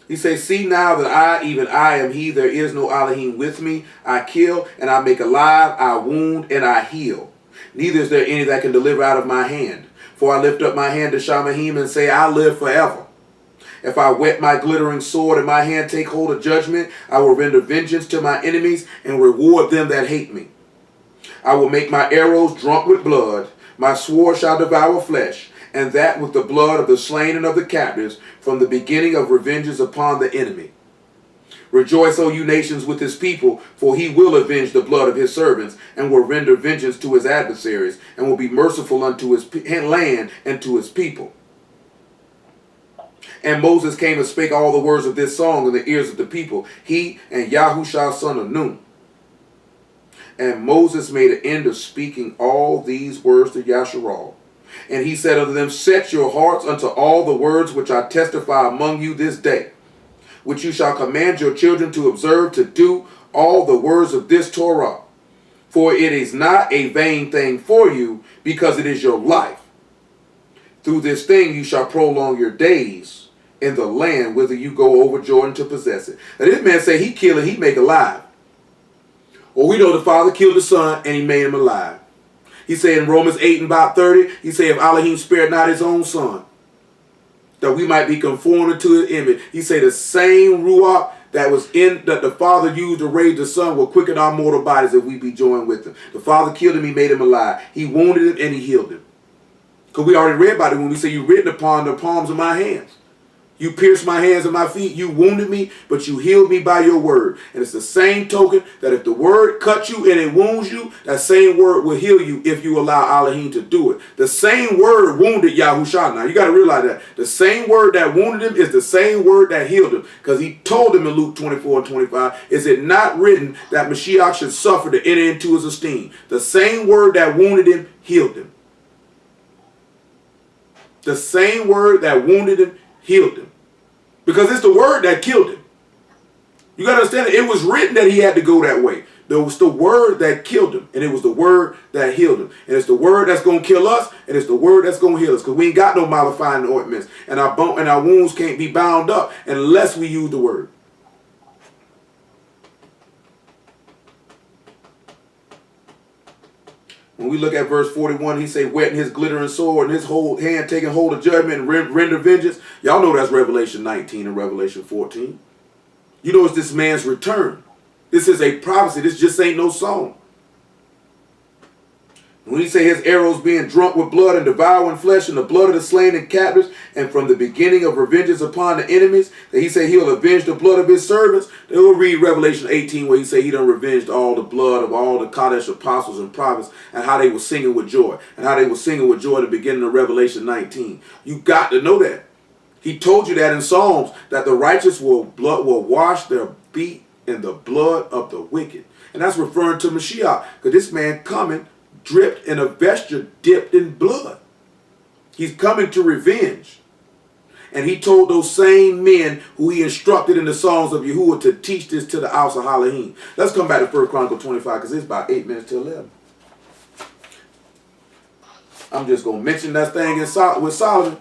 He says, See now that I, even I, am he, there is no Elohim with me. I kill, and I make alive, I wound, and I heal. Neither is there any that can deliver out of my hand. For I lift up my hand to Shamahim and say, I live forever. If I wet my glittering sword and my hand take hold of judgment, I will render vengeance to my enemies and reward them that hate me. I will make my arrows drunk with blood. My sword shall devour flesh, and that with the blood of the slain and of the captives, from the beginning of revenges upon the enemy. Rejoice, O you nations, with his people, for he will avenge the blood of his servants, and will render vengeance to his adversaries, and will be merciful unto his land and to his people. And Moses came and spake all the words of this song in the ears of the people, he and YAHUAH son of Nun. And Moses made an end of speaking all these words to Yasharal. And he said unto them, set your hearts unto all the words which I testify among you this day, which you shall command your children to observe, to do all the words of this Torah. For it is not a vain thing for you, because it is your life. Through this thing you shall prolong your days in the land whither you go over Jordan to possess it. Now this man say he kill and he make alive. Well, we know the Father killed the Son and he made him alive. He said in Romans 8 and about 30, he said, if Elohim spared not his own Son, that we might be conformed to his image. He said the same Ruach that the Father used to raise the Son will quicken our mortal bodies if we be joined with him. The Father killed him, he made him alive. He wounded him and he healed him. Because we already read about it when we say you written upon the palms of my hands. You pierced my hands and my feet. You wounded me, but you healed me by your word. And it's the same token that if the word cuts you and it wounds you, that same word will heal you if you allow Elohim to do it. The same word wounded Yahushua. Now, you got to realize that. The same word that wounded him is the same word that healed him. Because he told him in Luke 24 and 25, is it not written that Mashiach should suffer to enter into his esteem? The same word that wounded him healed him. The same word that wounded him healed him. Because it's the word that killed him. You got to understand it. It was written that he had to go that way. It was the word that killed him. And it was the word that healed him. And it's the word that's going to kill us. And it's the word that's going to heal us. Because we ain't got no mollifying ointments. And our wounds can't be bound up unless we use the word. When we look at verse 41, he say, wetting his glittering sword and his whole hand taking hold of judgment and render vengeance. Y'all know that's Revelation 19 and Revelation 14. You know it's this man's return. This is a prophecy. This just ain't no song. When he say his arrows being drunk with blood and devouring flesh and the blood of the slain and captives, and from the beginning of revenges upon the enemies, that he say he'll avenge the blood of his servants. They will read Revelation 18 where he say he done revenged all the blood of all the Kadesh apostles and prophets and how they were singing with joy. And how they were singing with joy at the beginning of Revelation 19. You got to know that. He told you that in Psalms, that the righteous will wash their feet in the blood of the wicked. And that's referring to Mashiach. Because this man coming dripped in a vesture dipped in blood. He's coming to revenge. And he told those same men who he instructed in the songs of YAHUAH to teach this to the house of Elohim. Let's come back to 1 Chronicles 25 because it's about 8 minutes to 11. I'm just going to mention that thing with Solomon.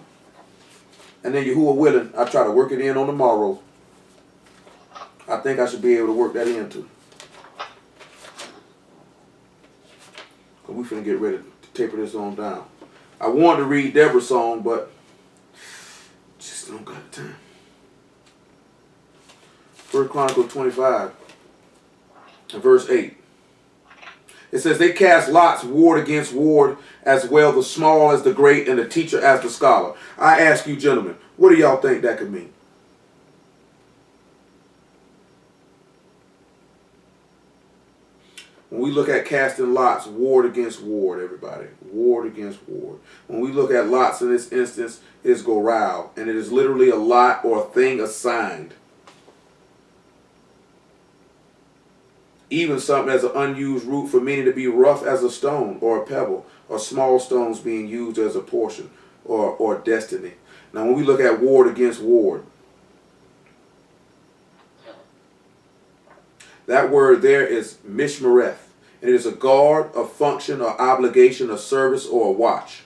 And then YAHUAH willing, I try to work it in on tomorrow. I think I should be able to work that in too. Because we finna get ready to taper this on down. I wanted to read Deborah's song, but just don't got the time. 1 Chronicles 25 and verse 8. It says, they cast lots, ward against ward, as well the small as the great, and the teacher as the scholar. I ask you, gentlemen, what do y'all think that could mean? When we look at casting lots, ward against ward, everybody. Ward against ward. When we look at lots in this instance, it's goral. And it is literally a lot or a thing assigned. Even something as an unused root for meaning to be rough as a stone or a pebble, or small stones being used as a portion or destiny. Now when we look at ward against ward, that word there is mishmareth. And it is a guard, a function, or obligation, a service, or a watch,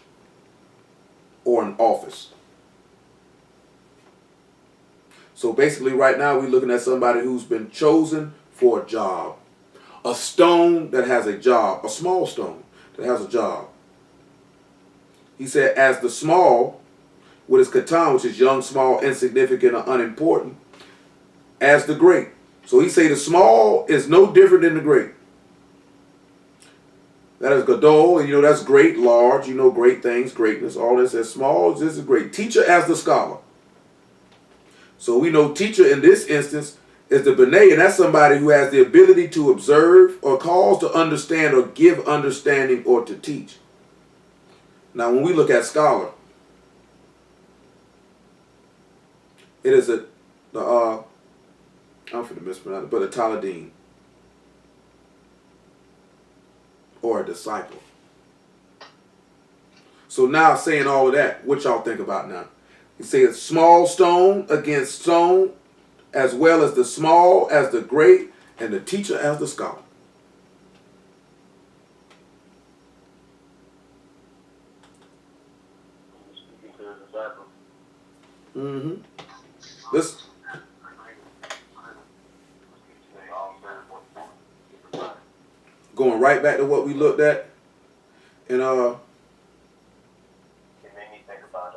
or an office. So basically right now we're looking at somebody who's been chosen for a job. A stone that has a job, a small stone that has a job. He said, as the small, with his katan, which is young, small, insignificant, or unimportant, as the great. So he say the small is no different than the great. That is gadol, and that's great, large, great things, greatness, all this. As small as this is great. Teacher as the scholar. So we know teacher in this instance is the B'nai, and that's somebody who has the ability to observe or cause to understand or give understanding or to teach. Now when we look at scholar, it is I'm going to mispronounce it, but a Taladim or a disciple. So now saying all of that, what y'all think about now? You say it's small stone against stone, as well as the small as the great, and the teacher as the scholar. Mm-hmm. Let's going right back to what we looked at, and it made me think about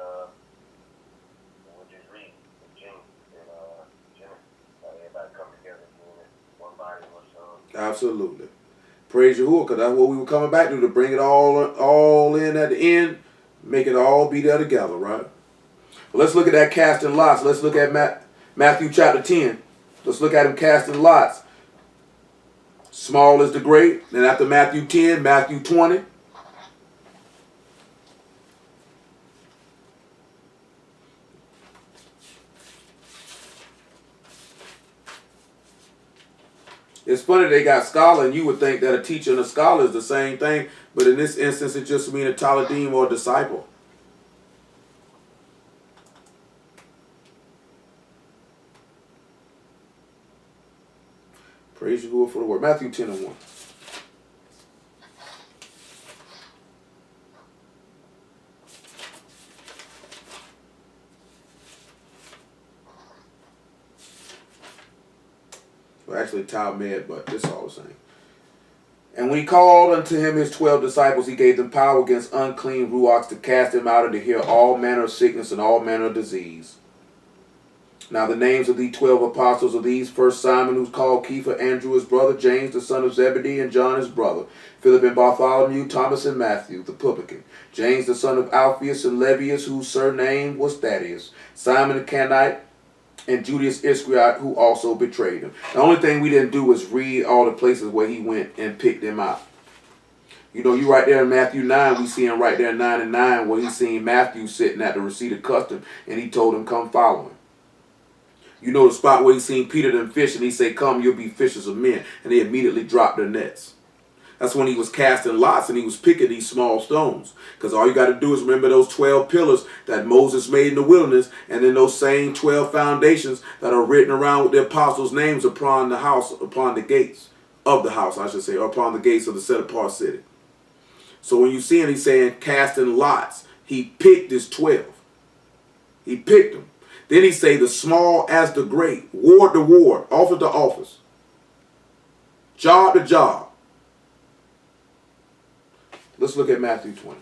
we just read Jim and Jim, everybody come together in one body, one soul. absolutely. Praise Yahuwah, because that's what we were coming back to bring it all in at the end, make it all be there together, right? Well, let's look at that casting lots. Let's look at Matthew chapter 10. Let's look at him casting lots. Small is the great. Then after Matthew 10, Matthew 20. It's funny they got scholar, and you would think that a teacher and a scholar is the same thing, but in this instance it just means a taladim or a disciple. Praise Yahuwah for the word. Matthew 10 and 1. Well, actually, Talmud, but it's all the same. And when he called unto him his 12 disciples, he gave them power against unclean ruachs to cast them out and to heal all manner of sickness and all manner of disease. Now the names of the 12 apostles are these: first Simon, who's called Kepha, Andrew his brother, James the son of Zebedee, and John his brother, Philip and Bartholomew, Thomas and Matthew, the publican, James the son of Alphaeus and Lebbaeus, whose surname was Thaddeus, Simon the Canaanite, and Judas Iscariot, who also betrayed him. The only thing we didn't do was read all the places where he went and picked them out. You right there in Matthew 9, we see him right there in 9 and 9, where he seen Matthew sitting at the receipt of custom, and he told him, come follow him. You know the spot where he seen Peter them fish, and he said, come, you'll be fishers of men. And they immediately dropped their nets. That's when he was casting lots and he was picking these small stones. Because all you got to do is remember those 12 pillars that Moses made in the wilderness, and then those same 12 foundations that are written around with the apostles' names upon the house, upon the gates of the house, I should say, or upon the gates of the set-apart city. So when you see him, he's saying casting lots. He picked his 12. He picked them. Then he say the small as the great, ward to ward, office to office, job to job. Let's look at Matthew 20.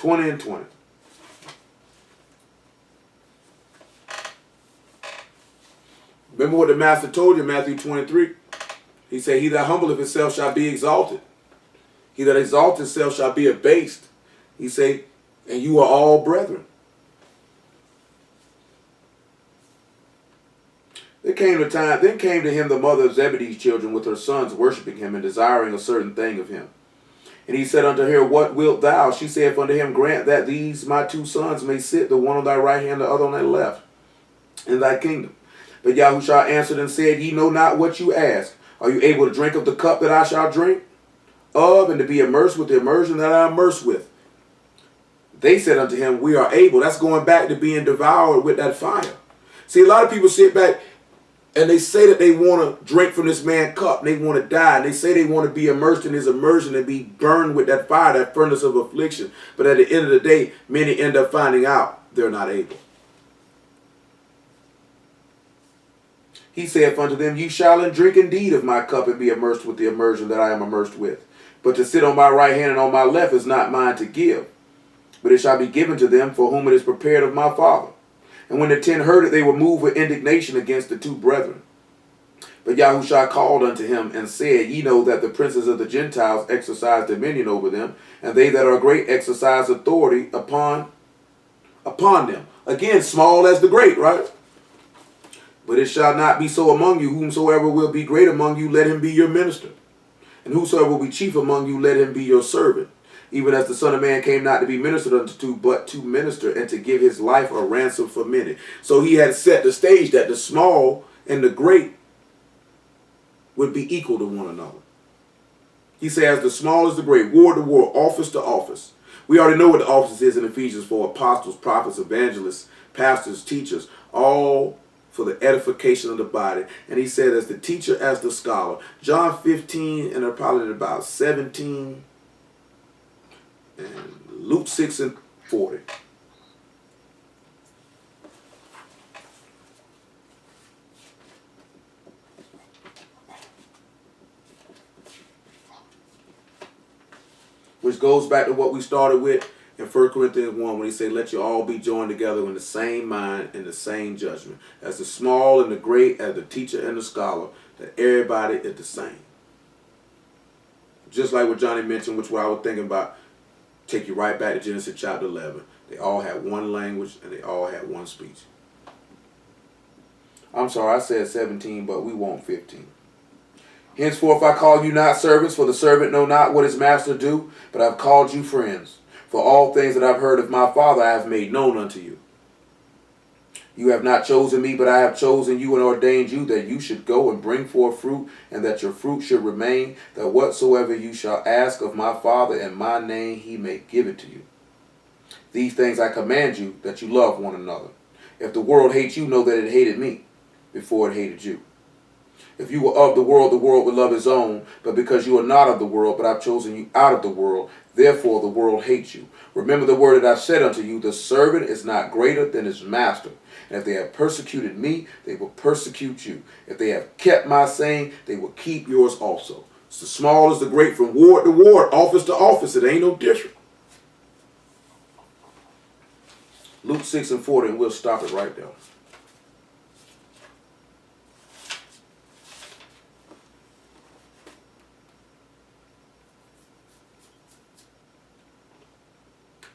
And 20. Remember what the master told you in Matthew 23? He said, he that humbleth himself shall be exalted. He that exalts himself shall be abased. He say, and you are all brethren. Then came to him the mother of Zebedee's children with her sons, worshiping him and desiring a certain thing of him. And he said unto her, what wilt thou? She saith unto him, grant that these my 2 sons may sit, the one on thy right hand, the other on thy left, in thy kingdom. But Yahushua answered and said, ye know not what you ask. Are you able to drink of the cup that I shall drink of, and to be immersed with the immersion that I am immersed with? They said unto him, we are able. That's going back to being devoured with that fire. See, a lot of people sit back and they say that they want to drink from this man's cup and they want to die. And they say they want to be immersed in his immersion and be burned with that fire, that furnace of affliction. But at the end of the day, many end up finding out they're not able. He saith unto them, ye shall drink indeed of my cup and be immersed with the immersion that I am immersed with. But to sit on my right hand and on my left is not mine to give, but it shall be given to them for whom it is prepared of my Father. And when the 10 heard it, they were moved with indignation against the 2 brethren. But Yahushua called unto him and said, Ye know that the princes of the Gentiles exercise dominion over them, and they that are great exercise authority upon them. Again, small as the great, right? But it shall not be so among you. Whomsoever will be great among you, let him be your minister. And whosoever will be chief among you, let him be your servant. Even as the Son of Man came not to be ministered unto, but to minister and to give his life a ransom for many. So he had set the stage that the small and the great would be equal to one another. He says the small is the great, ward to ward, office to office. We already know what the office is in Ephesians 4. Apostles, prophets, evangelists, pastors, teachers, all for the edification of the body. And he said as the teacher, as the scholar. John 15 and probably about 17. And Luke 6 and 40. Which goes back to what we started with in 1 Corinthians 1 when he said, let you all be joined together in the same mind and the same judgment. As the small and the great, as the teacher and the scholar, that everybody is the same. Just like what Johnny mentioned, which what I was thinking about, take you right back to Genesis chapter 11. They all had one language and they all had one speech. I'm sorry, I said 17, but we want 15. Henceforth I call you not servants, for the servant know not what his master do, but I've called you friends. For all things that I've heard of my Father I have made known unto you. You have not chosen me, but I have chosen you and ordained you that you should go and bring forth fruit, and that your fruit should remain, that whatsoever you shall ask of my Father in my name, he may give it to you. These things I command you, that you love one another. If the world hates you, know that it hated me before it hated you. If you were of the world would love his own. But because you are not of the world, but I've chosen you out of the world, therefore the world hates you. Remember the word that I've said unto you, the servant is not greater than his master. And if they have persecuted me, they will persecute you. If they have kept my saying, they will keep yours also. It's the small as the great, from ward to ward, office to office. It ain't no different. Luke 6 and 40, and we'll stop it right there.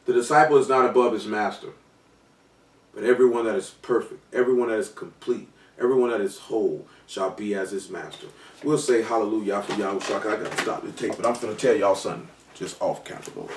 The disciple is not above his master, but everyone that is perfect, everyone that is complete, everyone that is whole shall be as his master. We'll say hallelujah for Yahushua. I got to stop the tape, but I'm going to tell y'all something just off camera.